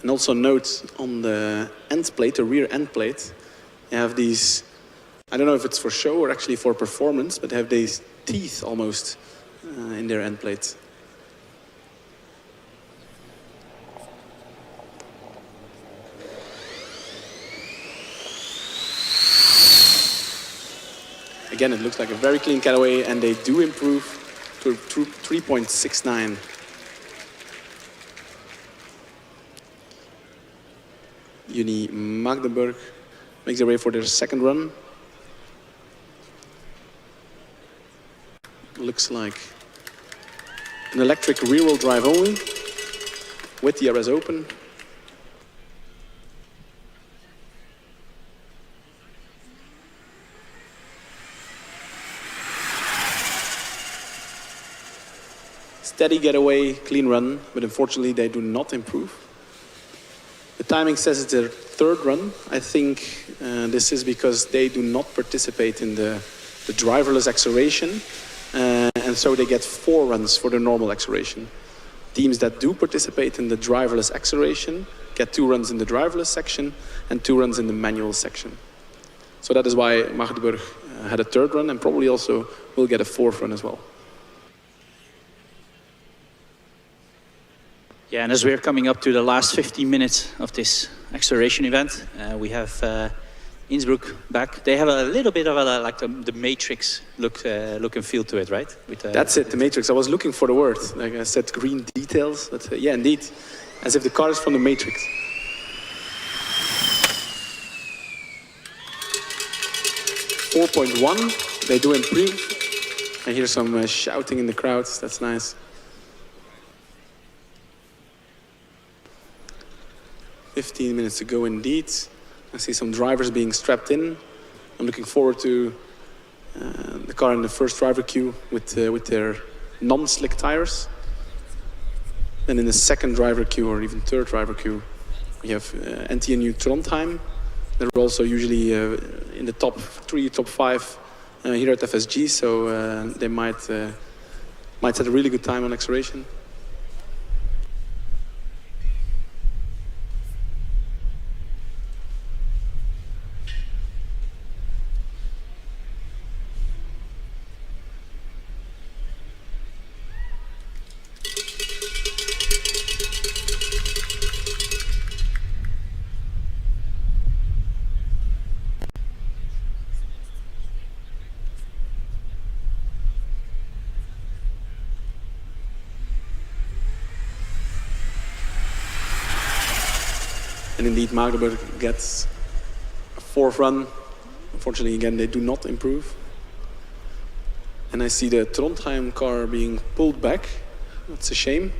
Speaker 5: And also note on the end plate, the rear end plate, you have these, I don't know if it's for show or actually for performance, but they have these teeth almost in their end plates. Again, it looks like a very clean getaway, and they do improve to 3.69. Uni Magdeburg makes their way for their second run. Looks like an electric rear-wheel drive only, with the RS open. Steady getaway, clean run, but unfortunately they do not improve. The timing says it's their third run. I think this is because they do not participate in the driverless acceleration, and so they get 4 runs for the normal acceleration. Teams that do participate in the driverless acceleration get 2 runs in the driverless section and 2 runs in the manual section. So that is why Magdeburg had a third run and probably also will get a 4th run as well.
Speaker 4: Yeah, and as we're coming up to the last 15 minutes of this acceleration event, we have Innsbruck back. They have a little bit of like the Matrix look and feel to it, right?
Speaker 5: That's it, the Matrix. I was looking for the word. Like I said, green details. But yeah, indeed, as if the car is from the Matrix. .1, they do improve. I hear some shouting in the crowds. That's nice. 15 minutes to go indeed. I see some drivers being strapped in. I'm looking forward to the car in the first driver queue with their non-slick tires. Then in the second driver queue or even third driver queue, we have NTNU Trondheim. They're also usually in the top 3, top 5 here at FSG, so they might set a really good time on acceleration. And indeed, Magdeburg gets a 4th run. Unfortunately, again, they do not improve. And I see the Trondheim car being pulled back. That's a shame.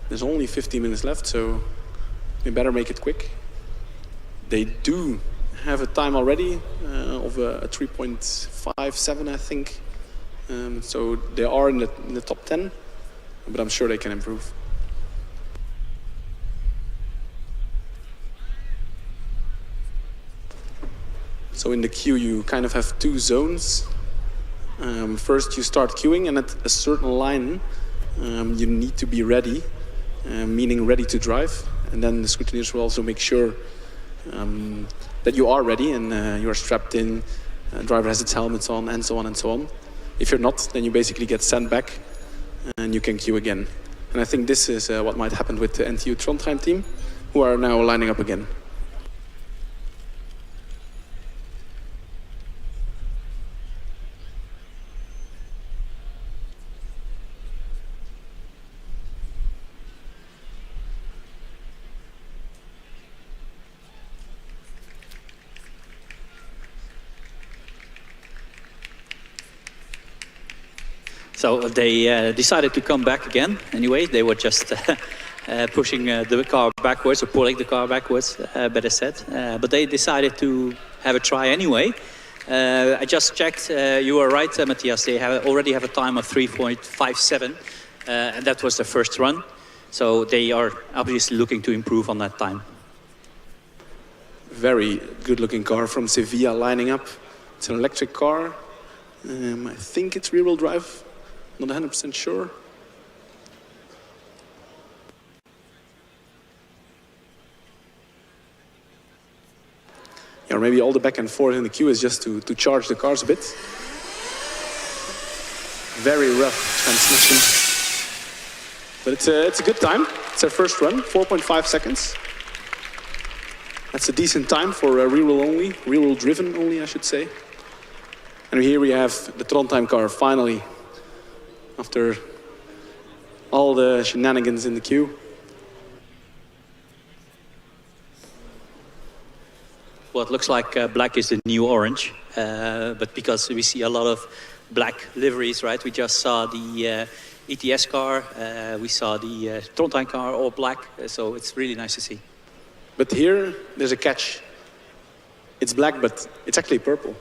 Speaker 5: There's only 15 minutes left, so we better make it quick. They do have a time already of a 3.57, I think. So they are in the top 10, but I'm sure they can improve. So in the queue, you kind of have two zones. First, you start queuing, and at a certain line, you need to be ready, meaning ready to drive. And then the scrutineers will also make sure that you are ready and you are strapped in, driver has its helmets on, and so on and so on. If you're not, then you basically get sent back and you can queue again. And I think this is what might happen with the NTU Trondheim team, who are now lining up again.
Speaker 4: So they decided to come back again. Anyway, they were just pushing the car backwards, or pulling the car backwards, better said. But they decided to have a try anyway. I just checked. You were right, Matthias. They already have a time of 3.57, and that was the first run. So they are obviously looking to improve on that time.
Speaker 5: Very good-looking car from Sevilla lining up. It's an electric car. I think it's rear-wheel drive. Not 100% sure. Yeah, or maybe all the back and forth in the queue is just to charge the cars a bit. Very rough transmission. But it's a good time. It's our first run, 4.5 seconds. That's a decent time for a rear-wheel only, rear-wheel driven only, I should say. And here we have the Trondheim car finally, after all the shenanigans in the queue.
Speaker 4: Well, it looks like black is the new orange, but because we see a lot of black liveries, right? We just saw the ETS car, we saw the Trondheim car, all black, so it's really nice to see.
Speaker 5: But here, there's a catch. It's black, but it's actually purple.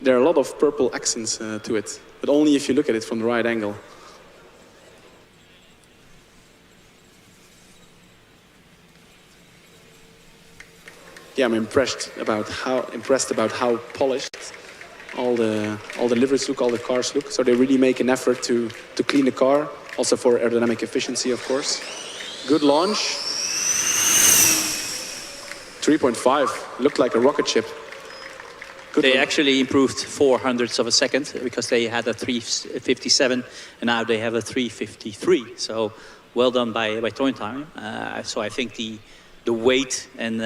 Speaker 5: There are a lot of purple accents to it, but only if you look at it from the right angle. Yeah, I'm impressed about how polished all the liveries look, all the cars look. So they really make an effort to clean the car, also for aerodynamic efficiency, of course. Good launch. 3.5, looked like a rocket ship. Good
Speaker 4: they
Speaker 5: run.
Speaker 4: actually improved 0.04 of a second because they had a 3:57 and now they have a 3:53. So well done by Trondheim. So I think the weight and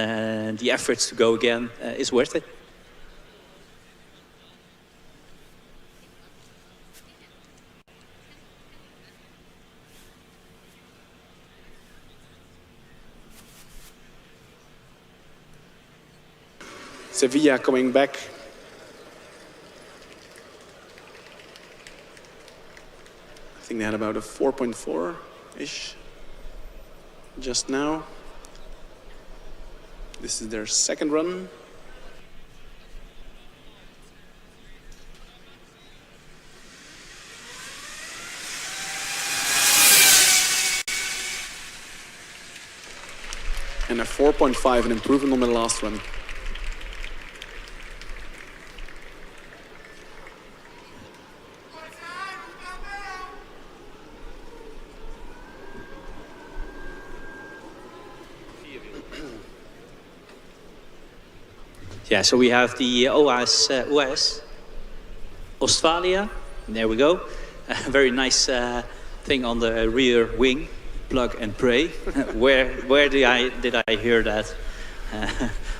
Speaker 4: the efforts to go again is worth it.
Speaker 5: Sevilla coming back. I think they had about a 4.4-ish just now. This is their second run. And a 4.5, an improvement on the last run.
Speaker 4: Yeah, so we have the OS Australia. There we go. A very nice thing on the rear wing, plug and pray. where did I hear that?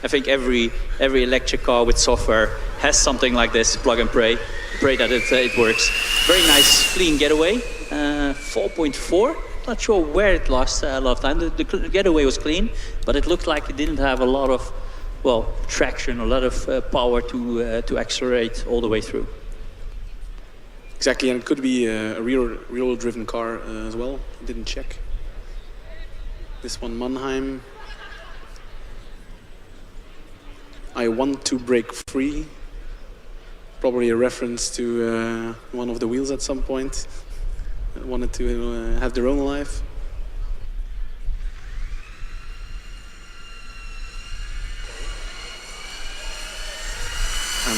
Speaker 4: I think every electric car with software has something like this, plug and pray. Pray that it works. Very nice, clean getaway. 4.4. Not sure where it lost a lot of time. The getaway was clean, but it looked like it didn't have a lot of traction, a lot of power to accelerate all the way through.
Speaker 5: Exactly, and it could be a rear-wheel driven car as well. Didn't check. This one, Mannheim. I want to break free. Probably a reference to one of the wheels at some point. Wanted to have their own life.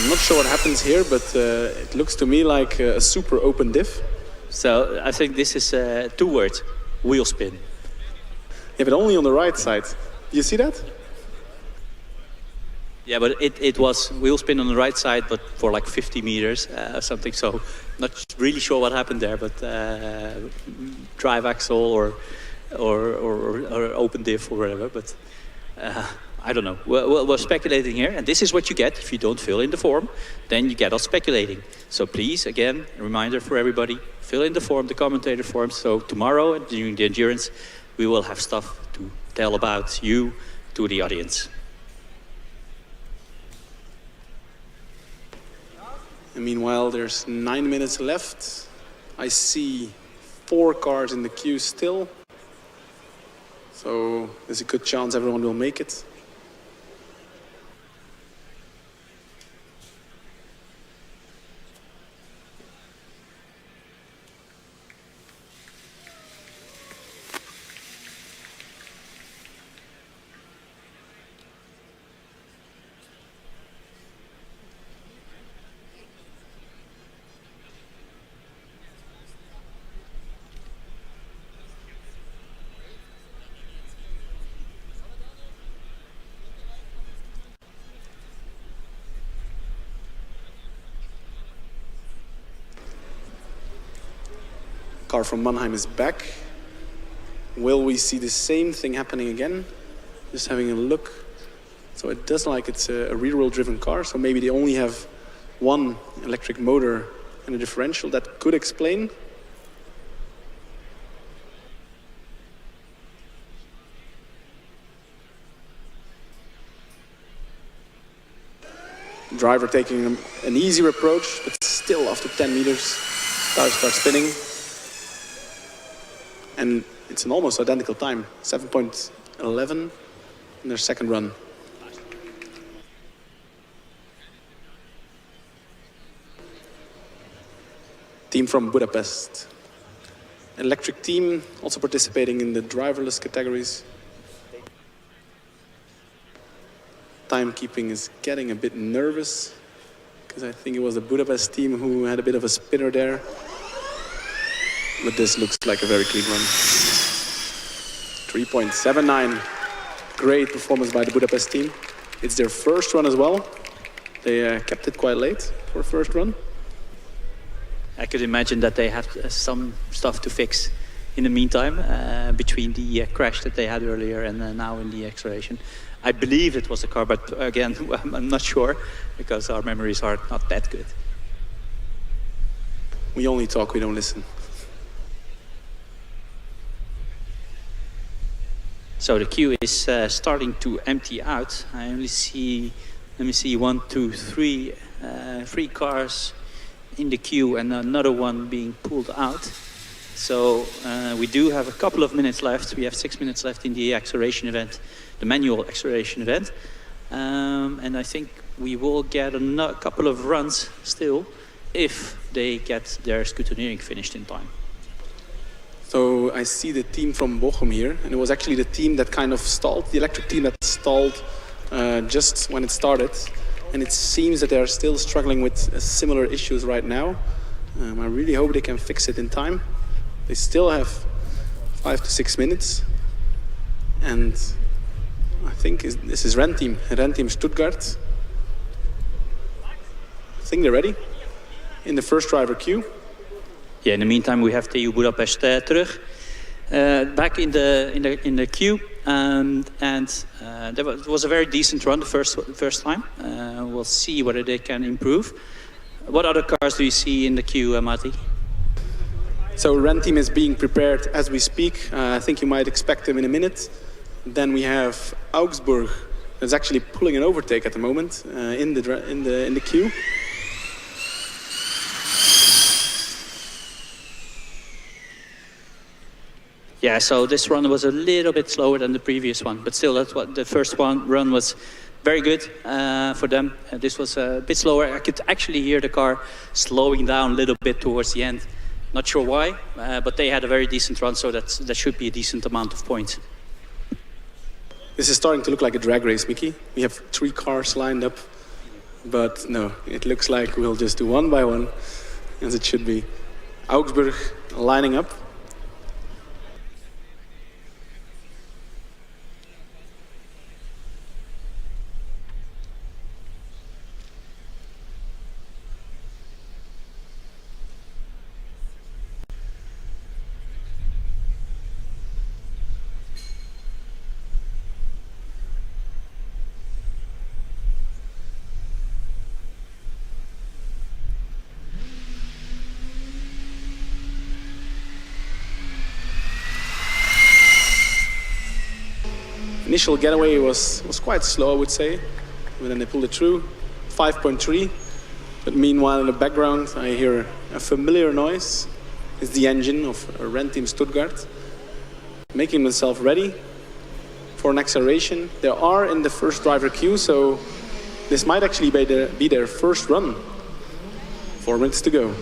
Speaker 5: I'm not sure what happens here, but it looks to me like a super open diff.
Speaker 4: So I think this is 2 words, wheel spin.
Speaker 5: Yeah, but only on the right side. You see that?
Speaker 4: Yeah, but it was wheel spin on the right side, but for like 50 meters or something. So not really sure what happened there, but drive axle or open diff or whatever. But I don't know. We're speculating here, and this is what you get if you don't fill in the form. Then you get us speculating. So please, again, a reminder for everybody: fill in the form, the commentator form. So tomorrow during the endurance, we will have stuff to tell about you to the audience.
Speaker 5: And meanwhile, there's 9 minutes left. I see 4 cars in the queue still. So there's a good chance everyone will make it. Car from Mannheim is back. Will we see the same thing happening again? Just having a look. So it does like it's a rear-wheel driven car, so maybe they only have 1 electric motor and a differential. That could explain. Driver taking an easier approach, but still after 10 meters, tires start spinning. And it's an almost identical time, 7.11 in their second run. Team from Budapest. Electric team, also participating in the driverless categories. Timekeeping is getting a bit nervous, because I think it was the Budapest team who had a bit of a spinner there. But this looks like a very clean run. 3.79. Great performance by the Budapest team. It's their first run as well. They kept it quite late for first run.
Speaker 4: I could imagine that they have some stuff to fix in the meantime, between the crash that they had earlier and now in the acceleration. I believe it was the car, but again, I'm not sure, because our memories are not that good.
Speaker 5: We only talk, we don't listen.
Speaker 4: So the queue is starting to empty out. I only see, let me see, 1, 2, 3, 3 cars in the queue and another one being pulled out. So we do have a couple of minutes left. We have 6 minutes left in the acceleration event, the manual acceleration event. And I think we will get a couple of runs still if they get their scrutineering finished in time.
Speaker 5: So I see the team from Bochum here, and it was actually the team that kind of stalled, the electric team that stalled just when it started. And it seems that they are still struggling with similar issues right now. I really hope they can fix it in time. They still have 5 to 6 minutes. And I think this is Renteam Stuttgart. I think they're ready in the first driver queue.
Speaker 4: Yeah, in the meantime, we have TU Budapest terug, back in the queue, and there was a very decent run the first time. We'll see whether they can improve. What other cars do you see in the queue, Matti?
Speaker 5: So Renteam is being prepared as we speak. I think you might expect them in a minute. Then we have Augsburg, that's actually pulling an overtake at the moment in the queue.
Speaker 4: Yeah, so this run was a little bit slower than the previous one, but still, that's what the first run was very good for them. This was a bit slower. I could actually hear the car slowing down a little bit towards the end. Not sure why, but they had a very decent run, so that should be a decent amount of points.
Speaker 5: This is starting to look like a drag race, Mickey. We have 3 cars lined up But no, it looks like we'll just do one by one, as it should be. Augsburg lining up. Initial getaway was quite slow, I would say, but then they pulled it through, 5.3. But meanwhile, in the background, I hear a familiar noise. It's the engine of Racing Team Stuttgart, making themselves ready for an acceleration. They are in the first driver queue, so this might actually be their first run. 4 minutes to go.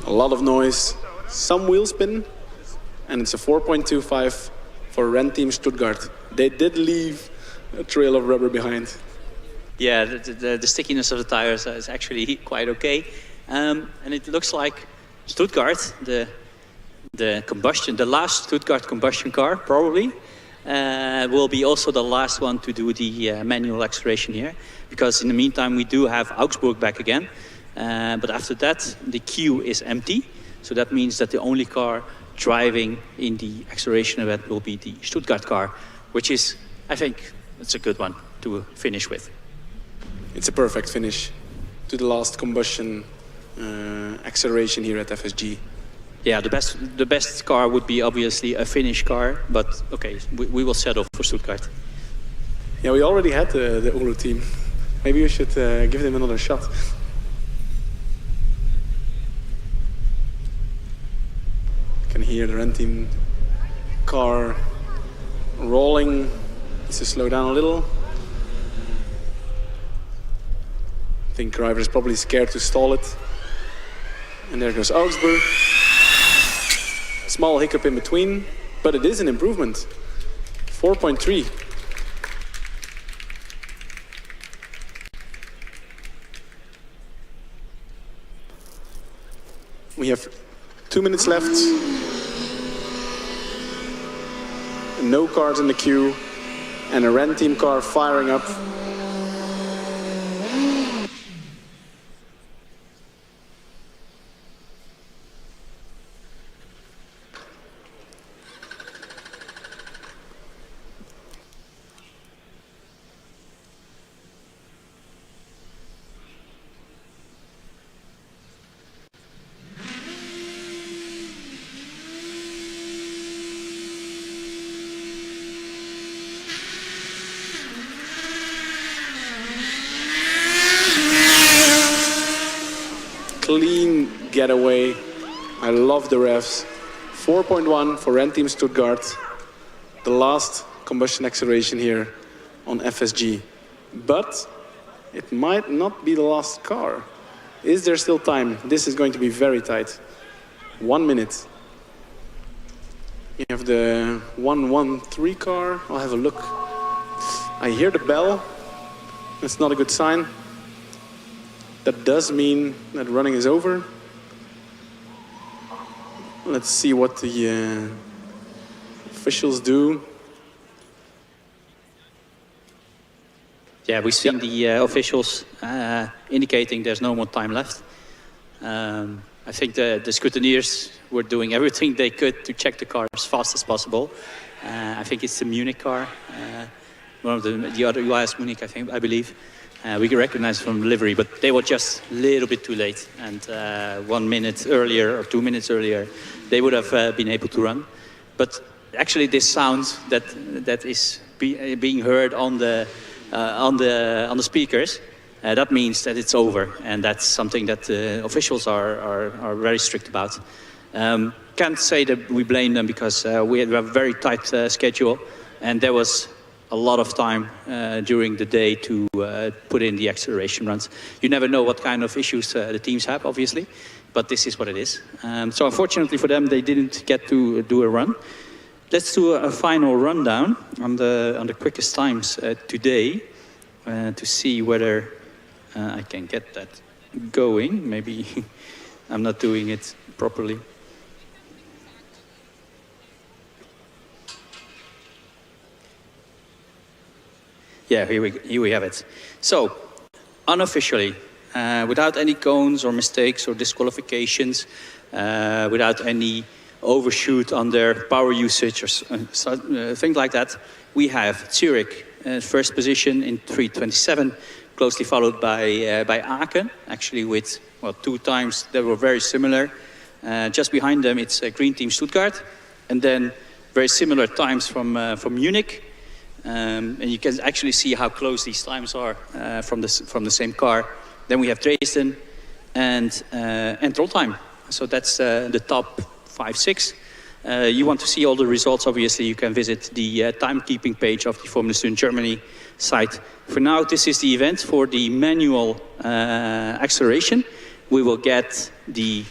Speaker 5: A lot of noise, some wheel spin, and it's a 4.25 for Racing Team Stuttgart. They did leave a trail of rubber behind.
Speaker 4: Yeah, the stickiness of the tires is actually quite okay. And it looks like Stuttgart, the last Stuttgart combustion car, probably, will be also the last one to do the manual acceleration here. Because in the meantime, we do have Augsburg back again. But after that, the queue is empty. So that means that the only car driving in the acceleration event will be the Stuttgart car, which is, I think, it's a good one to finish with.
Speaker 5: It's a perfect finish to the last combustion acceleration here at FSG.
Speaker 4: Yeah, the best car would be obviously a Finnish car, but okay, we will settle for Stuttgart.
Speaker 5: Yeah, we already had the Ulu team. Maybe we should give them another shot. You can hear the Racing Team car rolling. Needs to slow down a little. I think driver is probably scared to stall it. And there goes Augsburg. Small hiccup in between, but it is an improvement. 4.3. We have 2 minutes left. No cars in the queue. And a Racing Team car firing up. Clean getaway. I love the revs. 4.1 for Racing Team Stuttgart. The last combustion acceleration here on FSG. But it might not be the last car. Is there still time? This is going to be very tight. 1 minute. You have the 113 car. I'll have a look. I hear the bell. That's not a good sign. That does mean that running is over. Let's see what the officials do.
Speaker 4: Yeah, we've seen the officials indicating there's no more time left. I think the scrutineers were doing everything they could to check the car as fast as possible. I think it's the Munich car, one of the other US Munich, I believe. We can recognize from the livery, but they were just a little bit too late. And 1 minute earlier or 2 minutes earlier, they would have been able to run. But actually, this sound that is being heard on the speakers, that means that it's over, and that's something that officials are very strict about. Can't say that we blame them because we have a very tight schedule, and there was a lot of time during the day to put in the acceleration runs. You never know what kind of issues the teams have, obviously, but this is what it is. So unfortunately for them, they didn't get to do a run. Let's do a final rundown on the quickest times today to see whether I can get that going. Maybe I'm not doing it properly. Yeah, here we have it. So, unofficially, without any cones or mistakes or disqualifications, without any overshoot on their power usage or things like that, we have Zurich first position in 3:27, closely followed by Aachen, actually with 2 times that were very similar. Just behind them, it's Green Team Stuttgart, and then very similar times from Munich. And you can actually see how close these times are from the same car. Then we have Dresden and Trondheim. So that's the top 5-6. You want to see all the results, obviously you can visit the timekeeping page of the Formula Student Germany site. For now, this is the event for the manual acceleration. We will get the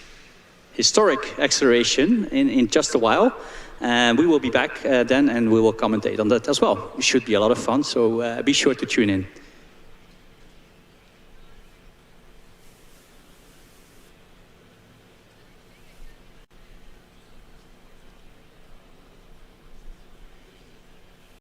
Speaker 4: historic acceleration in just a while. We will be back then and we will commentate on that as well. It should be a lot of fun, so be sure to tune in.